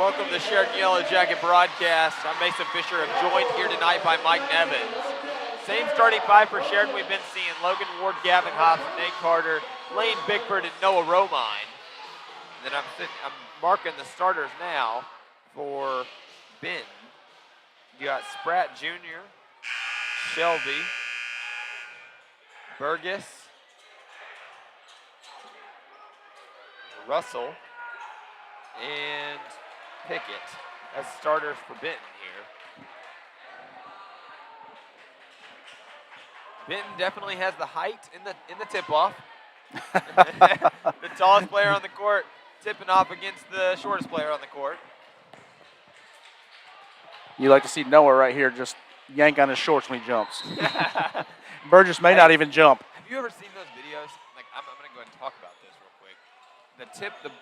[SPEAKER 3] Welcome to the Sheridan YellowJacket broadcast. I'm Mason Fisher. I'm joined here tonight by Mike Nevins. Same starting five for Sheridan we've been seeing. Logan Ward, Gavin Hobson, Nate Carter, Lane Bickford, and Noah Romine. And then I'm marking the starters now for Benton. You got Spratt Jr., Shelby, Burgess, Russell, and Pickett as starters for Benton here. Benton definitely has the height in the tip-off. The tallest player on the court tipping off against the shortest player on the court.
[SPEAKER 4] You like to see Noah right here just yank on his shorts when he jumps. Burgess may not even jump.
[SPEAKER 3] Have you ever seen those videos? Like, I'm going to go ahead and talk about this real quick.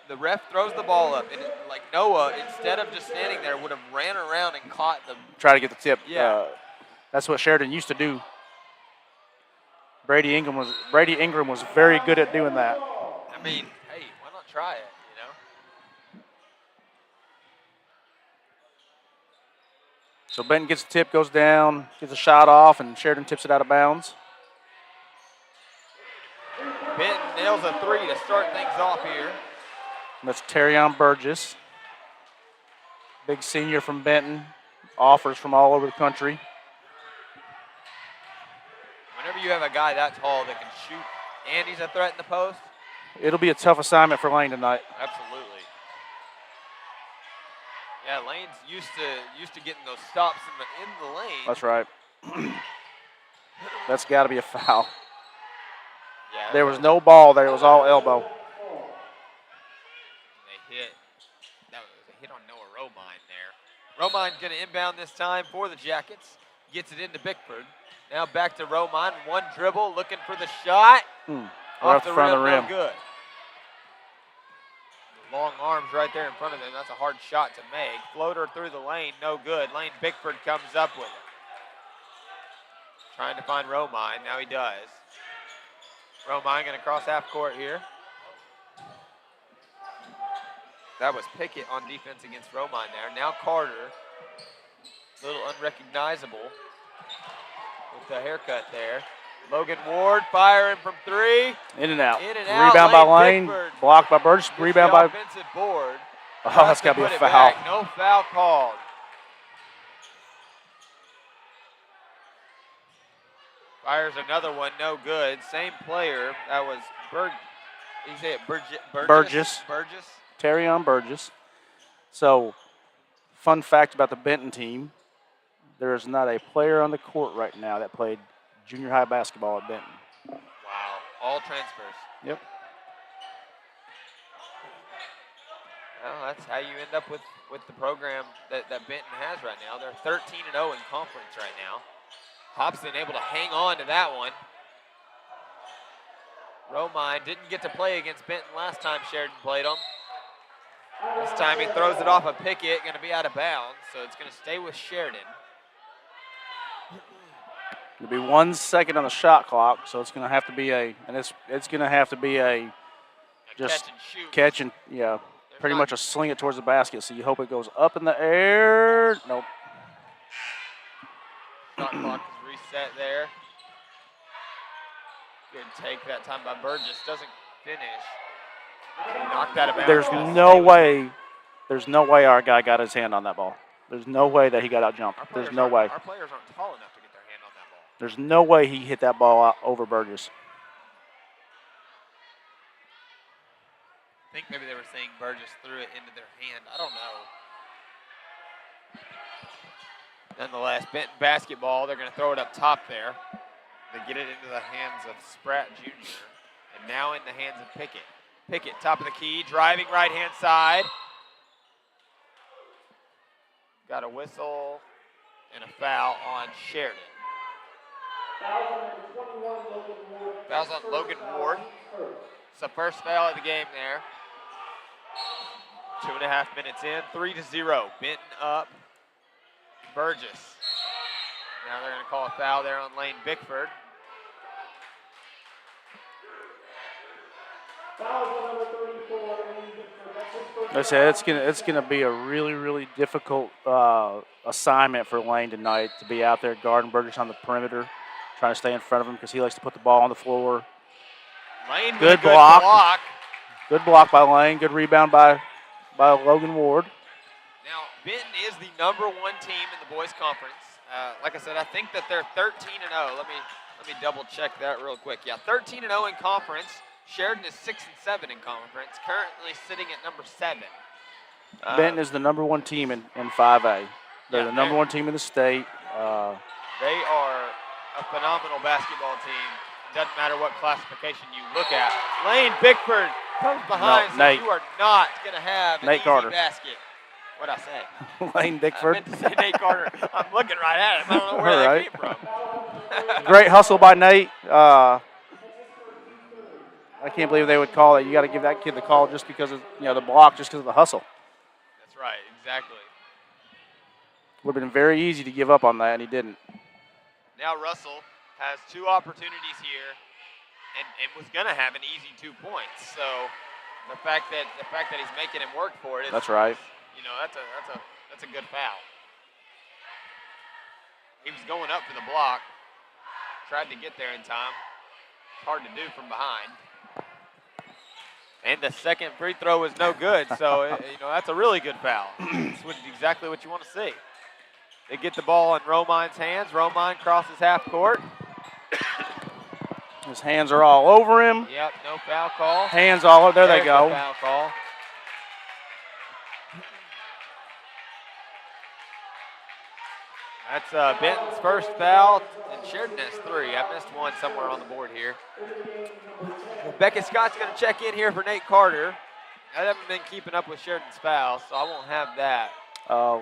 [SPEAKER 3] The ref throws the ball up, and like Noah, instead of just standing there, would have ran around and caught the.
[SPEAKER 4] Try to get the tip.
[SPEAKER 3] Yeah.
[SPEAKER 4] That's what Sheridan used to do. Brady Ingram was very good at doing that.
[SPEAKER 3] I mean, hey, why not try it?
[SPEAKER 4] So Benton gets the tip, goes down, gets a shot off, and Sheridan tips it out of bounds.
[SPEAKER 3] Benton nails a three to start things off here.
[SPEAKER 4] That's Terrion Burgess. Big senior from Benton. Offers from all over the country.
[SPEAKER 3] Whenever you have a guy that tall that can shoot and he's a threat in the post.
[SPEAKER 4] It'll be a tough assignment for Lane tonight.
[SPEAKER 3] Absolutely. Yeah, Lane's used to getting those stops in the lane.
[SPEAKER 4] That's right. That's got to be a foul.
[SPEAKER 3] Yeah.
[SPEAKER 4] There was no ball there. It was all elbow.
[SPEAKER 3] They hit. That was a hit on Noah Romine there. Romine going to inbound this time for the Jackets. Gets it into Bickford. Now back to Romine. One dribble, looking for the shot.
[SPEAKER 4] Off the front of the rim.
[SPEAKER 3] No good. Long arms right there in front of him. That's a hard shot to make. Floater through the lane, no good. Lane Bickford comes up with it. Trying to find Romine. Now he does. Romine going to cross half court here. That was Pickett on defense against Romine there. Now Carter. A little unrecognizable with the haircut there. Logan Ward firing from three.
[SPEAKER 4] In and out.
[SPEAKER 3] In and out.
[SPEAKER 4] Rebound by Lane.
[SPEAKER 3] Bickford.
[SPEAKER 4] Blocked by Burgess. Rebound by.
[SPEAKER 3] Offensive board.
[SPEAKER 4] Oh, that's got to be a foul.
[SPEAKER 3] Back. No foul called. Fires another one. No good. Same player. That was You say it Burgess. Burgess.
[SPEAKER 4] Terrion Burgess. So, fun fact about the Benton team: there is not a player on the court right now that played junior high basketball at Benton.
[SPEAKER 3] Wow. All transfers.
[SPEAKER 4] Yep.
[SPEAKER 3] Well, that's how you end up with the program that Benton has right now. They're 13-0 in conference right now. Hobson able to hang on to that one. Romine didn't get to play against Benton last time Sheridan played them. This time he throws it off a Pickett, going to be out of bounds, so it's going to stay with Sheridan.
[SPEAKER 4] It'll be 1 second on the shot clock, so it's going to have to be it's going to have to be just
[SPEAKER 3] catch and shoot.
[SPEAKER 4] Catch and, yeah, pretty much a sling it towards the basket. So you hope it goes up in the air. Nope.
[SPEAKER 3] Shot clock is reset there. Good take that time by Burgess. Doesn't finish. Knocked out of bounds.
[SPEAKER 4] There's no way our guy got his hand on that ball. There's no way that he got out jumped. There's no way.
[SPEAKER 3] Our players aren't tall enough to get their hand on that ball.
[SPEAKER 4] There's no way he hit that ball out over Burgess.
[SPEAKER 3] I think maybe they were saying Burgess threw it into their hand. I don't know. Nonetheless, Benton basketball. They're going to throw it up top there. They get it into the hands of Spratt Jr. and now in the hands of Pickett. Pickett, top of the key, driving right-hand side. Got a whistle and a foul on Sheridan. Foul's on Logan Ward. It's the first foul of the game there. 2.5 minutes in, 3-0. Benton up. Burgess. Now they're going to call a foul there on Lane Bickford.
[SPEAKER 5] Foul on number 34, Lane Bickford. That's his first
[SPEAKER 4] I said it's gonna be a really difficult assignment for Lane tonight to be out there guarding Burgess on the perimeter, trying to stay in front of him because he likes to put the ball on the floor.
[SPEAKER 3] Lane with
[SPEAKER 4] Good
[SPEAKER 3] a
[SPEAKER 4] block. Good block by Lane. Good rebound by Logan Ward.
[SPEAKER 3] Now, Benton is the #1 team in the boys' conference. Like I said, I think that they're 13-0. Let me double check that real quick. Yeah, 13-0 in conference. Sheridan is 6-7 in conference. Currently sitting at #7.
[SPEAKER 4] Benton is the #1 team in 5A. They're the #1 team in the state.
[SPEAKER 3] They are a phenomenal basketball team. Doesn't matter what classification you look at. Lane Bickford comes behind, so
[SPEAKER 4] Nate.
[SPEAKER 3] you are not going to have an
[SPEAKER 4] Nate
[SPEAKER 3] easy
[SPEAKER 4] Carter.
[SPEAKER 3] basket. What'd I say?
[SPEAKER 4] Lane Bickford.
[SPEAKER 3] I meant to say Nate Carter. I'm looking right at him. I don't know where that came from.
[SPEAKER 4] Great hustle by Nate. I can't believe they would call it. You got to give that kid the call just because of the block, just because of the hustle.
[SPEAKER 3] That's right, exactly.
[SPEAKER 4] Would have been very easy to give up on that, and he didn't.
[SPEAKER 3] Now Russell has 2 opportunities here, and was going to have an easy 2 points. So the fact that he's making him work for it.
[SPEAKER 4] That's right.
[SPEAKER 3] That's a good foul. He was going up for the block, tried to get there in time. Hard to do from behind. And the second free throw was no good, so that's a really good foul. That's exactly what you want to see. They get the ball in Romine's hands. Romine crosses half court.
[SPEAKER 4] His hands are all over him.
[SPEAKER 3] Yep, no foul call.
[SPEAKER 4] Hands all over. There they go.
[SPEAKER 3] The foul call. That's Benton's first foul, and Sheridan has 3. I missed one somewhere on the board here. Beckett Scott's going to check in here for Nate Carter. I haven't been keeping up with Sheridan's fouls, so I won't have that.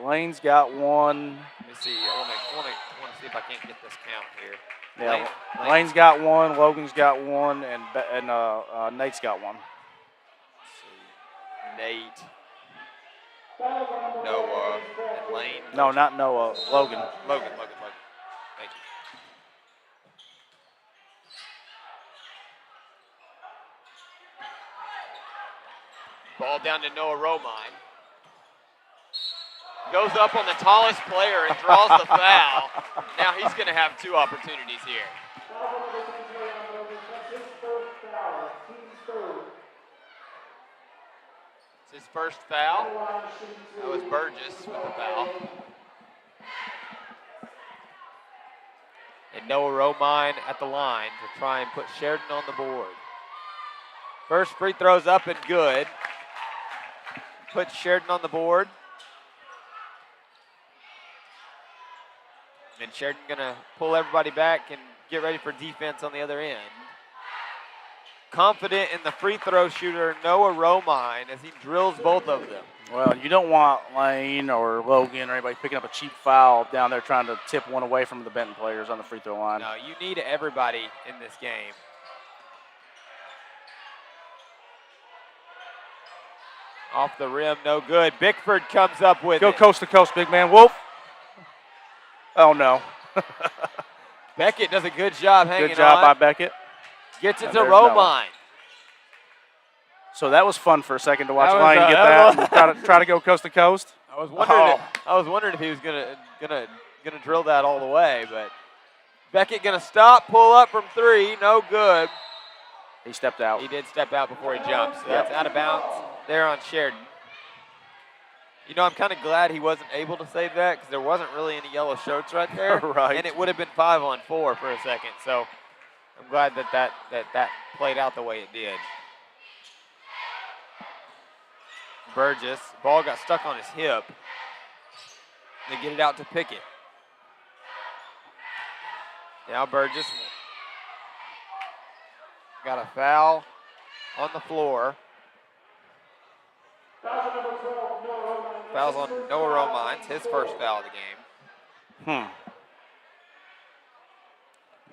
[SPEAKER 4] Lane's got 1.
[SPEAKER 3] Let me see. I want to see if I can't get this count here.
[SPEAKER 4] Yeah, Lane's got 1, Logan's got 1, and Nate's got 1.
[SPEAKER 3] Let's see. Nate. Noah and Lane.
[SPEAKER 4] No, not Noah. Logan.
[SPEAKER 3] Logan. Thank you. Ball down to Noah Romine. Goes up on the tallest player and draws the foul. Now he's going to have 2 opportunities here. It's his first foul. That was Burgess with the foul. And Noah Romine at the line to try and put Sheridan on the board. First free throw's up and good. Puts Sheridan on the board. And Sheridan gonna pull everybody back and get ready for defense on the other end. Confident in the free throw shooter, Noah Romine, as he drills both of them.
[SPEAKER 4] Well, you don't want Lane or Logan or anybody picking up a cheap foul down there trying to tip one away from the Benton players on the free throw line.
[SPEAKER 3] No, you need everybody in this game. Off the rim, no good. Bickford comes up with
[SPEAKER 4] Go
[SPEAKER 3] it.
[SPEAKER 4] coast to coast, big man. Whoop. Oh, no.
[SPEAKER 3] Beckett does a good job hanging on.
[SPEAKER 4] Good job by Beckett.
[SPEAKER 3] Gets it to
[SPEAKER 4] there's
[SPEAKER 3] Romine.
[SPEAKER 4] Noah. So that was fun for a second to watch
[SPEAKER 3] That was,
[SPEAKER 4] Lane get that and try to go coast to coast.
[SPEAKER 3] I was wondering if he was gonna drill that all the way, but Beckett gonna stop, pull up from 3, no good.
[SPEAKER 4] He stepped out.
[SPEAKER 3] He did step out before he jumped, so that's out of bounds there on Sheridan. You know, I'm kind of glad he wasn't able to save that because there wasn't really any yellow shirts right there.
[SPEAKER 4] Right.
[SPEAKER 3] And it would have been 5-on-4 for a second. So I'm glad that played out the way it did. Burgess, ball got stuck on his hip. They get it out to Pickett. Now Burgess got a foul on the floor. Fouls on Noah Romine, his first foul of the game.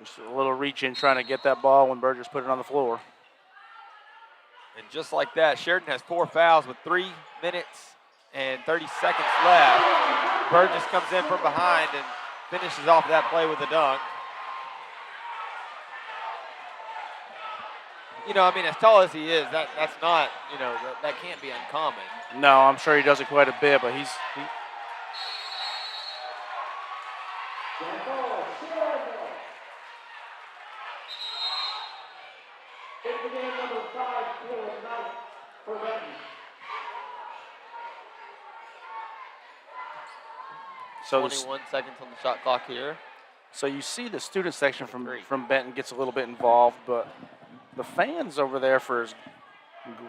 [SPEAKER 4] Just a little reach in trying to get that ball when Burgess put it on the floor.
[SPEAKER 3] And just like that, Sheridan has 4 fouls with 3 minutes and 30 seconds left. Burgess comes in from behind and finishes off that play with a dunk. you know, I mean, as tall as he is, that's not, you know, that can't be uncommon.
[SPEAKER 4] No, I'm sure he does it quite a bit, but he
[SPEAKER 5] Game number 5 kill of night for Benton.
[SPEAKER 4] So
[SPEAKER 3] 21 seconds on the shot clock here.
[SPEAKER 4] So you see the student section
[SPEAKER 3] From three.
[SPEAKER 4] from Benton gets a little bit involved, but the fans over there, for as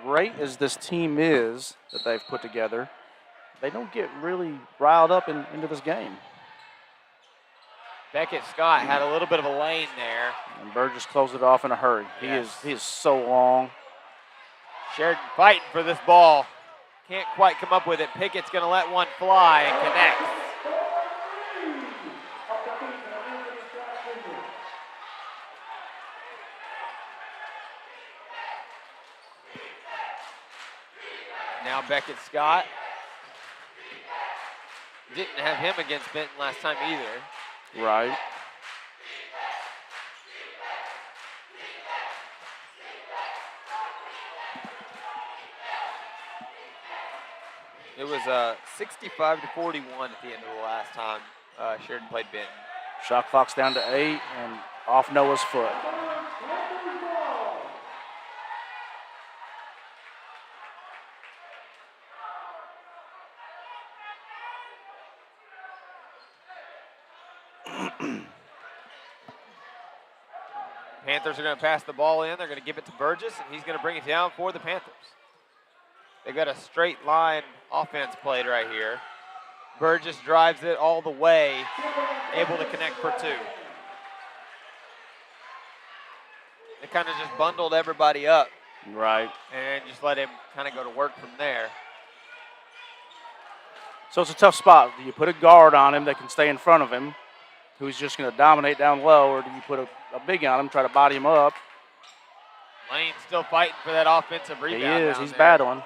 [SPEAKER 4] great as this team is that they've put together, they don't get really riled up into this game.
[SPEAKER 3] Beckett Scott had a little bit of a lane there.
[SPEAKER 4] And Burgess closed it off in a hurry.
[SPEAKER 3] Yes.
[SPEAKER 4] He is so long.
[SPEAKER 3] Sheridan fighting for this ball. Can't quite come up with it. Pickett's going to let one fly and connects. Now Beckett Scott. Didn't have him against Benton last time either.
[SPEAKER 4] Right.
[SPEAKER 3] It was 65 to 41 at the end of the last time Sheridan played Benton.
[SPEAKER 4] Shot clock's down to 8 and off Noah's foot.
[SPEAKER 3] Panthers are going to pass the ball in. They're going to give it to Burgess, and he's going to bring it down for the Panthers. They've got a straight line offense played right here. Burgess drives it all the way, able to connect for 2. They kind of just bundled everybody up.
[SPEAKER 4] Right.
[SPEAKER 3] And just let him kind of go to work from there.
[SPEAKER 4] So it's a tough spot. Do you put a guard on him that can stay in front of him, who's just going to dominate down low, or do you put a big on him, try to body him up?
[SPEAKER 3] Lane's still fighting for that offensive rebound.
[SPEAKER 4] He is.
[SPEAKER 3] Down
[SPEAKER 4] He's
[SPEAKER 3] there.
[SPEAKER 4] battling.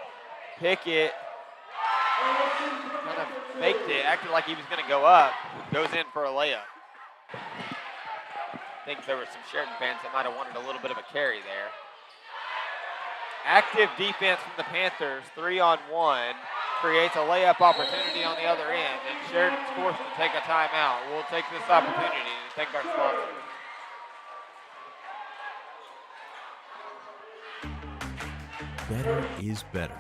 [SPEAKER 3] Pickett kind of faked it, acted like he was going to go up, goes in for a layup. I think there were some Sheridan fans that might have wanted a little bit of a carry there. Active defense from the Panthers, 3-on-1, creates a layup opportunity on the other end, and Sheridan's forced to take a timeout. We'll take this opportunity to thank our sponsors.
[SPEAKER 1] Better is better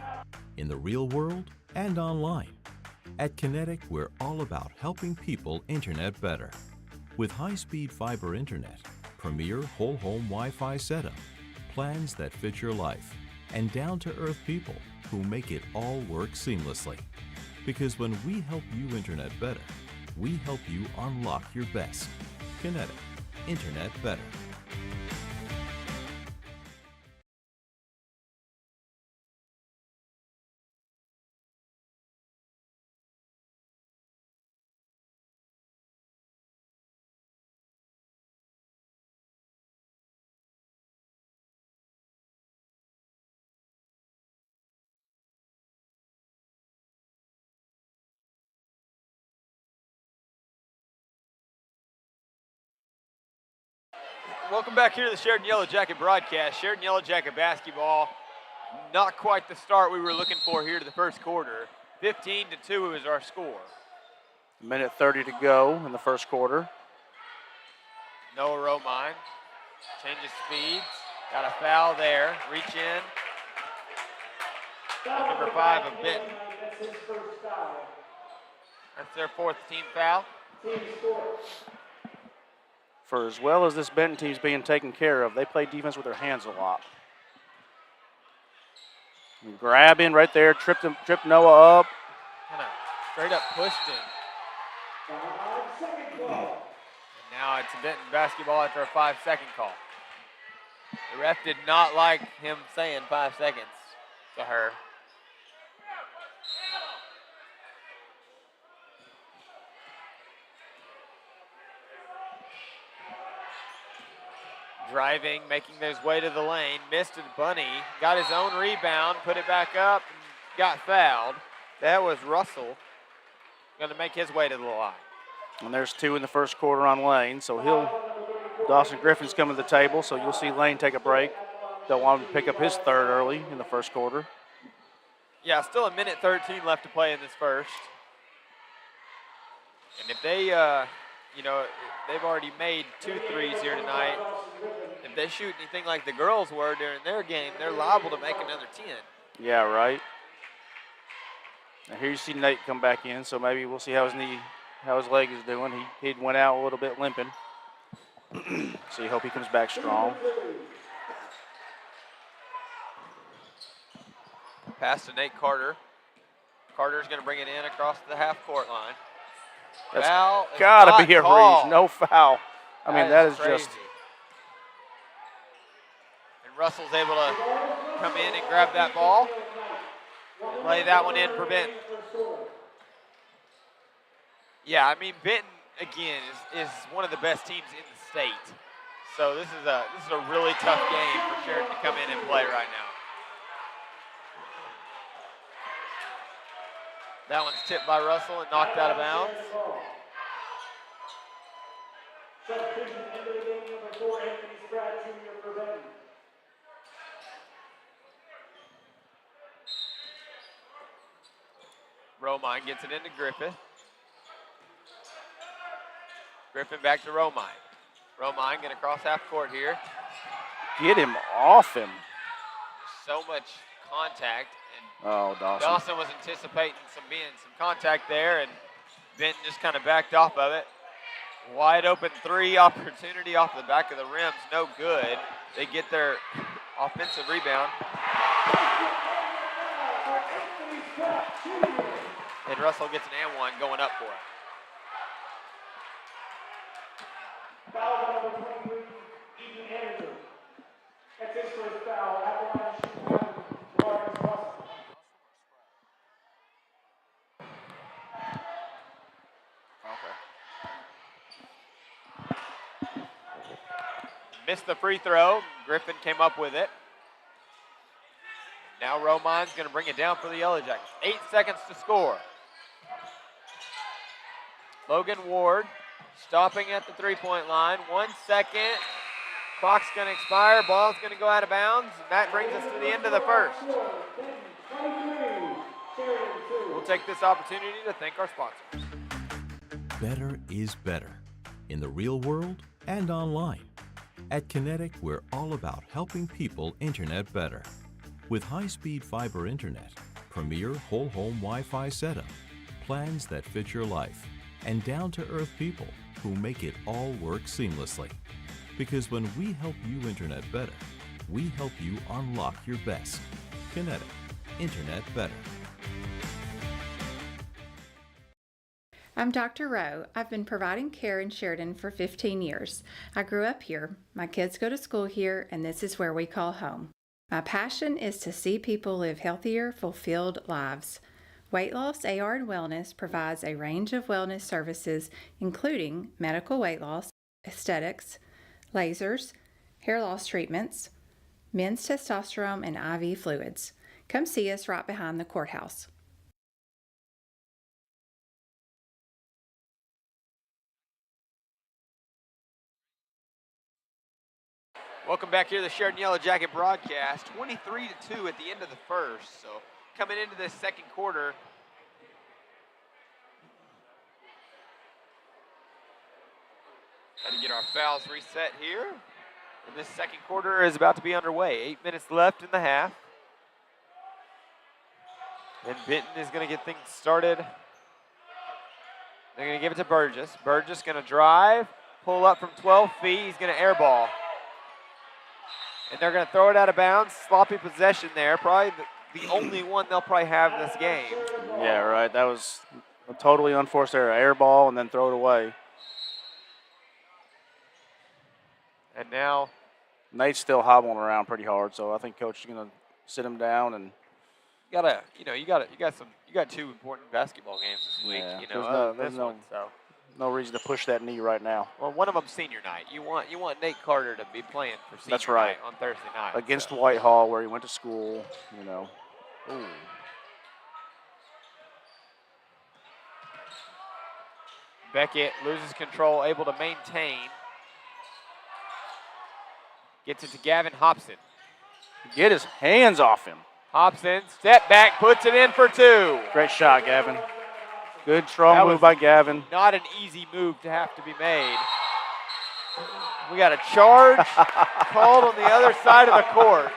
[SPEAKER 1] in the real world and online. At Kinetic, we're all about helping people internet better. With high-speed fiber internet, premier whole home Wi-Fi setup, plans that fit your life, and down-to-earth people who make it all work seamlessly. Because when we help you internet better, we help you unlock your best. Kinetic, internet better.
[SPEAKER 3] Welcome back here to the Sheridan YellowJacket broadcast. Sheridan YellowJacket basketball, not quite the start we were looking for here to the first quarter. 15-2 is our score.
[SPEAKER 4] A minute 30 to go in the first quarter.
[SPEAKER 3] Noah Romine changes speeds. Got a foul there. Reach in. Number 5 of Benton.
[SPEAKER 5] That's his first foul.
[SPEAKER 3] That's their 4th team foul.
[SPEAKER 5] Team scores.
[SPEAKER 4] For as well as this Benton team's being taken care of, they play defense with their hands a lot. And grabbing right there, tripped Noah up.
[SPEAKER 3] Kind of straight up pushed him.
[SPEAKER 5] Second call.
[SPEAKER 3] And now it's Benton basketball after a 5-second call. The ref did not like him saying 5 seconds to her. Driving, making his way to the lane, missed it, Bunny, got his own rebound, put it back up, and got fouled. That was Russell, going to make his way to the line.
[SPEAKER 4] And there's 2 in the first quarter on Lane, so Dawson Griffin's coming to the table, so you'll see Lane take a break. Don't want him to pick up his third early in the first quarter.
[SPEAKER 3] Yeah, still a minute 13 left to play in this first. And if they, they've already made 2 threes here tonight. If they shoot anything like the girls were during their game, they're liable to make another 10.
[SPEAKER 4] Yeah, right. Now here you see Nate come back in, so maybe we'll see how his leg is doing. He went out a little bit limping. So you hope he comes back strong.
[SPEAKER 3] Pass to Nate Carter. Carter's going to bring it in across the half-court line.
[SPEAKER 4] That's
[SPEAKER 3] foul
[SPEAKER 4] gotta be a
[SPEAKER 3] called.
[SPEAKER 4] reach. No foul. I mean, that is
[SPEAKER 3] crazy.
[SPEAKER 4] just.
[SPEAKER 3] And Russell's able to come in and grab that ball and lay that one in for Benton. Yeah, I mean, Benton, again, is one of the best teams in the state. So this is a really tough game for Sheridan to come in and play right now. That one's tipped by Russell and knocked out of bounds.
[SPEAKER 5] Substitution into the game, number 4, Anthony Spratt, Jr. for Benton.
[SPEAKER 3] Romine gets it into Griffith. Griffin back to Romine. Romine going to cross half court here.
[SPEAKER 4] Get him off him.
[SPEAKER 3] So much contact.
[SPEAKER 4] Oh, Dawson.
[SPEAKER 3] Dawson was anticipating some contact there, and Benton just kind of backed off of it. Wide open 3 opportunity off the back of the rims, no good. They get their offensive rebound. And Russell gets an and one going up for it.
[SPEAKER 5] Foul on number 23, Ethan Anderson. That's his first foul. At the line, shooting Lawrence Russell.
[SPEAKER 3] Missed the free throw. Griffin came up with it. Now Romine's going to bring it down for the Yellow Jackets. 8 seconds to score. Logan Ward stopping at the three-point line. 1 second. Clock's going to expire. Ball's going to go out of bounds. And that brings us to the end of the first. We'll take this opportunity to thank our sponsors.
[SPEAKER 1] Better is better in the real world and online. At Kinetic, we're all about helping people internet better. With high-speed fiber internet, premier whole home Wi-Fi setup, plans that fit your life, and down-to-earth people who make it all work seamlessly. Because when we help you internet better, we help you unlock your best. Kinetic, internet better.
[SPEAKER 2] I'm Dr. Rowe. I've been providing care in Sheridan for 15 years. I grew up here, my kids go to school here, and this is where we call home. My passion is to see people live healthier, fulfilled lives. Weight Loss AR and Wellness provides a range of wellness services, including medical weight loss, aesthetics, lasers, hair loss treatments, men's testosterone, and IV fluids. Come see us right behind the courthouse.
[SPEAKER 3] Welcome back here to the Sheridan Yellow Jacket broadcast. 23-2 at the end of the first. So coming into this second quarter, got to get our fouls reset here. And this second quarter is about to be underway. 8 minutes left in the half. And Benton is going to get things started. They're going to give it to Burgess. Burgess going to drive, pull up from 12 feet. He's going to airball. And they're going to throw it out of bounds. Sloppy possession there. Probably the only one they'll probably have this game.
[SPEAKER 4] Yeah, right. That was a totally unforced error. Air ball and then throw it away.
[SPEAKER 3] And now
[SPEAKER 4] Nate's still hobbling around pretty hard, so I think coach is going to sit him down and
[SPEAKER 3] you got 2 important basketball games this week.
[SPEAKER 4] Yeah, there's no reason to push that knee right now.
[SPEAKER 3] Well, one of them's senior night. You want Nate Carter to be playing for senior
[SPEAKER 4] That's right.
[SPEAKER 3] night on Thursday night.
[SPEAKER 4] Against Whitehall, where he went to school, Ooh.
[SPEAKER 3] Beckett loses control, able to maintain. Gets it to Gavin Hobson.
[SPEAKER 4] Get his hands off him.
[SPEAKER 3] Hobson, step back, puts it in for 2.
[SPEAKER 4] Great shot, Gavin. Good, strong move by Gavin.
[SPEAKER 3] Not an easy move to have to be made. We got a charge called on the other side of the court.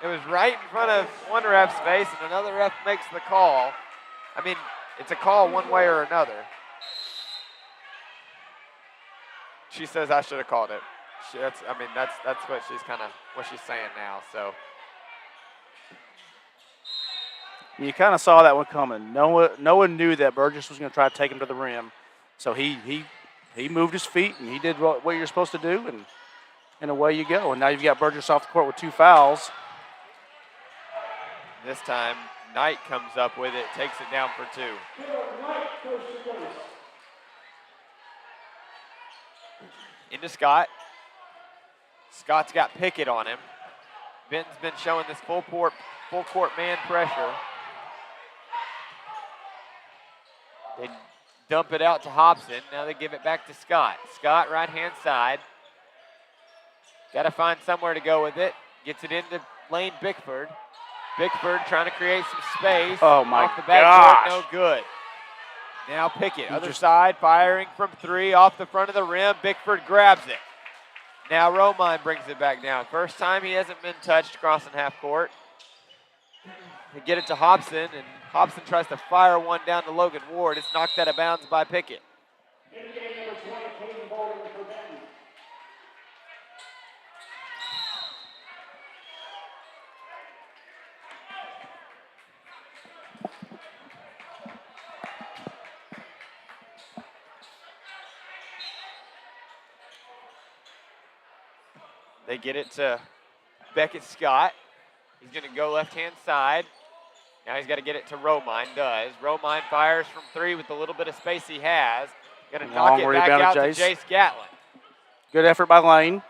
[SPEAKER 3] It was right in front of one ref's face, and another ref makes the call. I mean, it's a call one way or another. She says I should have called it. That's what she's saying now. So
[SPEAKER 4] you kind of saw that one coming. Noah knew that Burgess was going to try to take him to the rim, so he moved his feet and he did what you're supposed to do, and away you go. And now you've got Burgess off the court with 2 fouls.
[SPEAKER 3] This time, Knight comes up with it, takes it down for 2. Into Scott. Scott's got Pickett on him. Benton's been showing this full court man pressure. They dump it out to Hobson. Now they give it back to Scott. Scott, right-hand side. Got to find somewhere to go with it. Gets it into Lane Bickford. Bickford trying to create some space.
[SPEAKER 4] Oh, my
[SPEAKER 3] off the backboard,
[SPEAKER 4] gosh.
[SPEAKER 3] no good. Now Pickett, other side, firing from 3 off the front of the rim. Bickford grabs it. Now Romine brings it back down. First time he hasn't been touched crossing half court. They get it to Hobson, and Hobson tries to fire one down to Logan Ward. It's knocked out of bounds by Pickett. They get it to Beckett Scott. He's going to go left-hand side. Now he's got to get it to Romine, does. Romine fires from 3 with the little bit of space he has. Going to knock it back out to Jace Gatlin.
[SPEAKER 4] Good effort by Lane.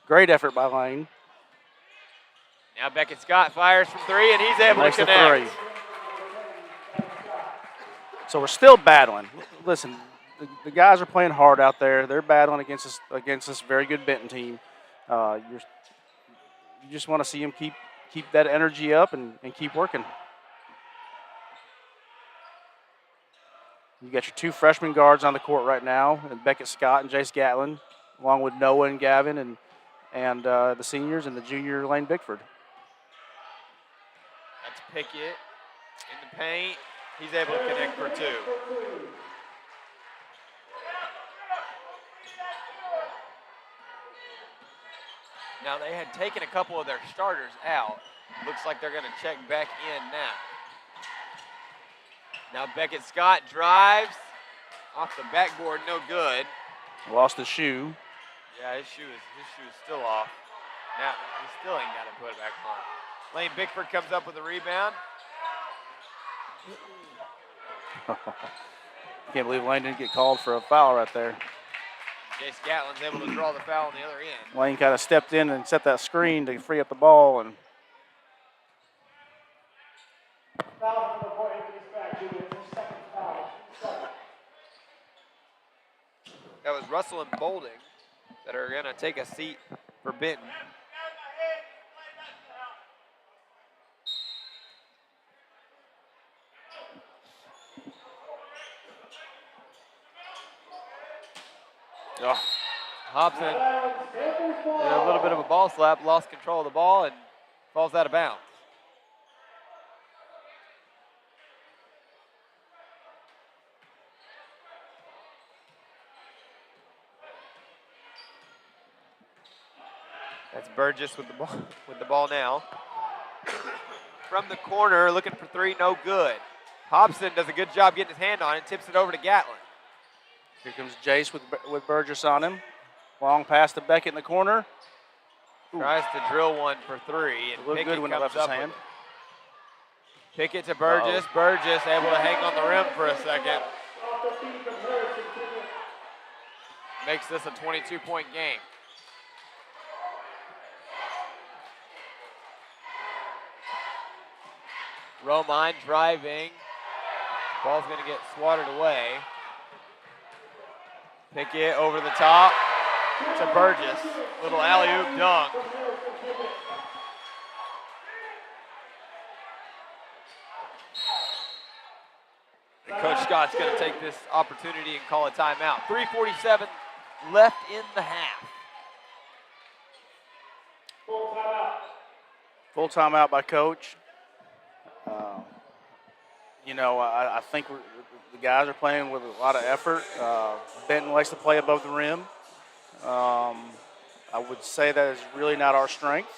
[SPEAKER 4] Great effort by Lane.
[SPEAKER 3] Now Beckett Scott fires from 3, and he's able to connect.
[SPEAKER 4] So we're still battling. Listen, the guys are playing hard out there. They're battling against this very good Benton team. You just want to see them keep that energy up and keep working. You got your 2 freshman guards on the court right now, and Beckett Scott and Jace Gatlin, along with Noah and Gavin and the seniors and the junior Lane Bickford.
[SPEAKER 3] That's Pickett in the paint. He's able to connect for 2. Now they had taken a couple of their starters out. Looks like they're going to check back in now. Now Beckett Scott drives off the backboard, no good.
[SPEAKER 4] Lost his shoe.
[SPEAKER 3] Yeah, his shoe is still off. Now he still ain't got to put it back on. Lane Bickford comes up with a rebound.
[SPEAKER 4] Can't believe Lane didn't get called for a foul right there.
[SPEAKER 3] Jace Gatlin's able to draw the foul on the other end.
[SPEAKER 4] Lane kind of stepped in and set that screen to free up the ball. And
[SPEAKER 3] that was Russell and Bolding that are going to take a seat for Benton.
[SPEAKER 4] oh,
[SPEAKER 3] Hobson did a little bit of a ball slap, lost control of the ball, and falls out of bounds. That's Burgess with the ball now. From the corner, looking for 3, no good. Hobson does a good job getting his hand on it, tips it over to Gatlin.
[SPEAKER 4] here comes Jace with Burgess on him. Long pass to Beckett in the corner.
[SPEAKER 3] Tries to drill one for 3. And
[SPEAKER 4] It looked good when it left his hand.
[SPEAKER 3] Pickett to Burgess. Burgess able to hang on the rim for a second. Makes this a 22-point game. Romine driving. Ball's going to get swatted away. Pickett over the top to Burgess. Little alley-oop dunk. And Coach Scott's going to take this opportunity and call a timeout. 3:47 left in the half.
[SPEAKER 4] Full timeout by Coach. I think the guys are playing with a lot of effort. Benton likes to play above the rim. I would say that is really not our strength.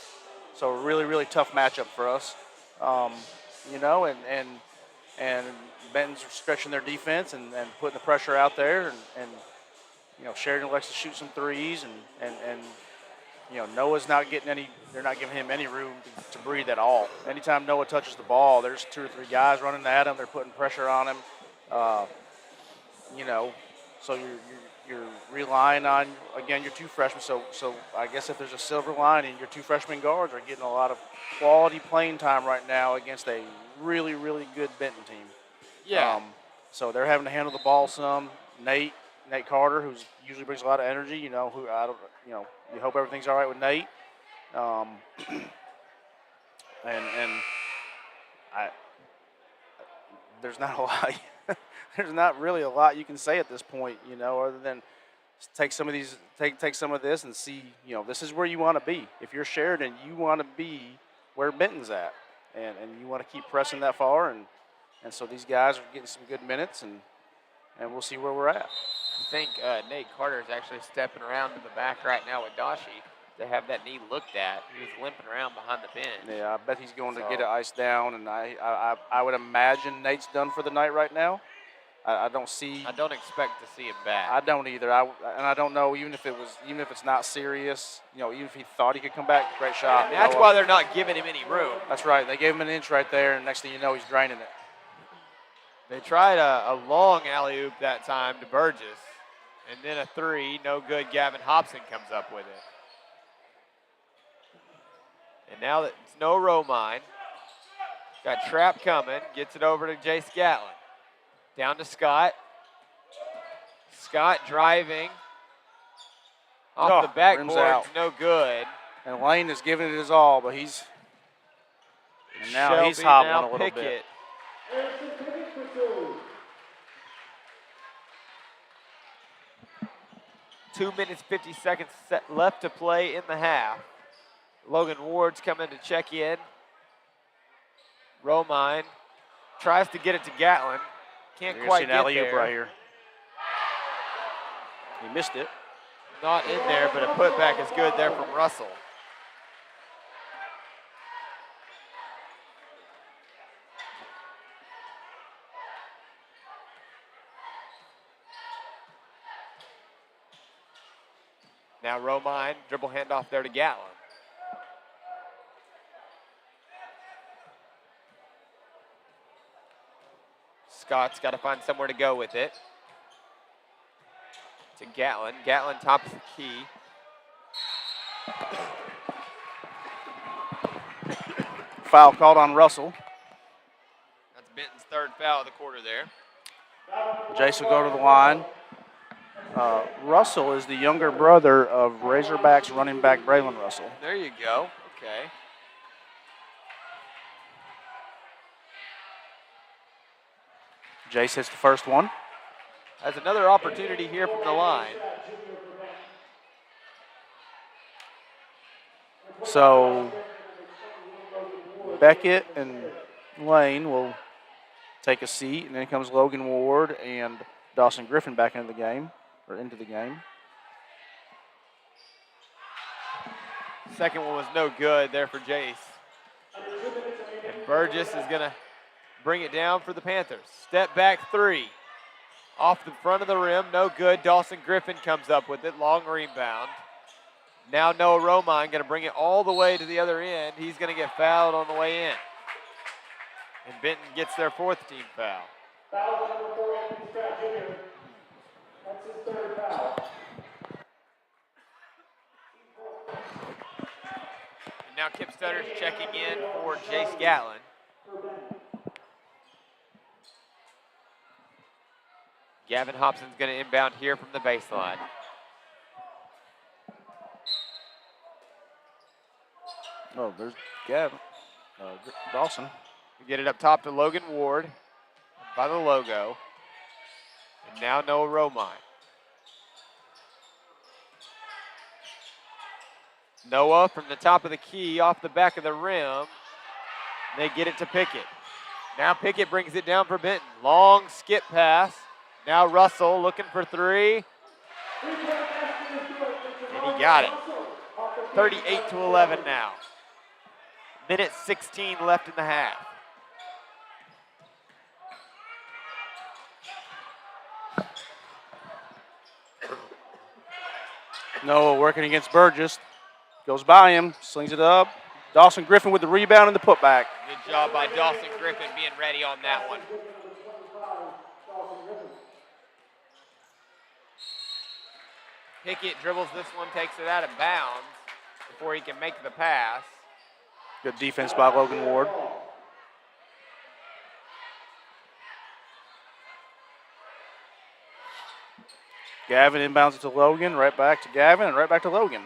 [SPEAKER 4] So a really, really tough matchup for us. And Benton's stretching their defense and putting the pressure out there. And Sheridan likes to shoot some threes. And Noah's not getting any – they're not giving him any room to breathe at all. Anytime Noah touches the ball, there's 2 or 3 guys running at him. They're putting pressure on him. So you're relying on, again, your 2 freshmen. So I guess if there's a silver lining, your 2 freshman guards are getting a lot of quality playing time right now against a really, really good Benton team.
[SPEAKER 3] Yeah.
[SPEAKER 4] So they're having to handle the ball some. Nate Carter, who usually brings a lot of energy, you hope everything's all right with Nate. There's not a lot. There's not really a lot you can say at this point, other than take some of this and see, this is where you want to be. If you're Sheridan, you want to be where Benton's at, and you want to keep pressing that far, and so these guys are getting some good minutes, and we'll see where we're at.
[SPEAKER 3] I think Nate Carter is actually stepping around to the back right now with Dashi to have that knee looked at. He was limping around behind the bench.
[SPEAKER 4] Yeah, I bet he's going to get it iced down, and I would imagine Nate's done for the night right now. I don't expect to see him back. I don't either. I don't know, even if it's not serious, even if he thought he could come back, great shot.
[SPEAKER 3] That's why they're not giving him any room.
[SPEAKER 4] That's right. They gave him an inch right there, and next thing you know, he's draining it.
[SPEAKER 3] They tried a long alley-oop that time to Burgess, and then a 3, no good. Gavin Hobson comes up with it. And now that it's no Romine, got trap coming, gets it over to Jace Gatlin. Down to Scott. Scott driving off the backboard, no good.
[SPEAKER 4] And Lane is giving it his all, but he's hobbling a little bit.
[SPEAKER 3] 2 minutes, 50 seconds left to play in the half. Logan Ward's coming to check in. Romine tries to get it to Gatlin. Can't quite get there.
[SPEAKER 4] Right here. He missed it.
[SPEAKER 3] Not in there, but a putback is good there from Russell. Now Romine, dribble handoff there to Gatlin. Scott's got to find somewhere to go with it. To Gatlin. Gatlin tops the key.
[SPEAKER 4] Foul called on Russell.
[SPEAKER 3] That's Benton's 3rd foul of the quarter there.
[SPEAKER 4] Jace will go to the line. Russell is the younger brother of Razorbacks running back Braylon Russell.
[SPEAKER 3] There you go. Okay.
[SPEAKER 4] Jace hits the first one.
[SPEAKER 3] Has another opportunity here from the line.
[SPEAKER 4] So Beckett and Lane will take a seat, and then comes Logan Ward and Dawson Griffin back into the game.
[SPEAKER 3] Second one was no good there for Jace. And Burgess is going to bring it down for the Panthers. Step back 3. Off the front of the rim, no good. Dawson Griffin comes up with it, long rebound. Now Noah Romine going to bring it all the way to the other end. He's going to get fouled on the way in. And Benton gets their 4th team foul.
[SPEAKER 5] Foul number 4, Anthony Scott Jr. That's his 3rd foul.
[SPEAKER 3] And now Kip Stutter's checking in for Jace Gatlin. Gavin Hobson's going to inbound here from the baseline.
[SPEAKER 4] Oh, there's Gavin. Dawson.
[SPEAKER 3] We get it up top to Logan Ward. by the logo. And now Noah Romine. Noah from the top of the key off the back of the rim. They get it to Pickett. Now Pickett brings it down for Benton. Long skip pass. Now Russell looking for three. And he got it. 38-11 now. Minute 16 left in the half.
[SPEAKER 4] Noah working against Burgess. Goes by him, slings it up. Dawson Griffin with the rebound and the putback.
[SPEAKER 3] Good job by Dawson Griffin being ready on that one. Pickett dribbles this one, takes it out of bounds before he can make the pass.
[SPEAKER 4] Good defense by Logan Ward. Gavin inbounds it to Logan, right back to Gavin, and right back to Logan.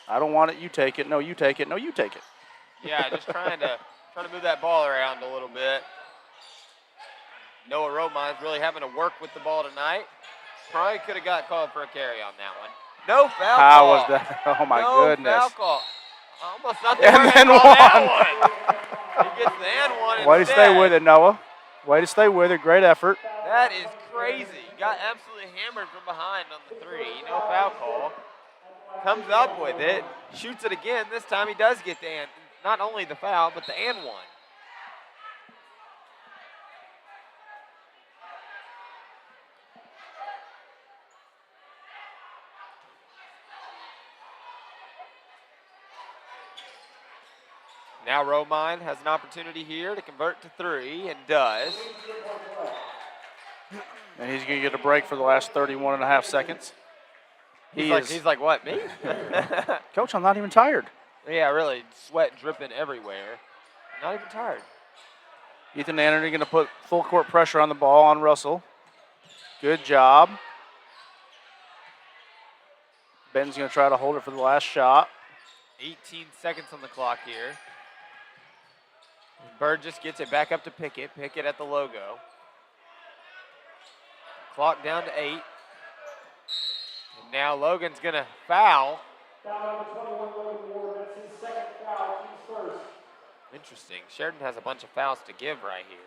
[SPEAKER 4] I don't want it, you take it. No, you take it. No, you take it.
[SPEAKER 3] Yeah, just trying to move that ball around a little bit. Noah Romine's really having to work with the ball tonight. Probably could have got called for a carry on that one. No foul
[SPEAKER 4] How
[SPEAKER 3] call.
[SPEAKER 4] was that? Oh, my
[SPEAKER 3] no
[SPEAKER 4] goodness.
[SPEAKER 3] Foul call. Almost not the
[SPEAKER 4] And
[SPEAKER 3] word
[SPEAKER 4] then
[SPEAKER 3] on
[SPEAKER 4] one.
[SPEAKER 3] that one. He gets the and one
[SPEAKER 4] Way to
[SPEAKER 3] instead.
[SPEAKER 4] stay with it, Noah. Way to stay with it. Great effort.
[SPEAKER 3] That is crazy. Got absolutely hammered from behind on the three. No foul call. Comes up with it. Shoots it again. This time he does get the and. Not only the foul, but the and one. Now Romine has an opportunity here to convert to three and does.
[SPEAKER 4] And he's going to get a break for the last 31 and a half seconds.
[SPEAKER 3] He's like, what, me?
[SPEAKER 4] Coach, I'm not even tired.
[SPEAKER 3] Yeah, really, sweat dripping everywhere. Not even tired.
[SPEAKER 4] Ethan Anderson going to put full court pressure on the ball on Russell. Good job. Benton's going to try to hold it for the last shot.
[SPEAKER 3] 18 seconds on the clock here. Burgess gets it back up to Pickett. Pickett at the logo. Clock down to 8. And now Logan's going to foul.
[SPEAKER 5] Foul number 21, Logan Ward. That's his second foul. He's first.
[SPEAKER 3] Interesting. Sheridan has a bunch of fouls to give right here.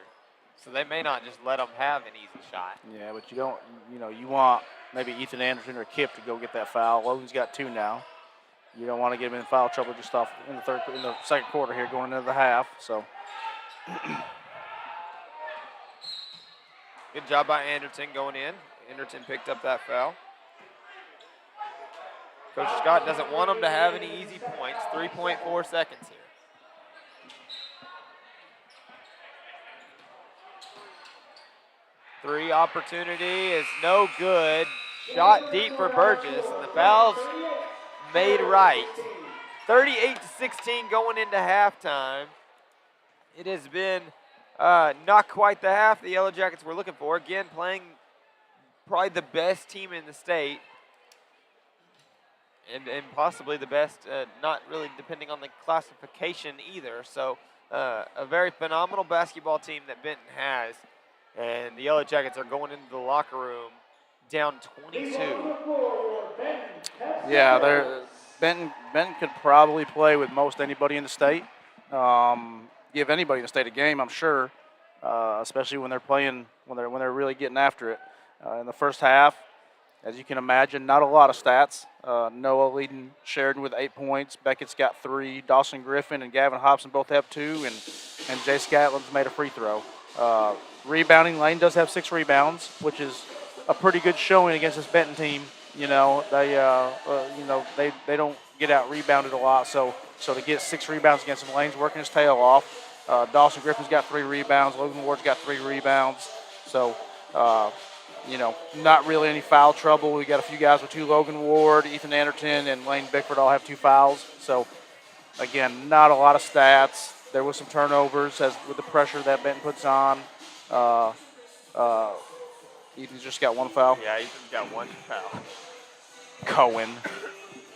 [SPEAKER 3] So they may not just let them have an easy shot.
[SPEAKER 4] Yeah, but you don't, you want maybe Ethan Anderson or Kip to go get that foul. Logan's got 2 now. You don't want to get him in foul trouble just off in the second quarter here going into the half. So.
[SPEAKER 3] Good job by Anderson going in. Anderson picked up that foul. Coach Scott doesn't want them to have any easy points. 3.4 seconds here. Three opportunity is no good. Shot deep for Burgess, and the foul's made right. 38-16 going into halftime. It has been not quite the half the Yellow Jackets were looking for. Again, playing probably the best team in the state. And possibly the best, not really depending on the classification either. So a very phenomenal basketball team that Benton has. And the Yellow Jackets are going into the locker room down 22.
[SPEAKER 4] Yeah, Benton could probably play with most anybody in the state. Give anybody in the state a game, I'm sure, especially when they're playing, when they're really getting after it. In the first half, as you can imagine, not a lot of stats. Noah leading Sheridan with 8 points. Beckett's got 3. Dawson Griffin and Gavin Hobson both have 2, and Jay Scatlin's made a free throw. Rebounding, Lane does have 6 rebounds, which is a pretty good showing against this Benton team. They don't get out rebounded a lot, so to get 6 rebounds against him, Lane's working his tail off. Dawson Griffin's got 3 rebounds. Logan Ward's got 3 rebounds. So, not really any foul trouble. We got a few guys with 2. Logan Ward, Ethan Anderson, and Lane Bickford all have 2 fouls. So, again, not a lot of stats. There was some turnovers with the pressure that Benton puts on. Ethan's just got 1 foul.
[SPEAKER 3] Yeah, Ethan's got 1 foul.
[SPEAKER 4] Cohen.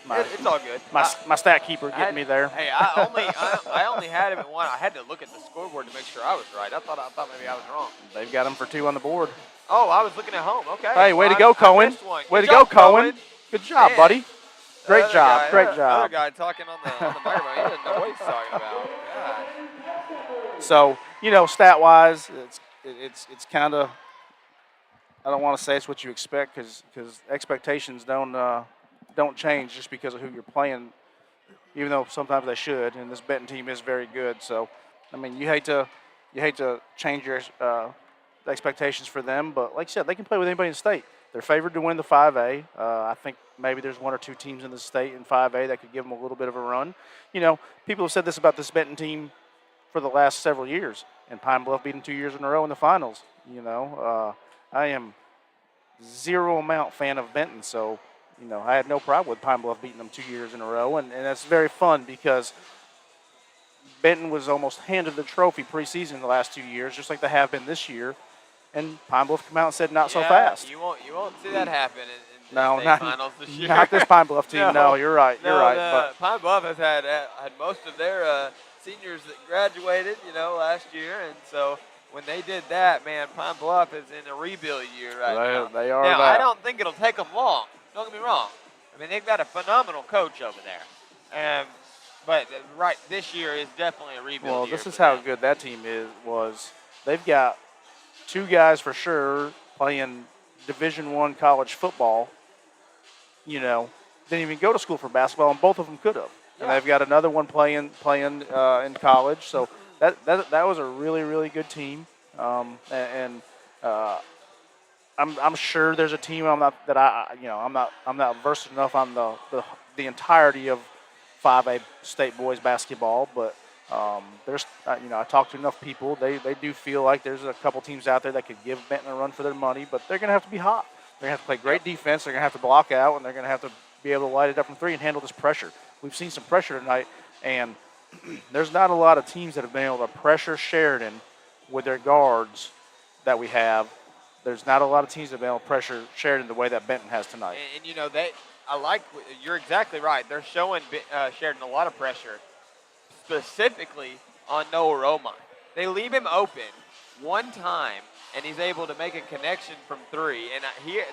[SPEAKER 3] It's all good.
[SPEAKER 4] My stat keeper getting me there.
[SPEAKER 3] Hey, I only had him at 1. I had to look at the scoreboard to make sure I was right. I thought maybe I was wrong.
[SPEAKER 4] They've got him for 2 on the board.
[SPEAKER 3] Oh, I was looking at home. Okay.
[SPEAKER 4] Hey, way
[SPEAKER 3] Well,
[SPEAKER 4] to go, Cohen. Way to go, Cohen. Good job,
[SPEAKER 3] Man.
[SPEAKER 4] buddy. Great job.
[SPEAKER 3] Guy,
[SPEAKER 4] Great
[SPEAKER 3] other
[SPEAKER 4] job.
[SPEAKER 3] guy talking on the microphone. He doesn't know what he's talking about. God.
[SPEAKER 4] So, stat-wise, it's kind of, I don't want to say it's what you expect because expectations don't change just because of who you're playing, even though sometimes they should. And this Benton team is very good. So, I mean, you hate to change your expectations for them, but like I said, they can play with anybody in the state. They're favored to win the 5A. I think maybe there's 1 or 2 teams in the state in 5A that could give them a little bit of a run. People have said this about this Benton team for the last several years, and Pine Bluff beat them 2 years in a row in the finals. I am zero amount fan of Benton, so I had no problem with Pine Bluff beating them 2 years in a row, and that's very fun because Benton was almost handed the trophy preseason the last 2 years, just like they have been this year. And Pine Bluff come out and said, not so fast.
[SPEAKER 3] You won't see that happen in
[SPEAKER 4] No,
[SPEAKER 3] the state
[SPEAKER 4] not
[SPEAKER 3] finals this year.
[SPEAKER 4] Not this Pine Bluff team. No, you're right. You're right. But
[SPEAKER 3] Pine Bluff has had most of their seniors that graduated, last year, and so when they did that, man, Pine Bluff is in a rebuild year right now.
[SPEAKER 4] They are.
[SPEAKER 3] Now, I don't think it'll take them long. Don't get me wrong. I mean, they've got a phenomenal coach over there, but this year is definitely a rebuild year.
[SPEAKER 4] Well, this is how good that team was. They've got 2 guys for sure playing Division I college football. Didn't even go to school for basketball, and both of them could have.
[SPEAKER 3] Yeah.
[SPEAKER 4] And they've got another one playing in college. So that was a really, really good team. I'm sure there's a team I'm not versed enough on the entirety of 5A state boys basketball, but there's I talked to enough people. They do feel like there's a couple teams out there that could give Benton a run for their money, but they're going to have to be hot. They're going to have to play great defense. They're going to have to block out, and they're going to have to be able to light it up from 3 and handle this pressure. We've seen some pressure tonight, and there's not a lot of teams that have been able to pressure Sheridan with their guards that we have. There's not a lot of teams that have been able to pressure Sheridan the way that Benton has tonight.
[SPEAKER 3] And you're exactly right. They're showing Sheridan a lot of pressure, specifically on Noah Romine. They leave him open one time, and he's able to make a connection from 3. And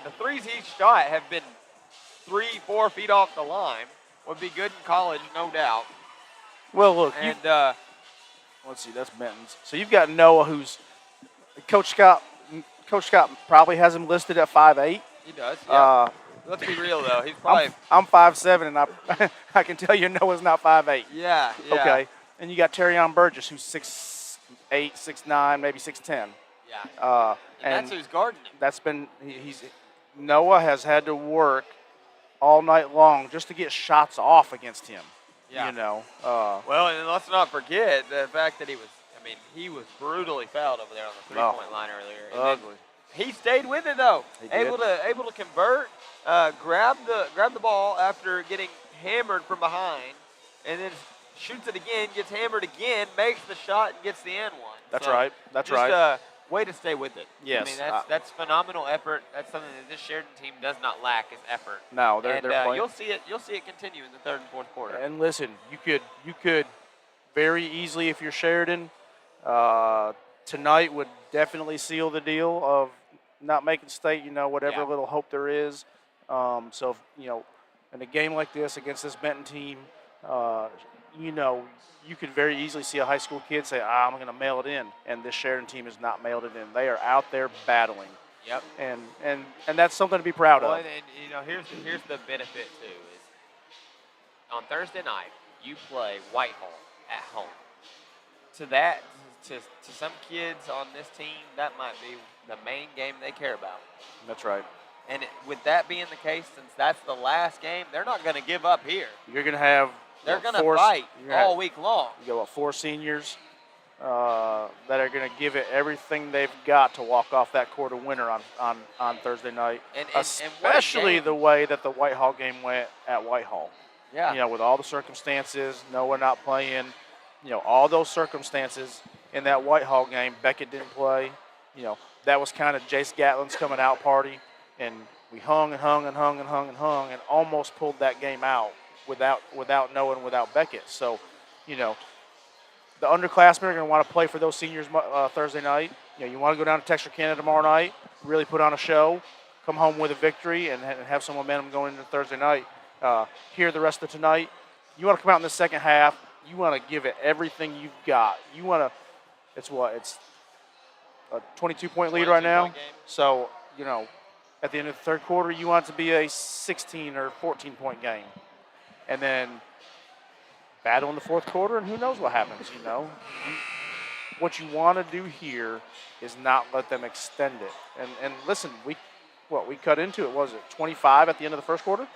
[SPEAKER 3] the threes he shot have been 3-4 feet off the line. Would be good in college, no doubt.
[SPEAKER 4] Well, look,
[SPEAKER 3] and
[SPEAKER 4] let's see, that's Benton's. So you've got Noah, who's Coach Scott probably has him listed at 5'8".
[SPEAKER 3] He does. Yeah. Let's be real though. He's probably.
[SPEAKER 4] I'm 5'7", and I can tell you Noah's not 5'8".
[SPEAKER 3] Yeah.
[SPEAKER 4] Okay. And you got Terrion Burgess, who's 6'8", 6'9", maybe 6'10".
[SPEAKER 3] Yeah. And that's who's guarding him.
[SPEAKER 4] That's been Noah has had to work all night long just to get shots off against him.
[SPEAKER 3] Yeah.
[SPEAKER 4] Well,
[SPEAKER 3] and let's not forget the fact that he was brutally fouled over there on the three-point line earlier.
[SPEAKER 4] Ugly.
[SPEAKER 3] He stayed with it though. Able to convert, grab the ball after getting hammered from behind, and then shoots it again, gets hammered again, makes the shot, and gets the and one.
[SPEAKER 4] That's right. That's right.
[SPEAKER 3] Way to stay with it.
[SPEAKER 4] Yes.
[SPEAKER 3] That's phenomenal effort. That's something that this Sheridan team does not lack is effort.
[SPEAKER 4] No, they're playing.
[SPEAKER 3] You'll see it continue in the 3rd and 4th quarter.
[SPEAKER 4] And listen, you could very easily, if you're Sheridan, tonight would definitely seal the deal of not making state. Whatever little hope there is. So in a game like this against this Benton team, you could very easily see a high school kid say, I'm going to mail it in. And this Sheridan team has not mailed it in. They are out there battling.
[SPEAKER 3] Yep.
[SPEAKER 4] And that's something to be proud of.
[SPEAKER 3] And here's the benefit, too, is on Thursday night, you play Whitehall at home. To some kids on this team, that might be the main game they care about.
[SPEAKER 4] That's right.
[SPEAKER 3] And with that being the case, since that's the last game, they're not going to give up here.
[SPEAKER 4] You're going to have
[SPEAKER 3] They're going to fight all week long.
[SPEAKER 4] You got 4 seniors that are going to give it everything they've got to walk off that court a winner on Thursday night, especially the way that the Whitehall game went at Whitehall.
[SPEAKER 3] Yeah.
[SPEAKER 4] With all the circumstances, Noah not playing, all those circumstances in that Whitehall game. Beckett didn't play. That was kind of Jace Gatlin's coming out party, and we hung and almost pulled that game out. without Noah and without Beckett. So, you know, the underclassmen are going to want to play for those seniors Thursday night. You know, you want to go down to Texarkana tomorrow night, really put on a show, come home with a victory, and have some momentum going into Thursday night. Here the rest of tonight, you want to come out in the second half. You want to give it everything you've got. You want to. It's a 22-point lead right now. So, you know, at the end of the third quarter, you want it to be a 16 or 14-point game. And then battle in the fourth quarter, and who knows what happens, you know. What you want to do here is not let them extend it. And listen, we cut into it, was it 25 at the end of the first quarter?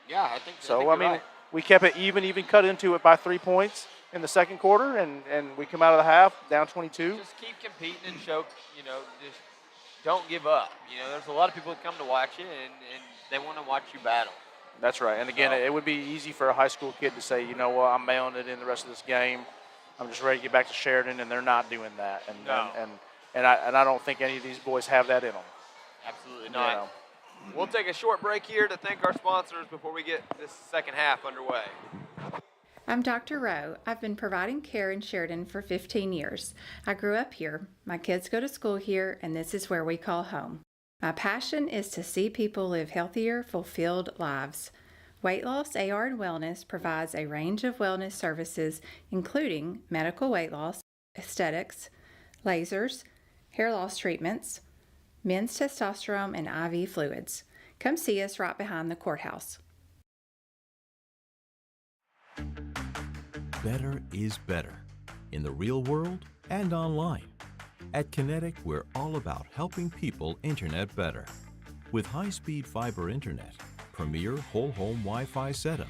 [SPEAKER 3] Yeah, I think
[SPEAKER 4] so. I mean, we kept it even cut into it by 3 points in the second quarter, and we come out of the half down 22.
[SPEAKER 3] Just keep competing and show, you know, just don't give up. You know, there's a lot of people that come to watch it, and they want to watch you battle.
[SPEAKER 4] That's right. And again, it would be easy for a high school kid to say, you know what, I'm mailing it in the rest of this game. I'm just ready to get back to Sheridan, and they're not doing that. And I don't think any of these boys have that in them.
[SPEAKER 3] Absolutely not.
[SPEAKER 4] You know.
[SPEAKER 3] We'll take a short break here to thank our sponsors before we get this second half underway.
[SPEAKER 2] I'm Dr. Rowe. I've been providing care in Sheridan for 15 years. I grew up here. My kids go to school here, and this is where we call home. My passion is to see people live healthier, fulfilled lives. Weight Loss AR and Wellness provides a range of wellness services, including medical weight loss, aesthetics, lasers, hair loss treatments, men's testosterone, and IV fluids. Come see us right behind the courthouse.
[SPEAKER 1] Better is better in the real world and online. At Kinetic, we're all about helping people internet better. With high-speed fiber internet, premier whole home Wi-Fi setup,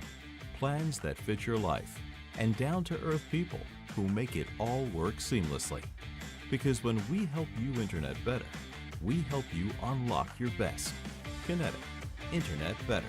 [SPEAKER 1] plans that fit your life, and down-to-earth people who make it all work seamlessly. Because when we help you internet better, we help you unlock your best. Kinetic, internet better.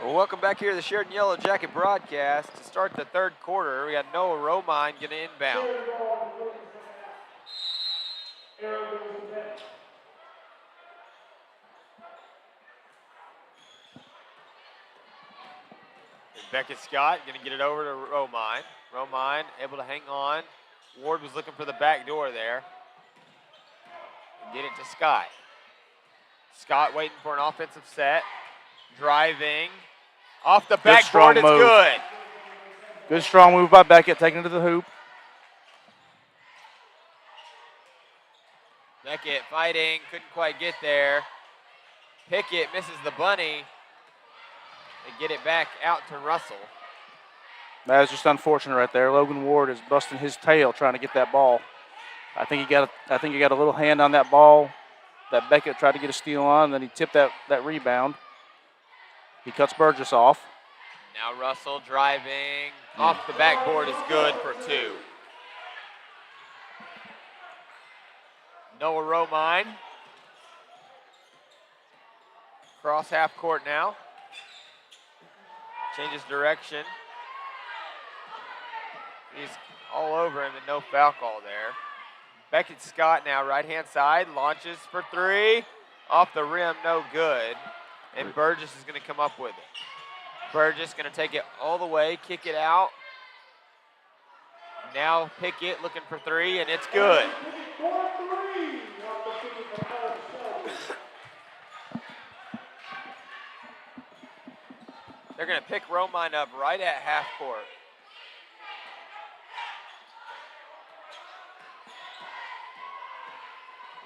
[SPEAKER 3] Well, welcome back here to the Sheridan Yellow Jacket broadcast. To start the third quarter, we got Noah Romine going to inbound. And Beckett Scott going to get it over to Romine. Romine able to hang on. Ward was looking for the back door there. And get it to Scott. Scott waiting for an offensive set. Driving. Off the backboard, it's good.
[SPEAKER 4] Good strong move by Beckett, taking it to the hoop.
[SPEAKER 3] Beckett fighting, couldn't quite get there. Pickett misses the bunny. They get it back out to Russell.
[SPEAKER 4] That is just unfortunate right there. Logan Ward is busting his tail trying to get that ball. I think he got a little hand on that ball that Beckett tried to get a steal on, and then he tipped that rebound. He cuts Burgess off.
[SPEAKER 3] Now Russell driving. Off the backboard is good for two. Noah Romine. Cross half court now. Changes direction. He's all over him and no foul call there. Beckett Scott now right-hand side, launches for three. Off the rim, no good. And Burgess is going to come up with it. Burgess going to take it all the way, kick it out. Now Pickett looking for three, and it's good. They're going to pick Romine up right at half court.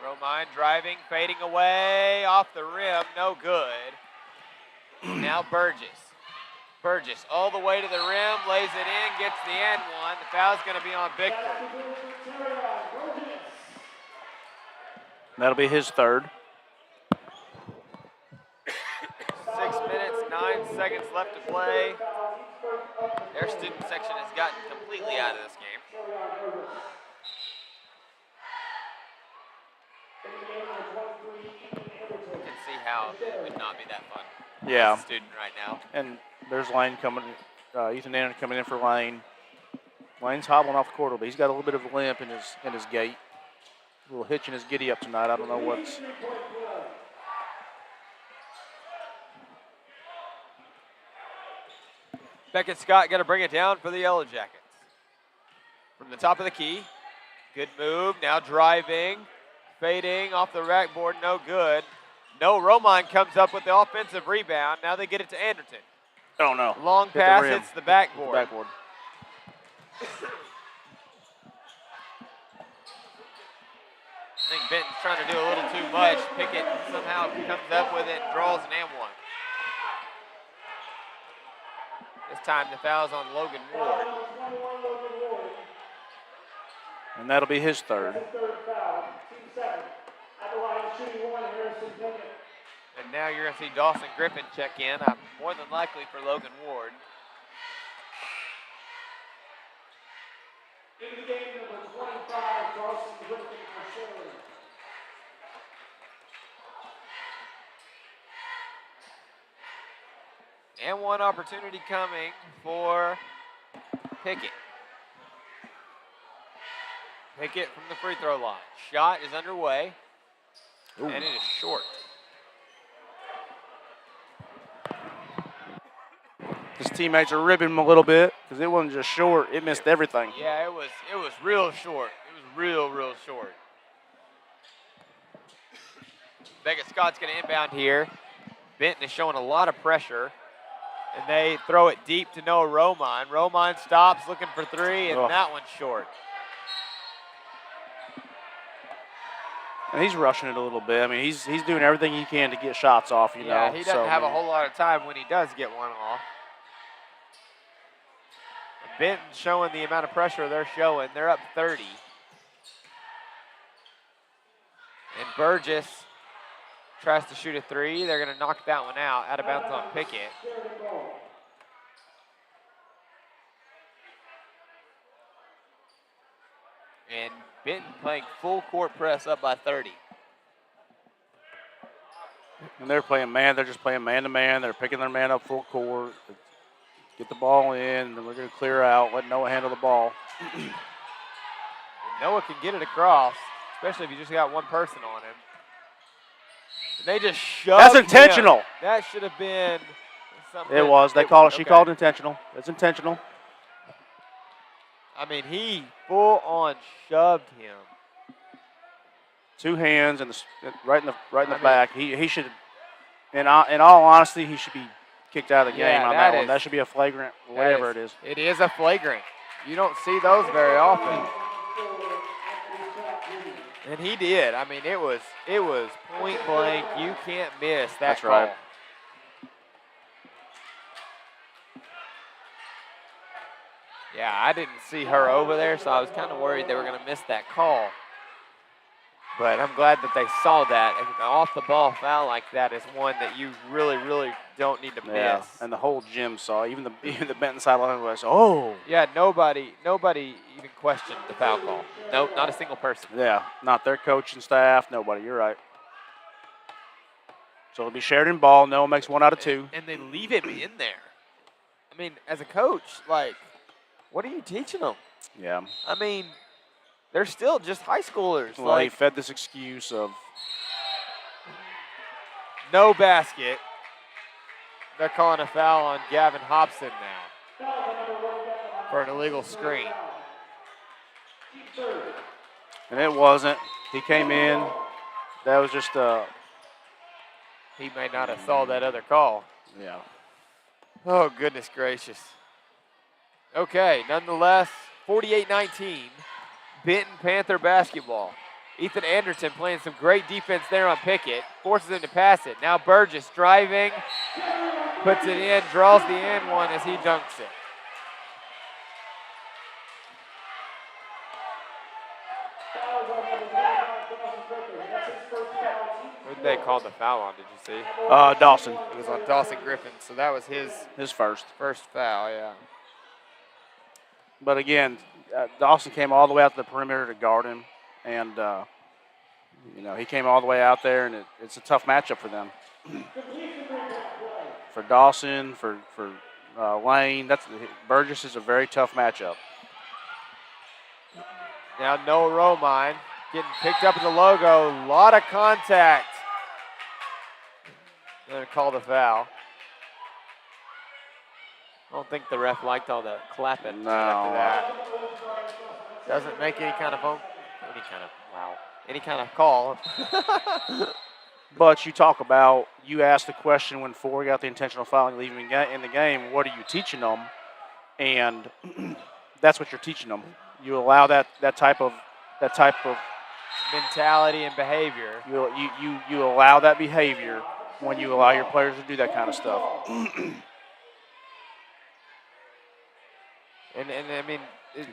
[SPEAKER 3] Romine driving, fading away, off the rim, no good. Now Burgess. Burgess all the way to the rim, lays it in, gets the end one. The foul's going to be on Bickford.
[SPEAKER 4] That'll be his third.
[SPEAKER 3] 6 minutes, 9 seconds left to play. Their student section has gotten completely out of this game. You can see how it would not be that fun.
[SPEAKER 4] Yeah.
[SPEAKER 3] As a student right now.
[SPEAKER 4] And there's Lane coming, Ethan Danner coming in for Lane. Lane's hobbling off the court a little bit. He's got a little bit of a limp in his gait. A little hitch in his giddy up tonight. I don't know what's.
[SPEAKER 3] Beckett Scott got to bring it down for the Yellow Jackets. From the top of the key. Good move. Now driving. Fading off the rackboard. No good. No, Romine comes up with the offensive rebound. Now they get it to Anderton.
[SPEAKER 4] Oh, no.
[SPEAKER 3] Long pass hits the backboard.
[SPEAKER 4] Backboard.
[SPEAKER 3] I think Benton's trying to do a little too much. Pickett somehow comes up with it and draws an and one. This time the foul's on Logan Ward.
[SPEAKER 4] And that'll be his third.
[SPEAKER 3] And now you're going to see Dawson Griffin check in, more than likely for Logan Ward.
[SPEAKER 5] In the game, number 25, Dawson Griffin for Sheridan.
[SPEAKER 3] And one opportunity coming for Pickett. Pickett from the free throw line. Shot is underway. Ooh. And it is short.
[SPEAKER 4] His teammates are ribbing him a little bit because it wasn't just short; it missed everything.
[SPEAKER 3] Yeah, it was real short. It was real short. Beckett Scott's going to inbound here. Benton is showing a lot of pressure, and they throw it deep to Noah Romine. Romine stops, looking for three, and that one's short.
[SPEAKER 4] And he's rushing it a little bit. I mean, he's doing everything he can to get shots off. You know.
[SPEAKER 3] Yeah, he doesn't have a whole lot of time when he does get one off. Benton showing the amount of pressure they're showing. They're up 30. And Burgess tries to shoot a three. They're going to knock that one out of bounds on Pickett. And Benton playing full court press up by 30.
[SPEAKER 4] And they're playing man. They're just playing man-to-man. They're picking their man up full court. Get the ball in, and then we're going to clear out, let Noah handle the ball.
[SPEAKER 3] Noah can get it across, especially if you just got one person on him. And they just shoved
[SPEAKER 4] That's intentional.
[SPEAKER 3] him. That should have been something.
[SPEAKER 4] It was. They called it. She called it intentional. It's intentional.
[SPEAKER 3] I mean, he full-on shoved him.
[SPEAKER 4] Two hands and right in the back. He should, in all honesty, he should be kicked out of the game on that one. That should be a flagrant, whatever it is.
[SPEAKER 3] It is a flagrant. You don't see those very often. And he did. I mean, it was point blank. You can't miss that
[SPEAKER 4] That's
[SPEAKER 3] call.
[SPEAKER 4] right.
[SPEAKER 3] Yeah, I didn't see her over there, so I was kind of worried they were going to miss that call. But I'm glad that they saw that. An off-the-ball foul like that is one that you really don't need to miss.
[SPEAKER 4] And the whole gym saw, even the Benton sideline was, oh.
[SPEAKER 3] Yeah, nobody even questioned the foul call. Nope, not a single person.
[SPEAKER 4] Yeah, not their coaching staff, nobody. You're right. So it'll be Sheridan ball. Noah makes 1 out of 2.
[SPEAKER 3] And they leave him in there. I mean, as a coach, like, what are you teaching them?
[SPEAKER 4] Yeah.
[SPEAKER 3] I mean, they're still just high schoolers.
[SPEAKER 4] Well, he
[SPEAKER 3] Like,
[SPEAKER 4] fed this excuse of
[SPEAKER 3] no basket. They're calling a foul on Gavin Hobson now for an illegal screen.
[SPEAKER 4] and it wasn't. He came in. That was just
[SPEAKER 3] He may not have saw that other call.
[SPEAKER 4] yeah.
[SPEAKER 3] Oh, goodness gracious. Okay, nonetheless, 48-19, Benton Panther basketball. Ethan Anderson playing some great defense there on Pickett, forces him to pass it. Now Burgess driving, puts it in, draws the and one as he dunks it. Who did they call the foul on, did you see?
[SPEAKER 4] Dawson.
[SPEAKER 3] It was on Dawson Griffin, so that was his
[SPEAKER 4] first.
[SPEAKER 3] first foul, yeah.
[SPEAKER 4] But again, Dawson came all the way out to the perimeter to guard him, and he came all the way out there, and it's a tough matchup for them. For Dawson, for Lane, Burgess is a very tough matchup.
[SPEAKER 3] Now Noah Romine getting picked up in the logo. A lot of contact. They're going to call the foul. I don't think the ref liked all the clapping after that. Doesn't make any kind of call.
[SPEAKER 4] But you asked the question when Ford got the intentional foul and leaving in the game, what are you teaching them? And that's what you're teaching them. You allow that type of
[SPEAKER 3] mentality and behavior.
[SPEAKER 4] You allow that behavior when you allow your players to do that kind of stuff.
[SPEAKER 3] And I mean,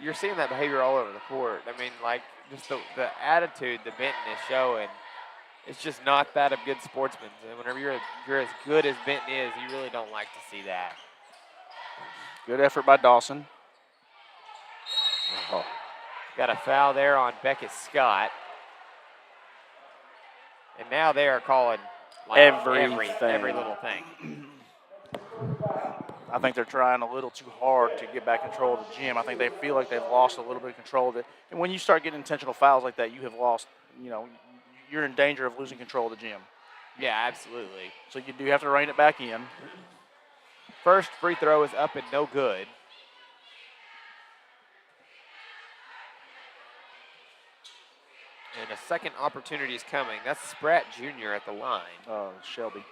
[SPEAKER 3] you're seeing that behavior all over the court. I mean, like, just the attitude that Benton is showing, it's just not that of good sportsmen. And whenever you're as good as Benton is, you really don't like to see that.
[SPEAKER 4] Good effort by Dawson.
[SPEAKER 3] Oh. Got a foul there on Beckett Scott. And now they are calling like every little thing.
[SPEAKER 4] I think they're trying a little too hard to get back control of the gym. I think they feel like they've lost a little bit of control of it. And when you start getting intentional fouls like that, you have lost, you're in danger of losing control of the gym.
[SPEAKER 3] Yeah, absolutely.
[SPEAKER 4] So you do have to rein it back in.
[SPEAKER 3] First free throw is up and no good. And a second opportunity is coming. That's Spratt Jr. at the line.
[SPEAKER 4] Shelby.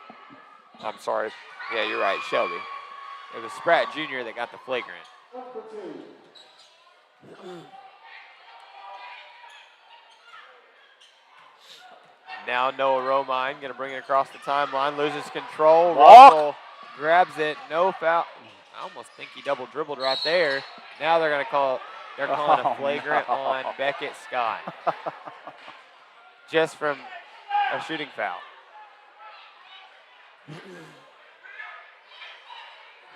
[SPEAKER 3] I'm sorry. Yeah, you're right, Shelby. It was Spratt Jr. that got the flagrant. Now Noah Romine going to bring it across the timeline, loses control. Russell grabs it, no foul. I almost think he double dribbled right there. Now they're going to calling a flagrant on Beckett Scott. Just from a shooting foul.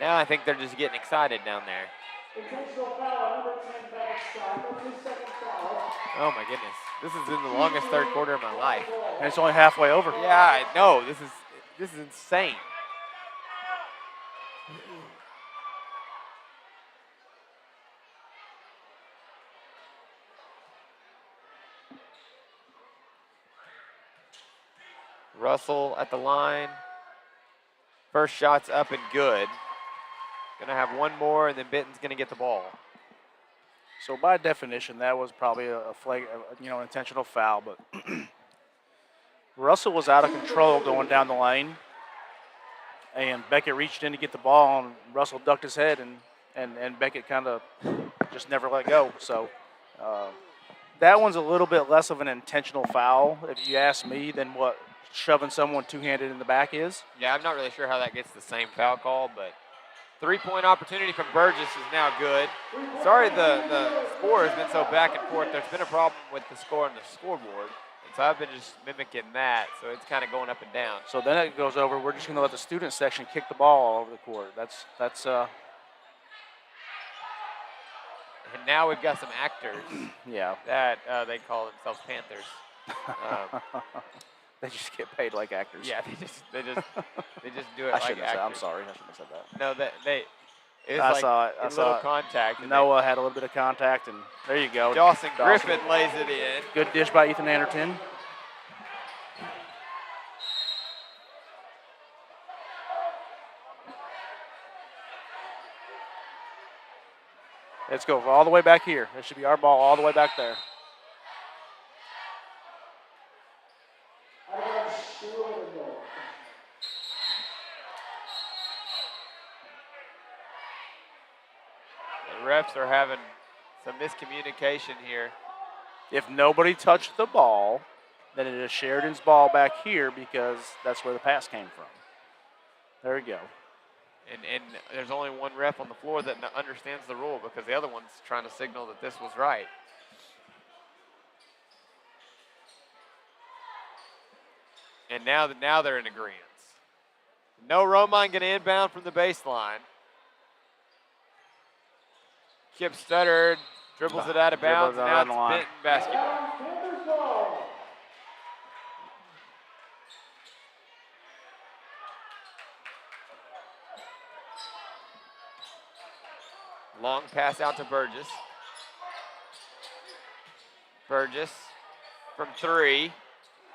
[SPEAKER 3] Now I think they're just getting excited down there. Oh my goodness. This has been the longest third quarter of my life.
[SPEAKER 4] And it's only halfway over.
[SPEAKER 3] Yeah, I know. This is insane. Russell at the line. First shot's up and good. Gonna have one more, and then Benton's gonna get the ball.
[SPEAKER 4] So by definition, that was probably a flag, an intentional foul. But Russell was out of control going down the lane, and Beckett reached in to get the ball, and Russell ducked his head, and Beckett kind of just never let go. So that one's a little bit less of an intentional foul, if you ask me, than what shoving someone two-handed in the back is.
[SPEAKER 3] Yeah, I'm not really sure how that gets the same foul call, but three-point opportunity from Burgess is now good. Sorry the score has been so back and forth. There's been a problem with the score on the scoreboard, and so I've been just mimicking that, so it's kind of going up and down.
[SPEAKER 4] So then it goes over. We're just going to let the student section kick the ball all over the court. That's
[SPEAKER 3] And now we've got some actors.
[SPEAKER 4] Yeah.
[SPEAKER 3] That they call themselves Panthers.
[SPEAKER 4] They just get paid like actors.
[SPEAKER 3] Yeah, they just do it
[SPEAKER 4] I
[SPEAKER 3] like
[SPEAKER 4] shouldn't have
[SPEAKER 3] actors.
[SPEAKER 4] said, I'm sorry, I shouldn't have said that.
[SPEAKER 3] No, It was
[SPEAKER 4] I
[SPEAKER 3] like
[SPEAKER 4] saw it.
[SPEAKER 3] a little contact. and
[SPEAKER 4] Noah had a little bit of contact, and there you go.
[SPEAKER 3] Dawson Griffin lays it in.
[SPEAKER 4] Good dish by Ethan Anderton. Let's go all the way back here. That should be our ball all the way back there.
[SPEAKER 3] The refs are having some miscommunication here.
[SPEAKER 4] If nobody touched the ball, then it is Sheridan's ball back here because that's where the pass came from. There we go.
[SPEAKER 3] And there's only one ref on the floor that understands the rule because the other one's trying to signal that this was right. And now they're in agreement. No Romine going to inbound from the baseline. Kip Studdard dribbles it out of bounds, and now it's Benton basketball. Long pass out to Burgess. Burgess from 3,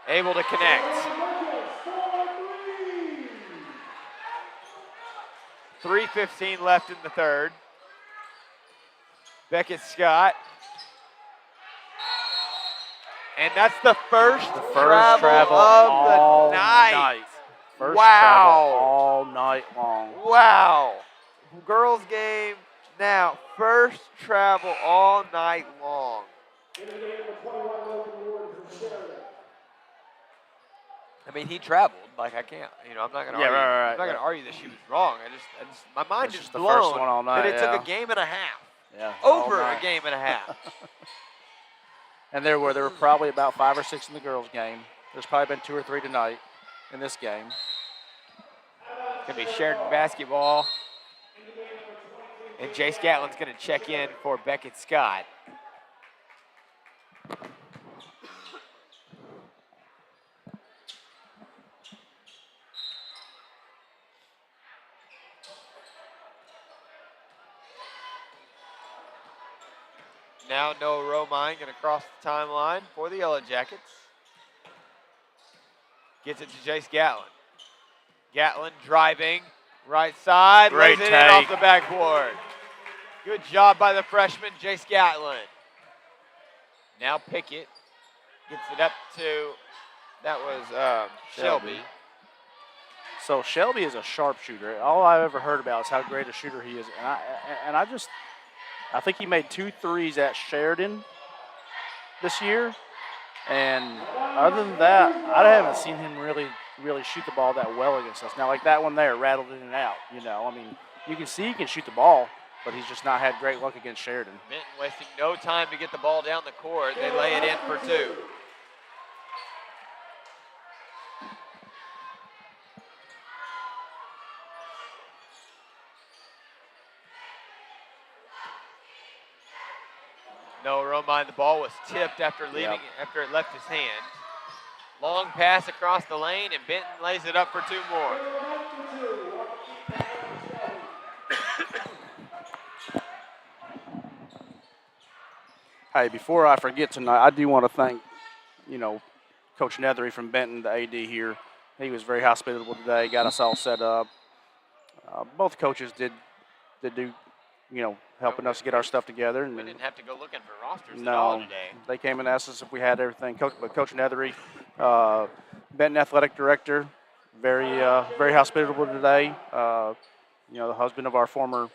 [SPEAKER 3] able to connect. 3:15 left in the third. Beckett Scott. And that's the first travel of the night.
[SPEAKER 4] First
[SPEAKER 3] wow.
[SPEAKER 4] travel all night long.
[SPEAKER 3] Wow. Girls game now. First travel all night long. I mean, he traveled. Like, I can't, I'm not going to argue. I'm not going to argue that she was wrong. I just my mind is blown
[SPEAKER 4] the first one all night,
[SPEAKER 3] that it took a game and a half.
[SPEAKER 4] Yeah,
[SPEAKER 3] over a game and a half.
[SPEAKER 4] And there were probably about 5 or 6 in the girls' game. There's probably been 2 or 3 tonight in this game.
[SPEAKER 3] It's going to be Sheridan basketball. And Jace Gatlin's going to check in for Beckett Scott. Now Noah Romine going to cross the timeline for the Yellow Jackets. Gets it to Jace Gatlin. Gatlin driving, right side, lays it in off the backboard. Good job by the freshman, Jace Gatlin. Now Pickett gets it up to, that was Shelby.
[SPEAKER 4] So Shelby is a sharpshooter. All I've ever heard about is how great a shooter he is. And I think he made 2 threes at Sheridan this year. And other than that, I haven't seen him really shoot the ball that well against us. Now, like that one there, rattled in and out. I mean, you can see he can shoot the ball, but he's just not had great luck against Sheridan.
[SPEAKER 3] Benton wasting no time to get the ball down the court. They lay it in for 2. No, Romine, the ball was tipped after after it left his hand. Long pass across the lane, and Benton lays it up for 2 more.
[SPEAKER 4] Hey, before I forget tonight, I do want to thank, Coach Nethery from Benton, the AD here. He was very hospitable today, got us all set up. Both coaches did do, helping us get our stuff together. And
[SPEAKER 3] we didn't have to go looking for rosters at all today.
[SPEAKER 4] They came and asked us if we had everything. Coach Nethery, Benton Athletic Director, very hospitable today. The husband of our former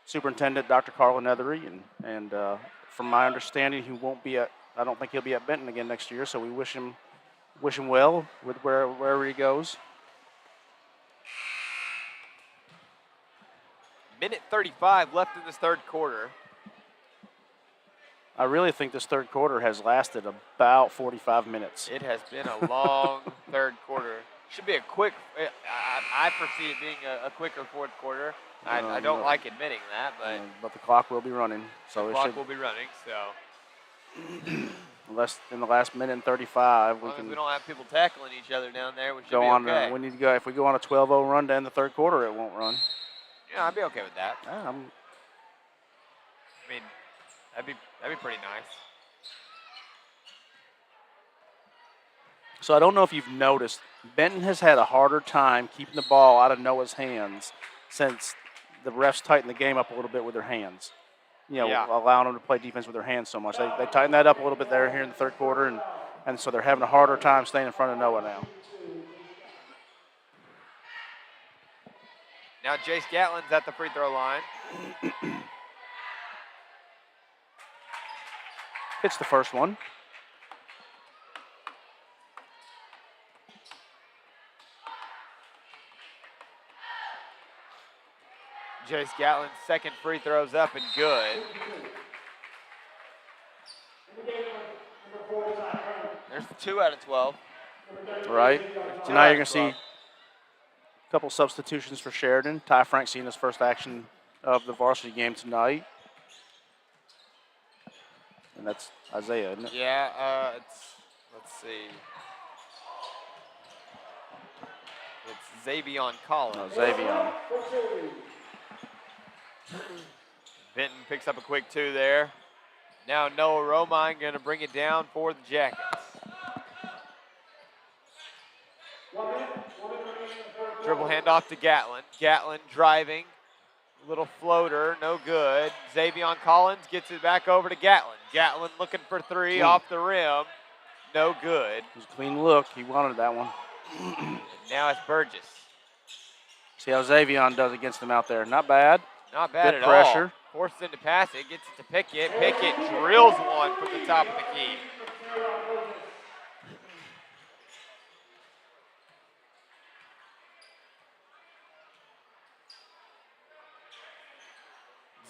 [SPEAKER 4] superintendent, Dr. Carla Nethery, and from my understanding, I don't think he'll be at Benton again next year. So we wish him well with wherever he goes.
[SPEAKER 3] Minute 35 left in this third quarter.
[SPEAKER 4] I really think this third quarter has lasted about 45 minutes.
[SPEAKER 3] It has been a long third quarter. Should be a quick, I foresee it being a quicker fourth quarter. I don't like admitting that,
[SPEAKER 4] but the clock will be running. So
[SPEAKER 3] the clock will be running, so.
[SPEAKER 4] Unless in the last minute and 35,
[SPEAKER 3] as long as we don't have people tackling each other down there, we should
[SPEAKER 4] go
[SPEAKER 3] be
[SPEAKER 4] on.
[SPEAKER 3] okay.
[SPEAKER 4] We need to go. If we go on a 12-0 run to end the third quarter, it won't run.
[SPEAKER 3] Yeah, I'd be okay with that.
[SPEAKER 4] Yeah,
[SPEAKER 3] I mean, that'd be pretty nice.
[SPEAKER 4] So I don't know if you've noticed, Benton has had a harder time keeping the ball out of Noah's hands since the refs tightened the game up a little bit with their hands.
[SPEAKER 3] Yeah.
[SPEAKER 4] Allowing them to play defense with their hands so much. They tightened that up a little bit there here in the third quarter, and so they're having a harder time staying in front of Noah now.
[SPEAKER 3] Now Jace Gatlin's at the free throw line.
[SPEAKER 4] Hits the first one.
[SPEAKER 3] Jace Gatlin's second free throw's up and good. There's 2 out of 12.
[SPEAKER 4] Right. So now you're going to see a couple substitutions for Sheridan. Ty Frank seeing his first action of the varsity game tonight. And that's Isaiah, isn't it?
[SPEAKER 3] Yeah, let's see. It's Xavion Collins.
[SPEAKER 4] No, Xavier.
[SPEAKER 3] Benton picks up a quick 2 there. Now Noah Romine going to bring it down for the Jackets. Dribble handoff to Gatlin. Gatlin driving. Little floater, no good. Xavion Collins gets it back over to Gatlin. Gatlin looking for 3 off the rim. No good.
[SPEAKER 4] It was a clean look. He wanted that one.
[SPEAKER 3] Now it's Burgess.
[SPEAKER 4] See how Xavier does against him out there. Not bad.
[SPEAKER 3] Not bad
[SPEAKER 4] Good
[SPEAKER 3] at
[SPEAKER 4] pressure.
[SPEAKER 3] all. Forces him to pass it, gets it to Pickett. Pickett drills one from the top of the key.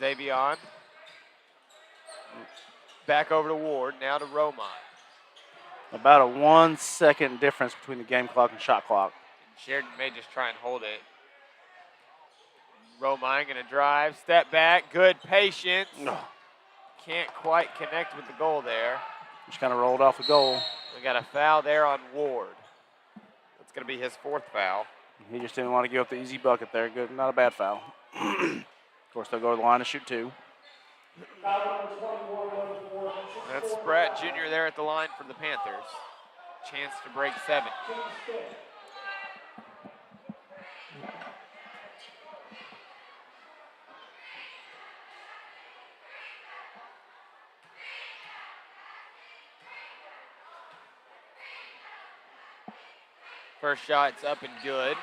[SPEAKER 3] Xavion. Back over to Ward, now to Romine.
[SPEAKER 4] About a 1 second difference between the game clock and shot clock.
[SPEAKER 3] Sheridan may just try and hold it. Romine gonna drive, step back, good patience. Can't quite connect with the goal there.
[SPEAKER 4] Just kind of rolled off the goal.
[SPEAKER 3] We got a foul there on Ward. That's gonna be his 4th foul.
[SPEAKER 4] He just didn't want to give up the easy bucket there. Good, not a bad foul. Of course, they'll go to the line to shoot 2.
[SPEAKER 3] That's Spratt Jr. there at the line for the Panthers. Chance to break 7. First shot's up and good.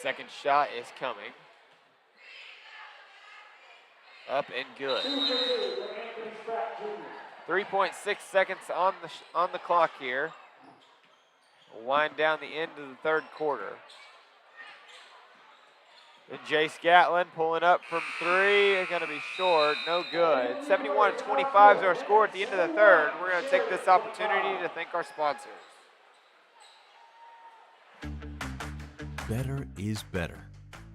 [SPEAKER 3] Second shot is coming. Up and good. 3.6 seconds on the clock here. We'll wind down the end of the third quarter. And Jace Gatlin pulling up from 3, going to be short, no good. 71-25 is our score at the end of the third. We're going to take this opportunity to thank our sponsors.
[SPEAKER 1] Better is better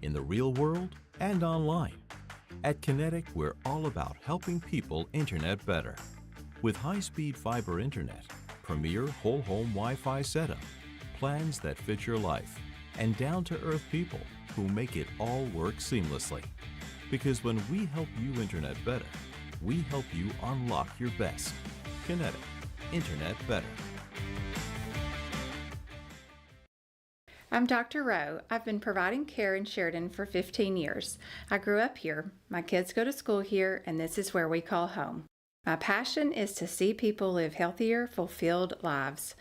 [SPEAKER 1] in the real world and online. At Kinetic, we're all about helping people internet better. With high-speed fiber internet, premier whole home Wi-Fi setup, plans that fit your life, and down-to-earth people who make it all work seamlessly. Because when we help you internet better, we help you unlock your best. Kinetic, internet better.
[SPEAKER 2] I'm Dr. Rowe. I've been providing care in Sheridan for 15 years. I grew up here, my kids go to school here, and this is where we call home. My passion is to see people live healthier, fulfilled lives.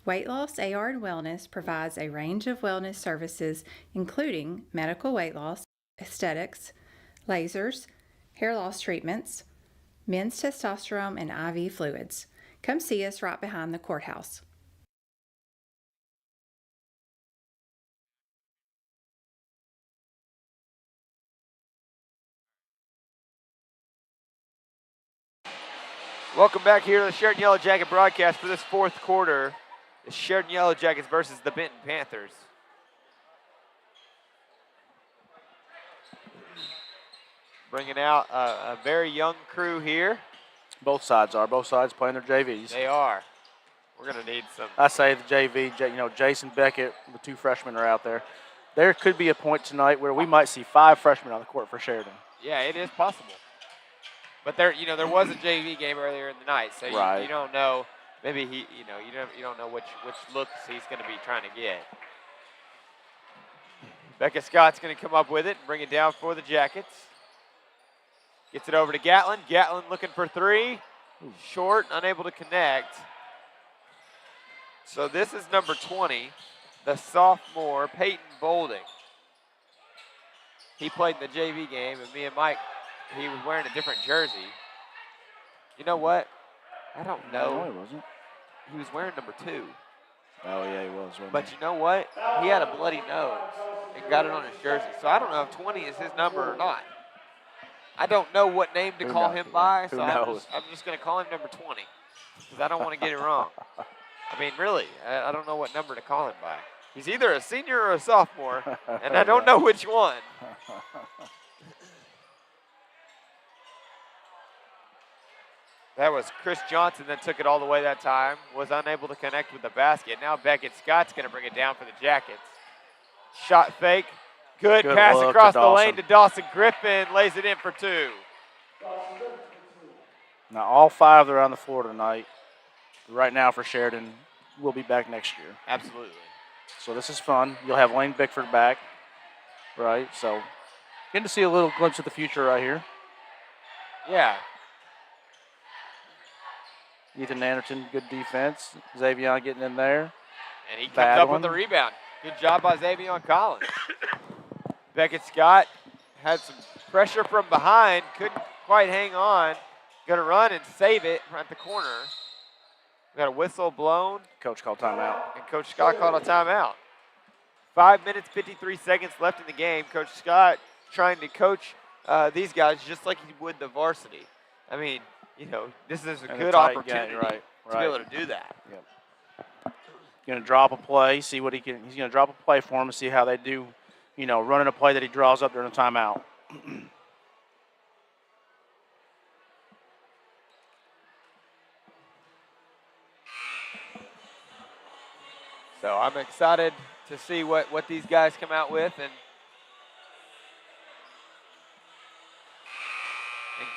[SPEAKER 2] Weight Loss AR and Wellness provides a range of wellness services, including medical weight loss, aesthetics, lasers, hair loss treatments, men's testosterone, and IV fluids. Come see us right behind the courthouse.
[SPEAKER 3] Welcome back here to the Sheridan Yellow Jacket broadcast for this fourth quarter. The Sheridan Yellow Jackets versus the Benton Panthers. Bringing out a very young crew here.
[SPEAKER 4] Both sides are. Both sides playing their JVs.
[SPEAKER 3] They are. We're going to need some.
[SPEAKER 4] I say the JV, Jason Beckett, the 2 freshmen are out there. There could be a point tonight where we might see 5 freshmen on the court for Sheridan.
[SPEAKER 3] Yeah, it is possible. But there was a JV game earlier in the night, so you don't know. Maybe you don't know which looks he's going to be trying to get. Becca Scott's going to come up with it and bring it down for the Jackets. Gets it over to Gatlin. Gatlin looking for 3. Short, unable to connect. So this is number 20, the sophomore, Peyton Bolding. He played in the JV game, and me and Mike, he was wearing a different jersey. You know what? I don't know.
[SPEAKER 4] No, he wasn't.
[SPEAKER 3] He was wearing number 2.
[SPEAKER 4] Oh, yeah, he was.
[SPEAKER 3] But you know what? He had a bloody nose and got it on his jersey. So I don't know if 20 is his number or not. I don't know what name to call him by, so I'm just going to call him number 20 because I don't want to get it wrong. I mean, really, I don't know what number to call him by. He's either a senior or a sophomore, and I don't know which one. That was Chris Johnson that took it all the way that time, was unable to connect with the basket. Now Beckett Scott's going to bring it down for the Jackets. Shot fake. Good pass across the lane to Dawson Griffin. Lays it in for 2.
[SPEAKER 4] Now all 5 that are on the floor tonight, right now for Sheridan, will be back next year.
[SPEAKER 3] Absolutely.
[SPEAKER 4] So this is fun. You'll have Lane Bickford back, right? So getting to see a little glimpse of the future right here.
[SPEAKER 3] Yeah.
[SPEAKER 4] Ethan Anderton, good defense. Xavier getting in there.
[SPEAKER 3] And he comes up with the rebound. Good job by Xavier Collins. Beckett Scott had some pressure from behind, couldn't quite hang on. Going to run and save it at the corner. We got a whistle blown.
[SPEAKER 4] Coach called timeout.
[SPEAKER 3] And Coach Scott called a timeout. 5 minutes, 53 seconds left in the game. Coach Scott trying to coach these guys just like he would the varsity. I mean, this is a good opportunity to be able to do that.
[SPEAKER 4] Yep. Going to drop a play, see what he can. He's going to drop a play for him and see how they do, running a play that he draws up during a timeout.
[SPEAKER 3] So I'm excited to see what these guys come out with and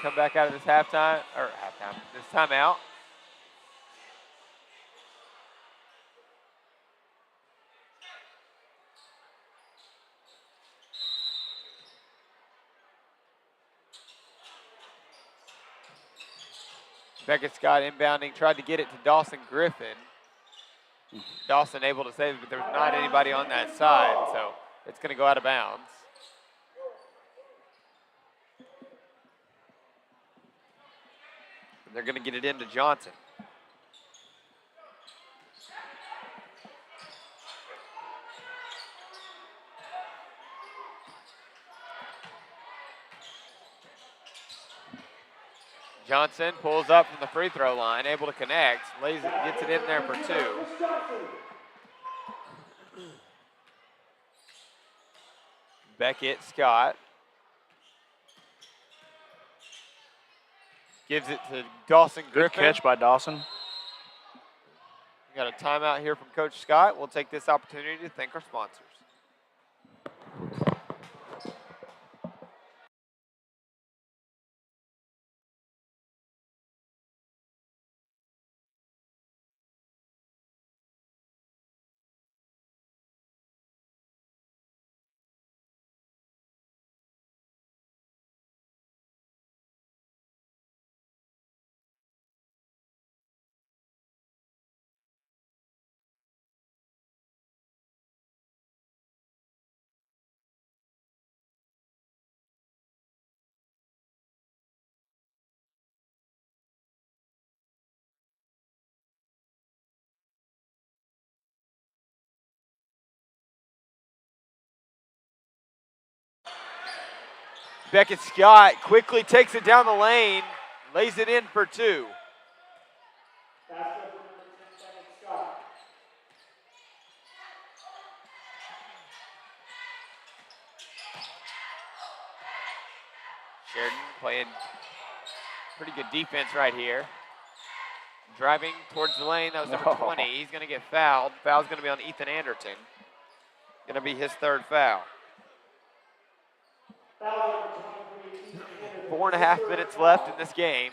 [SPEAKER 3] come back out of this this timeout. Beckett Scott inbounding, tried to get it to Dawson Griffin. Dawson able to save it, but there's not anybody on that side, so it's going to go out of bounds. And they're going to get it into Johnson. Johnson pulls up from the free throw line, able to connect, gets it in there for 2. Beckett Scott gives it to Dawson Griffin.
[SPEAKER 4] Good catch by Dawson.
[SPEAKER 3] We got a timeout here from Coach Scott. We'll take this opportunity to thank our sponsors. Beckett Scott quickly takes it down the lane, lays it in for 2. Sheridan playing pretty good defense right here. Driving towards the lane, that was number 20. He's going to get fouled. Foul's going to be on Ethan Anderton. Going to be his third foul. 4.5 minutes left in this game.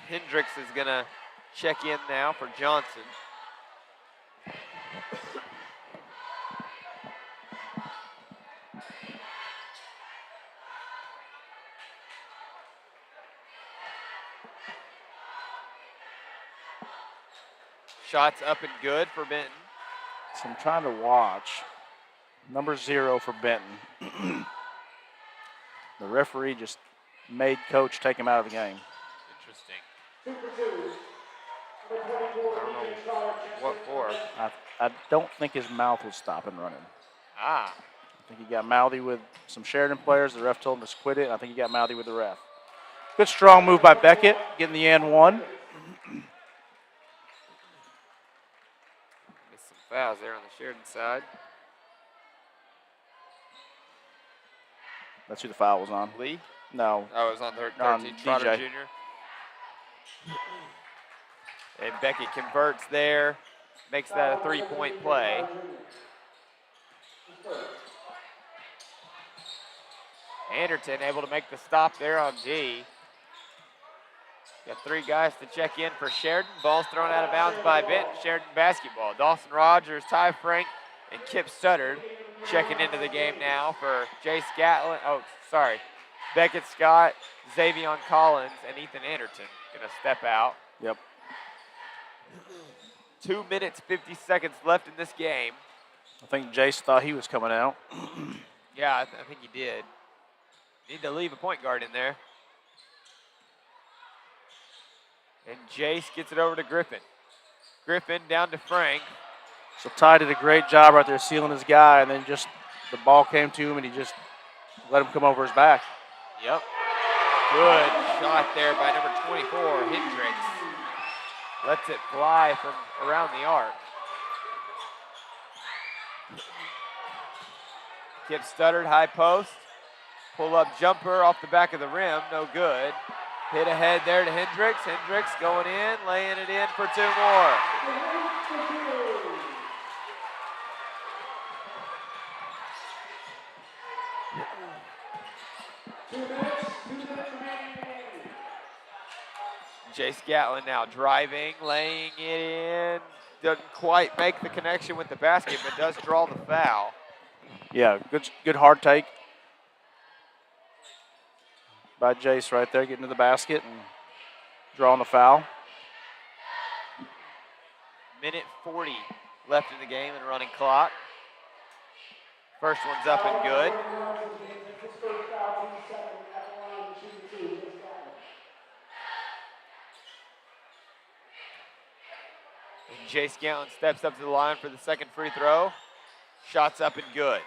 [SPEAKER 3] Hendricks is going to check in now for Johnson. Shots up and good for Benton.
[SPEAKER 4] So I'm trying to watch. Number 0 for Benton. The referee just made coach take him out of the game.
[SPEAKER 3] Interesting. I don't know what for.
[SPEAKER 4] I don't think his mouth was stopping running.
[SPEAKER 3] Ah.
[SPEAKER 4] I think he got mouthy with some Sheridan players. The ref told him to quit it. I think he got mouthy with the ref. Good strong move by Beckett, getting the and one.
[SPEAKER 3] Missed some fouls there on the Sheridan side.
[SPEAKER 4] That's who the foul was on.
[SPEAKER 3] Lee?
[SPEAKER 4] No.
[SPEAKER 3] Oh, it was on 13. Trotter
[SPEAKER 4] DJ.
[SPEAKER 3] Jr. And Beckett converts there, makes that a 3-point play. Anderton able to make the stop there on G. Got 3 guys to check in for Sheridan. Ball's thrown out of bounds by Benton. Sheridan basketball. Dawson Rogers, Ty Frank, and Kip Studdard checking into the game now for Jay Scatlin. Oh, sorry. Beckett Scott, Xavion Collins, and Ethan Anderton gonna step out.
[SPEAKER 4] Yep.
[SPEAKER 3] 2 minutes, 50 seconds left in this game.
[SPEAKER 4] I think Jace thought he was coming out.
[SPEAKER 3] Yeah, I think he did. Need to leave a point guard in there. And Jace gets it over to Griffin. Griffin down to Frank.
[SPEAKER 4] So Ty did a great job right there sealing his guy, and then just the ball came to him, and he just let him come over his back.
[SPEAKER 3] Yep. Good shot there by number 24, Hendricks. Lets it fly from around the arc. Kip Studdard, high post. Pull-up jumper off the back of the rim, no good. Hit ahead there to Hendricks. Hendricks going in, laying it in for 2 more. Jay Scatlin now driving, laying it in. Doesn't quite make the connection with the basket, but does draw the foul.
[SPEAKER 4] Yeah, good hard take by Jace right there, getting to the basket and drawing the foul.
[SPEAKER 3] Minute 40 left in the game and running clock. First one's up and good. And Jay Scantlin steps up to the line for the second free throw. Shots up and good.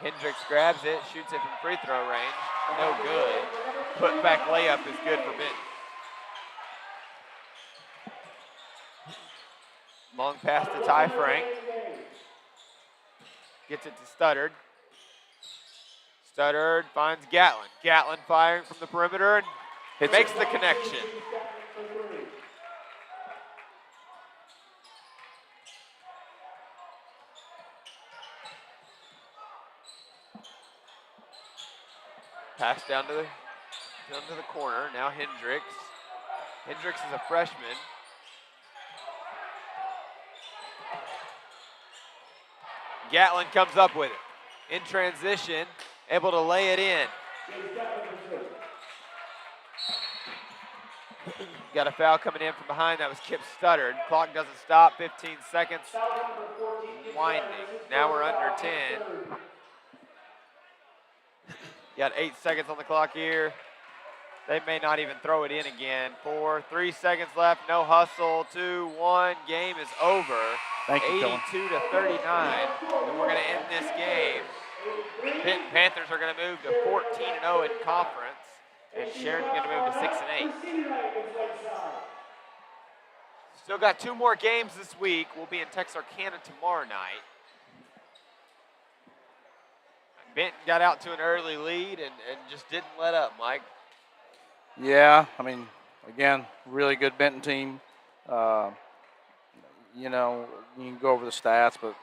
[SPEAKER 3] Hendricks grabs it, shoots it from free throw range. No good. Put back layup is good for Benton. Long pass to Ty Frank. Gets it to Studdard. Studdard finds Gatlin. Gatlin firing from the perimeter and makes the connection. Pass down to the corner. Now Hendricks. Hendricks is a freshman. Gatlin comes up with it. In transition, able to lay it in. Got a foul coming in from behind. That was Kip Studdard. Clock doesn't stop. 15 seconds. Winding. Now we're under 10. Got 8 seconds on the clock here. They may not even throw it in again. 3 seconds left. No hustle. 2-1. Game is over.
[SPEAKER 4] Thank you,
[SPEAKER 3] 82 to 39. And we're going to end this game. Benton Panthers are going to move to 14-0 in conference, and Sheridan's going to move to 6-8. Still got 2 more games this week. We'll be in Texarkana tomorrow night. Benton got out to an early lead and just didn't let up, Mike.
[SPEAKER 4] Yeah, I mean, again, really good Benton team. You know, you can go over the stats, but,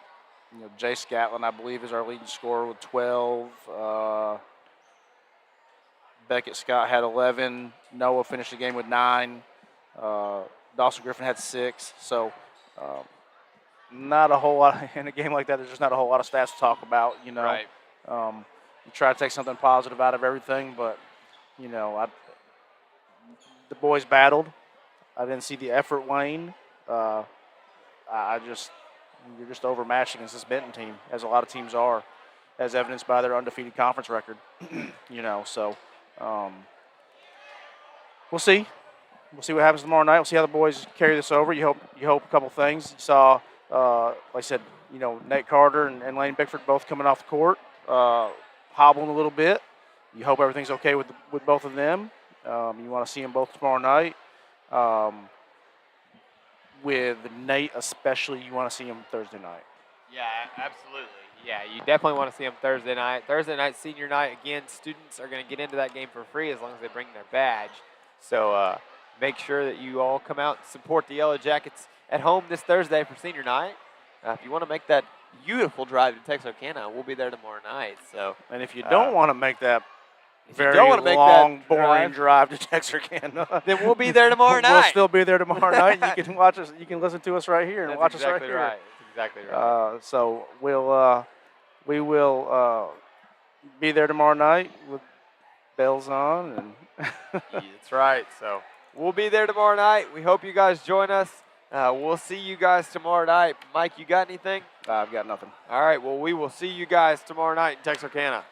[SPEAKER 4] you know, Jay Scatlin, I believe, is our leading scorer with 12. Beckett Scott had 11. Noah finished the game with 9. Dawson Griffin had 6. So, not a whole lot in a game like that. There's just not a whole lot of stats to talk about, you know.
[SPEAKER 3] Right.
[SPEAKER 4] You try to take something positive out of everything, but, you know, the boys battled. I didn't see the effort wane. You're just overmatched against this Benton team, as a lot of teams are, as evidenced by their undefeated conference record. You know, so we'll see. We'll see what happens tomorrow night. We'll see how the boys carry this over. You hope a couple things. You saw, like I said, you know, Nate Carter and Lane Bickford both coming off the court, hobbling a little bit. You hope everything's okay with both of them. You want to see them both tomorrow night. With Nate especially, you want to see him Thursday night.
[SPEAKER 3] Yeah, absolutely. Yeah, you definitely want to see them Thursday night. Thursday night, senior night, again, students are going to get into that game for free as long as they bring their badge. So make sure that you all come out and support the Yellow Jackets at home this Thursday for senior night. If you want to make that beautiful drive to Texarkana, we'll be there tomorrow night. So,
[SPEAKER 4] and if you don't want to make that very
[SPEAKER 3] long,
[SPEAKER 4] boring drive to Texarkana,
[SPEAKER 3] then we'll be there tomorrow night.
[SPEAKER 4] We'll still be there tomorrow night. You can watch us. You can listen to us right here and watch us right here.
[SPEAKER 3] That's exactly right.
[SPEAKER 4] So we will be there tomorrow night with bells on and.
[SPEAKER 3] That's right. So we'll be there tomorrow night. We hope you guys join us. We'll see you guys tomorrow night. Mike, you got anything?
[SPEAKER 4] I've got nothing.
[SPEAKER 3] All right. Well, we will see you guys tomorrow night in Texarkana.